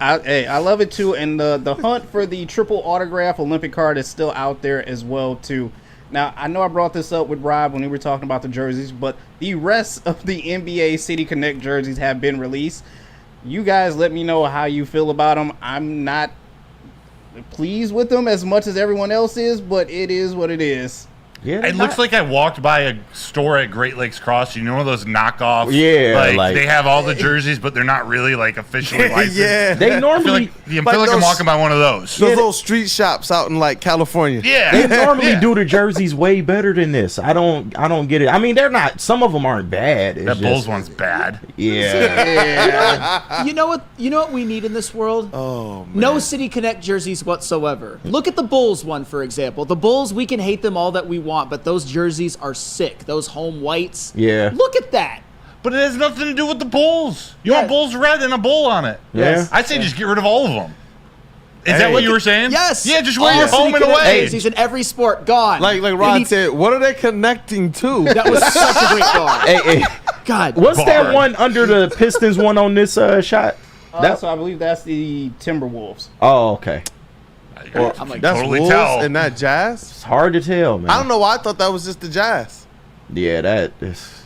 I love it too, and the hunt for the triple autograph Olympic card is still out there as well too. Now, I know I brought this up with Rob when we were talking about the jerseys, but the rest of the NBA City Connect jerseys have been released. You guys let me know how you feel about them. I'm not pleased with them as much as everyone else is, but it is what it is. Yeah, it looks like I walked by a store at Great Lakes Cross. You know, one of those knockoffs. Yeah, like they have all the jerseys, but they're not really like officially licensed. Yeah. They normally I feel like I'm walking by one of those. Those little street shops out in like California. Yeah, they normally do the jerseys way better than this. I don't get it. I mean, they're not. Some of them aren't bad. It's that Bulls one's bad. Yeah. You know what we need in this world? Oh, man. No City Connect jerseys whatsoever. Look at the Bulls one, for example. The Bulls, we can hate them all that we want, but those jerseys are sick. Those home whites. Yeah. Look at that. But it has nothing to do with the Bulls. You want Bulls red and a bull on it. Yeah. I'd say just get rid of all of them. Is that what you were saying? Yes. Yeah, just wear your City home and Connect away. jerseys in every sport, gone. Like Rod said, what are they connecting to? That was such a great guard. Hey. God. What's that one under the Pistons one on this shot? So I believe that's the Timberwolves. Oh, okay. Well, I'm like, that's totally Wolves tell. and not Jazz? It's hard to tell, man. I don't know why I thought that was just the Jazz. Yeah, that is.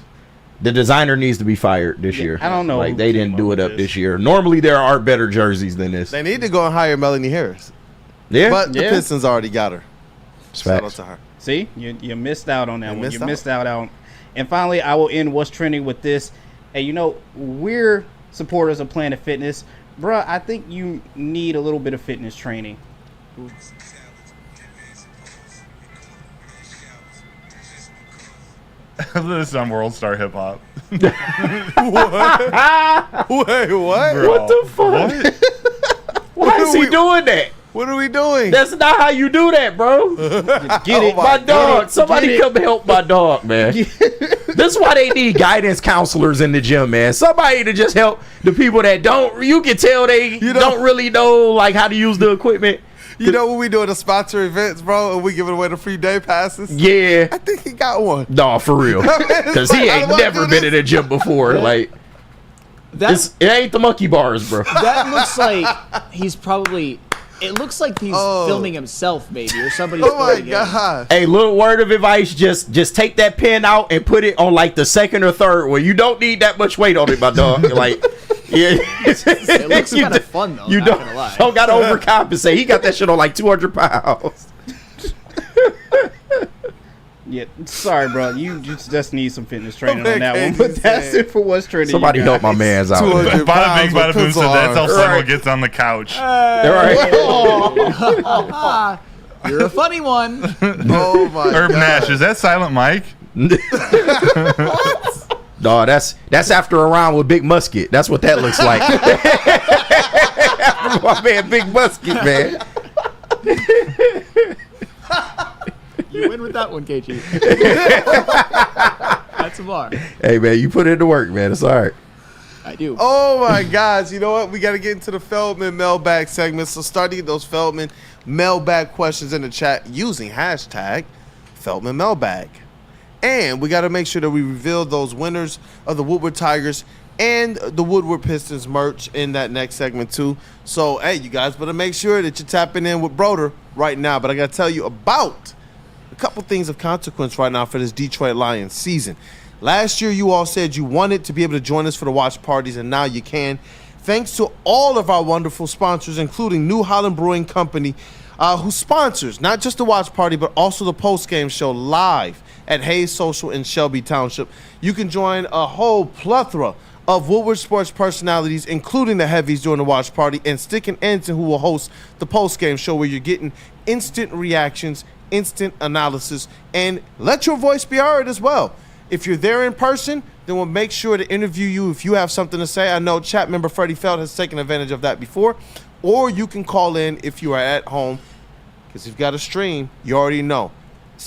The designer needs to be fired this year. I don't know Like who they came didn't do up it with up this. this year. Normally there are better jerseys than this. They need to go and hire Melanie Harris. Yeah, But the Pistons already got her. Shout out to her. See, you missed out on that one. missed You out. missed out on. And finally, I will end what's trending with this. Hey, we're supporters of Planet Fitness, bruh. I think you need a little bit of fitness training. This is on World Star Hip Hop. Wait, what? Bro, What the fuck? Why is he doing that? What are we doing? That's not how you do that, bro. Get it, my dog. Somebody Get it. come help my dog, man. This is why they need guidance counselors in the gym, man. Somebody to just help the people that don't. You can tell they don't really know like how to use the equipment. You know when we doing the sponsor events, bro, and we giving away the free day passes? Yeah. I think he got one. No, for real. Because he ain't never been in a gym before. Like, it ain't the monkey bars, bro. That looks like he's probably. It looks like he's filming himself, maybe, or somebody's. Oh my filming him. God. Hey, little word of advice: just take that pen out and put it on like the second or third where you don't need that much weight on it, my dog. Like, yeah, It looks kind of fun though. you not gonna lie. don't got to overcompensate. He got that shit on like 200 pounds. Yeah, sorry, bro. You just need some fitness training Okay, on that one. he But that's said- it for what's trending. Somebody you help guys. my man's out. 200 Bada bing, pounds bada with boom. pencil So that's how arms. Flannel gets on the couch. You're a funny one. Oh my Herb God. Nash, is that Silent Mike? No, that's after a round with Big Musket. That's what that looks like. After my man, Big Musket, man. You win with that one, KG. That's a bar. Hey, man, you put it to work, man. It's all right. I do. Oh my gosh, you know what? We got to get into the Feldman mailbag segment. So start to get those Feldman mailbag questions in the chat using hashtag Feldman mailbag. And we got to make sure that we reveal those winners of the Woodward Tigers and the Woodward Pistons merch in that next segment too. So, hey, you guys better make sure that you're tapping in with Broder right now. But I got to tell you about a couple things of consequence right now for this Detroit Lions season. Last year, you all said you wanted to be able to join us for the watch parties, and now you can. Thanks to all of our wonderful sponsors, including New Holland Brewing Company, who sponsors not just the watch party, but also the post-game show live at Hayes Social in Shelby Township. You can join a whole plethora of Woodward sports personalities, including the heavies during the watch party, and Stick and Anson, who will host the post-game show where you're getting instant reactions, instant analysis, and let your voice be heard as well. If you're there in person, then we'll make sure to interview you if you have something to say. I know chat member Freddie Feld has taken advantage of that before. Or you can call in if you are at home, because if you've got a stream, you already know.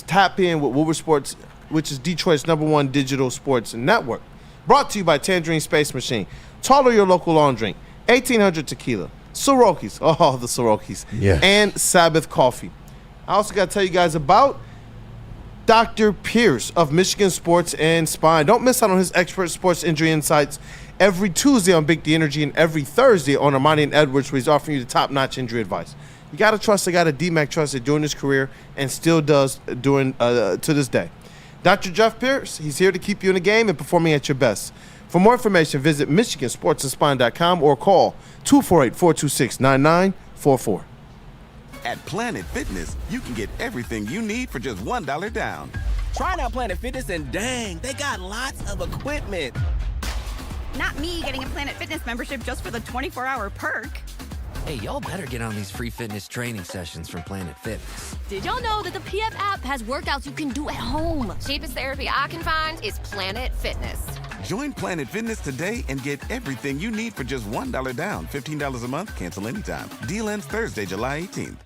Tap in with Woodward Sports, which is Detroit's #1 digital sports network. Brought to you by Tangerine Space Machine, Taller Your Local Long Drink, 1800 Tequila, Sorokis, oh, the Sorokis, Yes. and Sabbath Coffee. I also got to tell you guys about Dr. Pierce of Michigan Sports and Spine. Don't miss out on his expert sports injury insights every Tuesday on Big D Energy and every Thursday on Armani and Edwards, where he's offering you the top-notch injury advice. You got to trust the guy that D-Mac trusted during his career and still does to this day. Dr. Jeff Pierce, he's here to keep you in the game and performing at your best. For more information, visit MichiganSportsAndSpine.com or call 248-426-9944. At Planet Fitness, you can get everything you need for just $1 down. Try out Planet Fitness and dang, they got lots of equipment. Not me getting a Planet Fitness membership just for the 24-hour perk. Hey, y'all better get on these free fitness training sessions from Planet Fitness. Did y'all know that the PF app has workouts you can do at home? Cheapest therapy I can find is Planet Fitness. Join Planet Fitness today and get everything you need for just $1 down. $15 a month, cancel anytime. Deal ends Thursday, July 18th.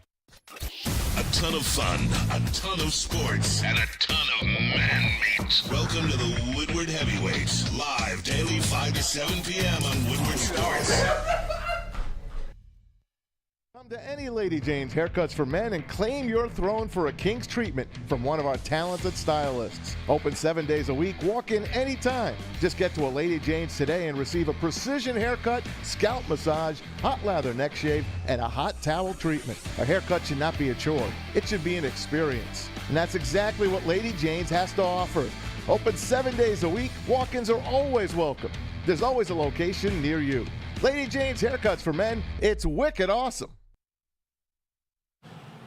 A ton of fun, a ton of sports, and a ton of man meat. Welcome to the Woodward Heavyweights, live daily 5 to 7 p.m. on Woodward Sports. Come to any Lady Jane's Haircuts for Men and claim your throne for a king's treatment from one of our talented stylists. Open 7 days a week, walk in anytime. Just get to a Lady Jane's today and receive a precision haircut, scalp massage, hot lather neck shave, and a hot towel treatment. A haircut should not be a chore. It should be an experience. And that's exactly what Lady Jane's has to offer. Open 7 days a week, walk-ins are always welcome. There's always a location near you. Lady Jane's Haircuts for Men, it's wicked awesome.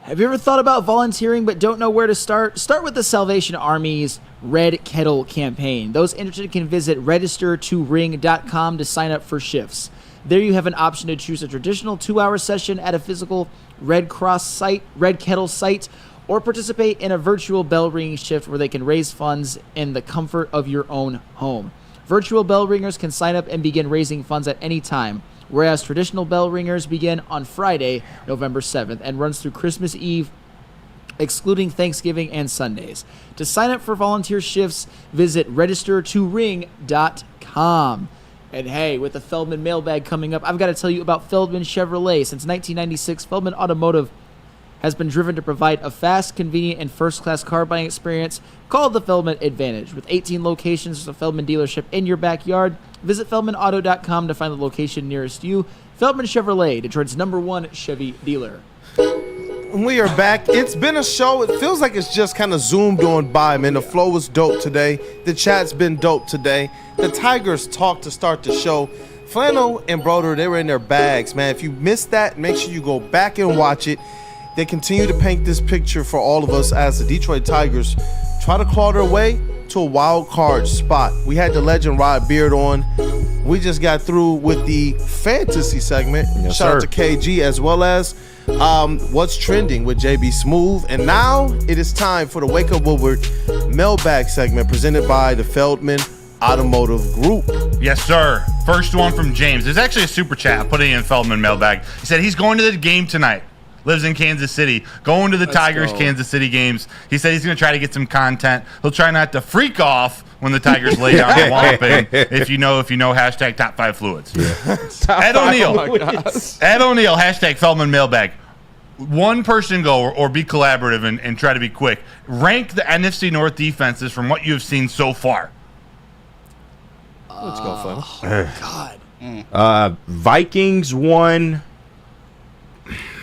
Have you ever thought about volunteering but don't know where to start? Start with the Salvation Army's Red Kettle campaign. Those interested can visit register2ring.com to sign up for shifts. There you have an option to choose a traditional 2-hour session at a physical Red Kettle site, or participate in a virtual bell ringing shift where they can raise funds in the comfort of your own home. Virtual bell ringers can sign up and begin raising funds at any time, whereas traditional bell ringers begin on Friday, November 7th, and runs through Christmas Eve, excluding Thanksgiving and Sundays. To sign up for volunteer shifts, visit register2ring.com. And hey, with the Feldman mailbag coming up, I've got to tell you about Feldman Chevrolet. Since 1996, Feldman Automotive has been driven to provide a fast, convenient, and first-class car buying experience called the Feldman Advantage. With 18 locations, there's a Feldman dealership in your backyard. Visit FeldmanAuto.com to find the location nearest you. Feldman Chevrolet, Detroit's #1 Chevy dealer. We are back. It's been a show. It feels like it's just kind of zoomed on by, man. The flow was dope today. The chat's been dope today. The Tigers talked to start the show. Flannel and Broder, they were in their bags, man. If you missed that, make sure you go back and watch it. They continue to paint this picture for all of us as the Detroit Tigers try to claw their way to a wild card spot. We had the legend Rod Beard on. We just got through with the fantasy segment. Yes, Shout out sir. to KG, as well as what's trending with JB Smooth. And now it is time for the Wake Up Woodward mailbag segment presented by the Feldman Automotive Group. Yes, sir. First one from James. There's actually a super chat putting in Feldman mailbag. He said he's going to the game tonight. Lives in Kansas City. Going to the Tigers Kansas City games. He said he's going to try to get some content. He'll try not to freak off when the Tigers lay down the whomping. If you know, hashtag top 5 fluids. Yeah. Ed O'Neill. Ed O'Neill, hashtag Feldman mailbag. One person go or be collaborative and try to be quick. Rank the NFC North defenses from what you have seen so far. Let's go, Flannel. Oh, God. Vikings 1,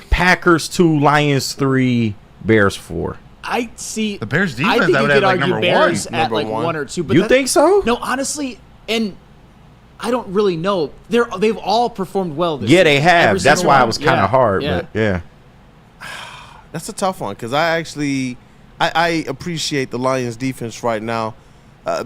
Packers 2, Lions 3, Bears 4. I see. The Bears defense, I think I you would could have like argue number Bears one. at Number like one. 1 or 2. But You think so? No, honestly, and I don't really know. They've all performed well this Yeah, year. they have. Every That's single why one. it was kind of hard. Yeah. But yeah. That's a tough one because I appreciate the Lions defense right now.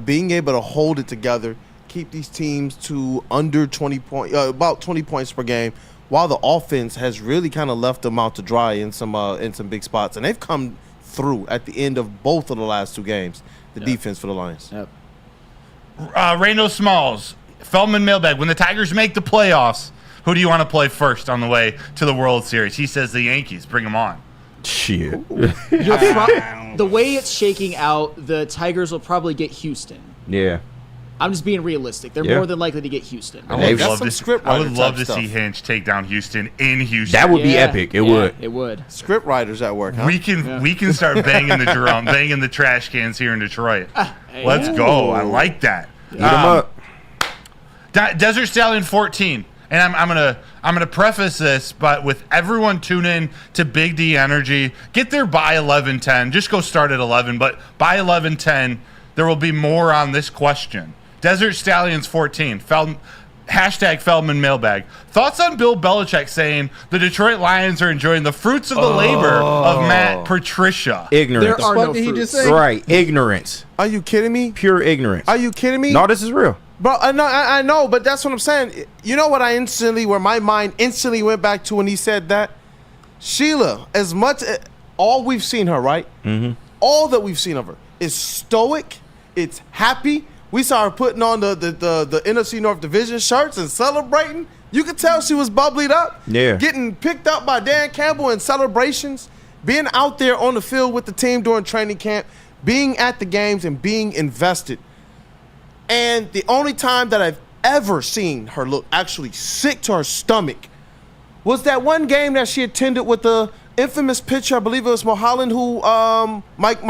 Being able to hold it together, keep these teams to under 20 points, about 20 points per game, while the offense has really kind of left them out to dry in some big spots. And they've come through at the end of both of the last 2 games, the defense for the Lions. Yep. Reyno Smalls, Feldman mailbag. When the Tigers make the playoffs, who do you want to play first on the way to the World Series? He says the Yankees. Bring them on. Shit. The way it's shaking out, the Tigers will probably get Houston. Yeah. I'm just being realistic. They're Yeah. more than likely to get Houston. I would love to see Hinch take down Houston in Houston. That would be epic. It would. It would. Script writers at work, huh? We can start banging the drum, banging the trash cans here in Detroit. Let's go. I like that. Eat 'em up. Desert Stallion 14. And I'm gonna preface this, but with everyone tune in to Big D Energy, get there by 11:10. Just go start at 11, but by 11:10, there will be more on this question. Desert Stallions 14. Hashtag Feldman Mailbag. Thoughts on Bill Belichick saying the Detroit Lions are enjoying the fruits of the labor of Matt Patricia? Ignorance. There are no fruits. Right. Ignorance. Are you kidding me? Pure ignorance. Are you kidding me? No, this is real. Bro, I know, but that's what I'm saying. You know what where my mind instantly went back to when he said that? Sheila, as much all we've seen her, right? Mm-hmm. All that we've seen of her is stoic. It's happy. We saw her putting on the NFC North Division shirts and celebrating. You could tell she was bubblied up. Yeah. Getting picked up by Dan Campbell in celebrations. Being out there on the field with the team during training camp. Being at the games and being invested. And the only time that I've ever seen her look actually sick to her stomach was that one game that she attended with the infamous pitcher. I believe it was Mulholland who, Mike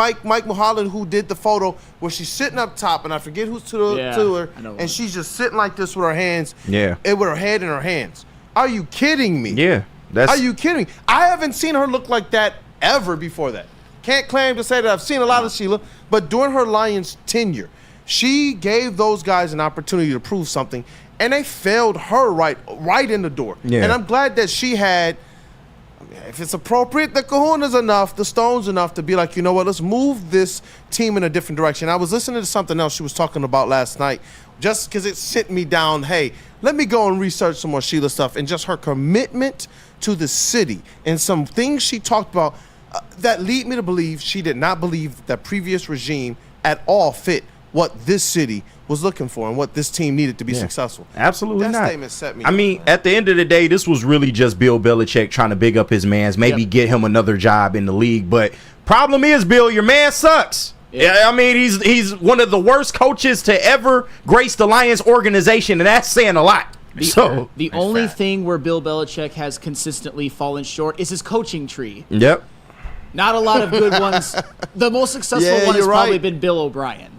Mulholland, who did the photo where she's sitting up top, and I forget who's to her, and she's just sitting like this with her hands, and with her head in her hands. Are you kidding me? Yeah. Are you kidding me? I haven't seen her look like that ever before that. Can't claim to say that I've seen a lot of Sheila, but during her Lions tenure, she gave those guys an opportunity to prove something, and they failed her right in the door. Yeah. And I'm glad that she had, if it's appropriate, the kahuna's enough, the stones enough to be like, you know what, let's move this team in a different direction. I was listening to something else she was talking about last night, just because it sent me down, hey, let me go and research some more Sheila stuff, and just her commitment to the city and some things she talked about that lead me to believe she did not believe that previous regime at all fit what this city was looking for and what this team needed to be successful. Absolutely that not. Statement set me I mean, at the end of the day, this was really just Bill Belichick trying to big up his mans, maybe get him another job in the league. But problem is, Bill, your man sucks. Yeah. I mean, he's one of the worst coaches to ever grace the Lions organization, and that's saying a lot. The only thing where Bill Belichick has consistently fallen short is his coaching tree. Yep. Not a lot of good ones. The most successful one has probably been Bill O'Brien.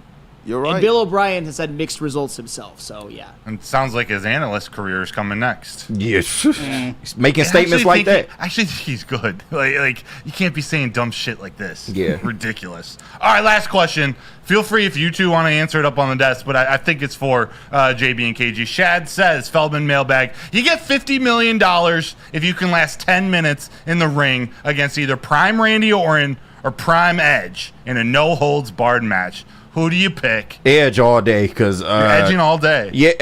You're right. And Bill O'Brien has had mixed results himself, so yeah. And it sounds like his analyst career is coming next. Yes. He's making statements like that. I actually think he's good. Like you can't be saying dumb shit like this. Yeah. Ridiculous. All right, last question. Feel free if you two want to answer it up on the desk, but I think it's for JB and KG. Shad says, Feldman Mailbag, you get $50 million if you can last 10 minutes in the ring against either Prime Randy Orton or Prime Edge in a no-holds-barred match. Who do you pick? Edge all day, because you're edging all day. Yeah.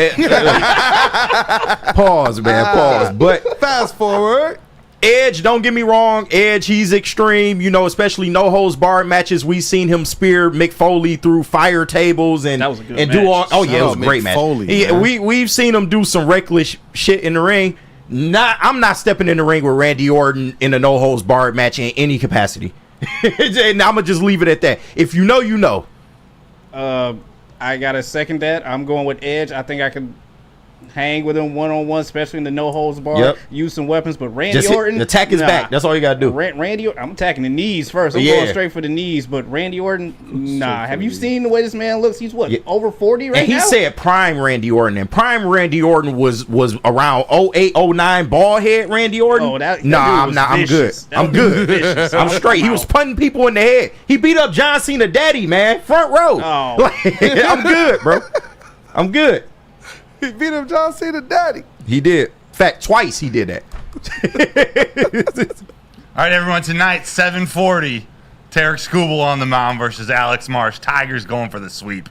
Pause, man. Pause. But fast forward. Edge, don't get me wrong. Edge, he's extreme. You know, especially no holds barred matches. We've seen him spear Mick Foley through fire tables and that was a good and match. do all. Oh yeah, it was a great match. Foley, yeah, we've seen him do some reckless shit in the ring. I'm not stepping in the ring with Randy Orton in a no holds barred match in any capacity. And I'm gonna just leave it at that. If you know, you know. I gotta second that. I'm going with Edge. I think I could hang with him one-on-one, especially in the no-holds bar. Yep. Use some weapons, but Randy Just Orton... attack his back. That's all you gotta do. Randy, I'm attacking the knees first. I'm going straight for the knees, but Randy Orton, nah. Have you seen the way this man looks? He's over 40 right now? And he said prime Randy Orton, and prime Randy Orton was around 08, 09 ball head Randy Orton. Oh, that nah, dude was I'm good. vicious. I'm good. I'm straight. He was punting people in the head. He beat up John Cena daddy, man. Front row. Oh. I'm good, bro. I'm good. He beat up John Cena daddy. He did. In fact, twice he did that. All right, everyone. Tonight, 7:40. Tarek Skubal on the mound versus Alex Marsh. Tigers going for the sweep.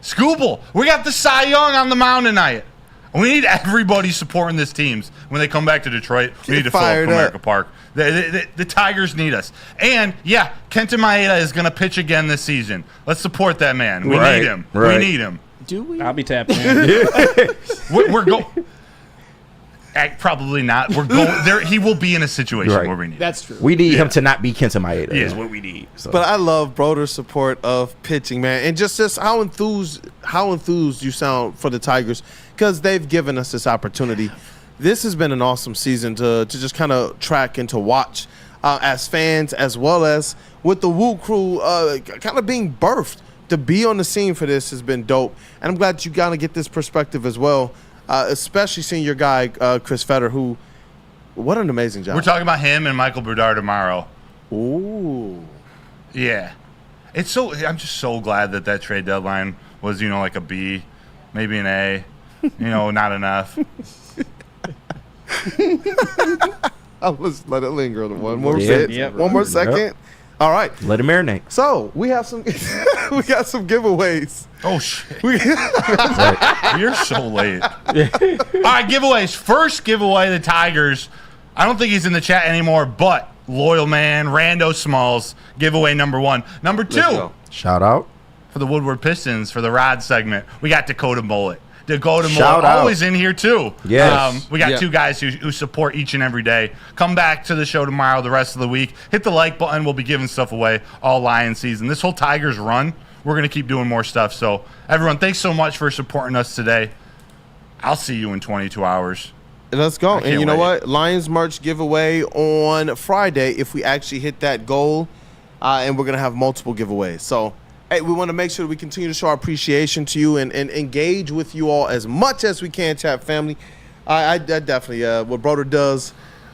Skubal, we got the Cy Young on the mound tonight. We need everybody supporting this team when they come back to Detroit. We need to fill up Comerica Park. The Tigers need us. And, yeah, Kenta Maeda is going to pitch again this season. Let's support that man. We need him. Right. We need him. Do we? I'll be tapping in. We're going. Probably not. We're going there. He will be in a situation Right. where we need. That's true. We need him to not be Kenta Maeda. Yeah. Is what we need. So. But I love Broder's support of pitching, man, and just how enthused you sound for the Tigers, because they've given us this opportunity. This has been an awesome season to just kind of track and to watch as fans, as well as with the WUW Crew kind of being birthed. To be on the scene for this has been dope, and I'm glad you gotta get this perspective as well, especially seeing your guy Chris Fetter, who, what an amazing job. We're talking about him and Michael Berdard tomorrow. Ooh, yeah. I'm just so glad that trade deadline was, like a B, maybe an A, not enough. I'll just let it linger one more second. Yep. All right, let it marinate. So we have some, we got some giveaways. Oh shit! You're so late. All right, giveaways. First giveaway, the Tigers. I don't think he's in the chat anymore, but loyal man, Rando Smalls, giveaway number 1. Number 2, shout out for the Woodward Pistons for the Rod segment. We got Dakota Mullet. Dakota Shout Mullet out. always in here too. Yes. We got 2 guys who support each and every day. Come back to the show tomorrow, the rest of the week. Hit the like button. We'll be giving stuff away all Lion season. This whole Tigers run, we're going to keep doing more stuff. So everyone, thanks so much for supporting us today. I'll see you in 22 hours. Let's go. And you know wait. what? Lions merch giveaway on Friday if we actually hit that goal. And we're going to have multiple giveaways. So, hey, we want to make sure that we continue to show our appreciation to you and engage with you all as much as we can, chat family. I definitely, what Broder does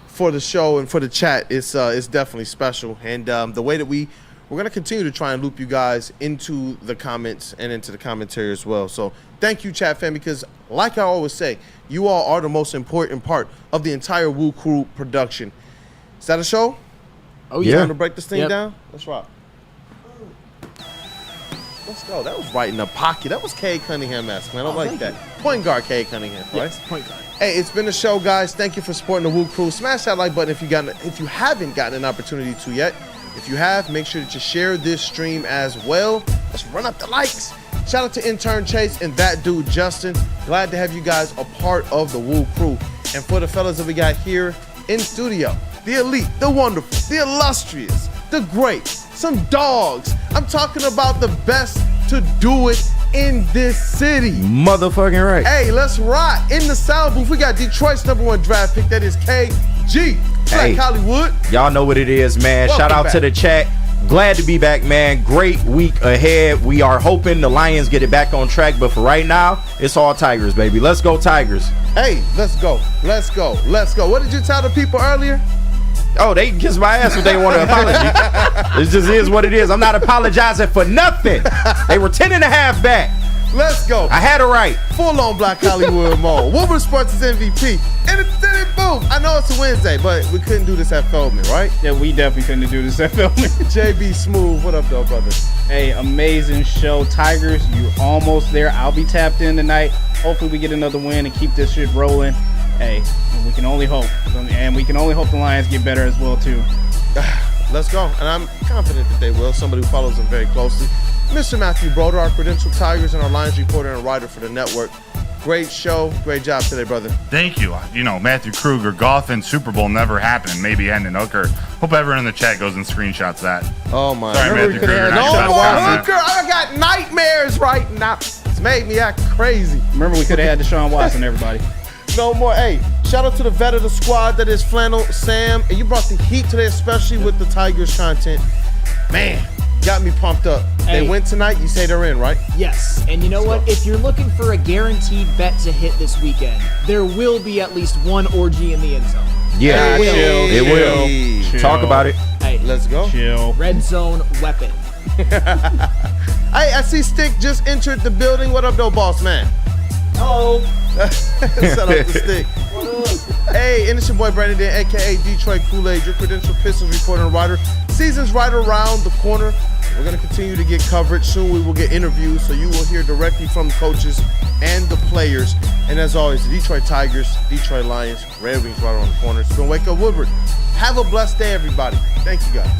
for the show and for the chat is definitely special. And the way that we're going to continue to try and loop you guys into the comments and into the commentary as well. So thank you, chat family, because like I always say, you all are the most important part of the entire WUW Crew production. Is that a show? Oh, yeah. Time to break this thing down? Let's rock. Let's go. That was right in the pocket. That was Cade Cunningham-esque, man. I like that. Point guard Cade Cunningham, right? Yes, point guard. Hey, it's been a show, guys. Thank you for supporting the WUW Crew. Smash that like button if you haven't gotten an opportunity to yet. If you have, make sure that you share this stream as well. Let's run up the likes. Shout out to intern Chase and that dude Justin. Glad to have you guys a part of the WUW Crew. And for the fellas that we got here in studio, the elite, the wonderful, the illustrious, the great, some dogs. I'm talking about the best to do it in this city. Motherfucking right. Hey, let's rock. In the sound booth, we got Detroit's #1 draft pick. That is KG. Black Hollywood. Y'all know what it is, man. Welcome Shout out back to the chat. Glad to be back, man. Great week ahead. We are hoping the Lions get it back on track, but for right now, it's all Tigers, baby. Let's go, Tigers. Hey, let's go. Let's go. Let's go. What did you tell the people earlier? Oh, they can kiss my ass if they want an apology. It just is what it is. I'm not apologizing for nothing. They were 10.5 back. Let's go. I had it right. Full-on Black Hollywood mode. Woodward Sports is MVP. And boom. I know it's a Wednesday, but we couldn't do this at Feldman, right? Yeah, we definitely couldn't do this at Feldman. JB Smooth. What up, though, brother? Hey, amazing show. Tigers, you almost there. I'll be tapped in tonight. Hopefully we get another win and keep this shit rolling. Hey, we can only hope. And we can only hope the Lions get better as well, too. Let's go. And I'm confident that they will. Somebody who follows them very closely. Mr. Matthew Broder, our credentialed Tigers and our Lions reporter and writer for the network. Great show. Great job today, brother. Thank you. Matthew Kruger, golf and Super Bowl never happened. Maybe Hendon Hooker. Hope everyone in the chat goes and screenshots that. Oh, my. Sorry, Matthew Kruger. No more Hooker. I got nightmares right now. It's made me act crazy. Remember, we could have had Deshaun Watson, everybody. No more. Hey, shout out to the vet of the squad that is Flannel Sam. And you brought the heat today, especially with the Tigers content. Man, got me pumped up. Hey. They win tonight. You say they're in, right? Yes. And you know what? If you're looking for a guaranteed bet to hit this weekend, there will be at least one orgy in the end zone. Yeah, it will. Chill. Talk about it. Hey, let's go. Chill. Red zone weapon. Hey, I see Stick just entered the building. What up, though, boss man? Hello. Set up the Stick. Hey, and it's your boy Brandon, a.k.a. Detroit Kool-Aid, your credential Pistons reporter and writer. Season's right around the corner. We're going to continue to get coverage. Soon we will get interviews, so you will hear directly from the coaches and the players. And as always, the Detroit Tigers, Detroit Lions, Red Wings right around the corner. It's been Wake Up Woodward. Have a blessed day, everybody. Thank you, guys.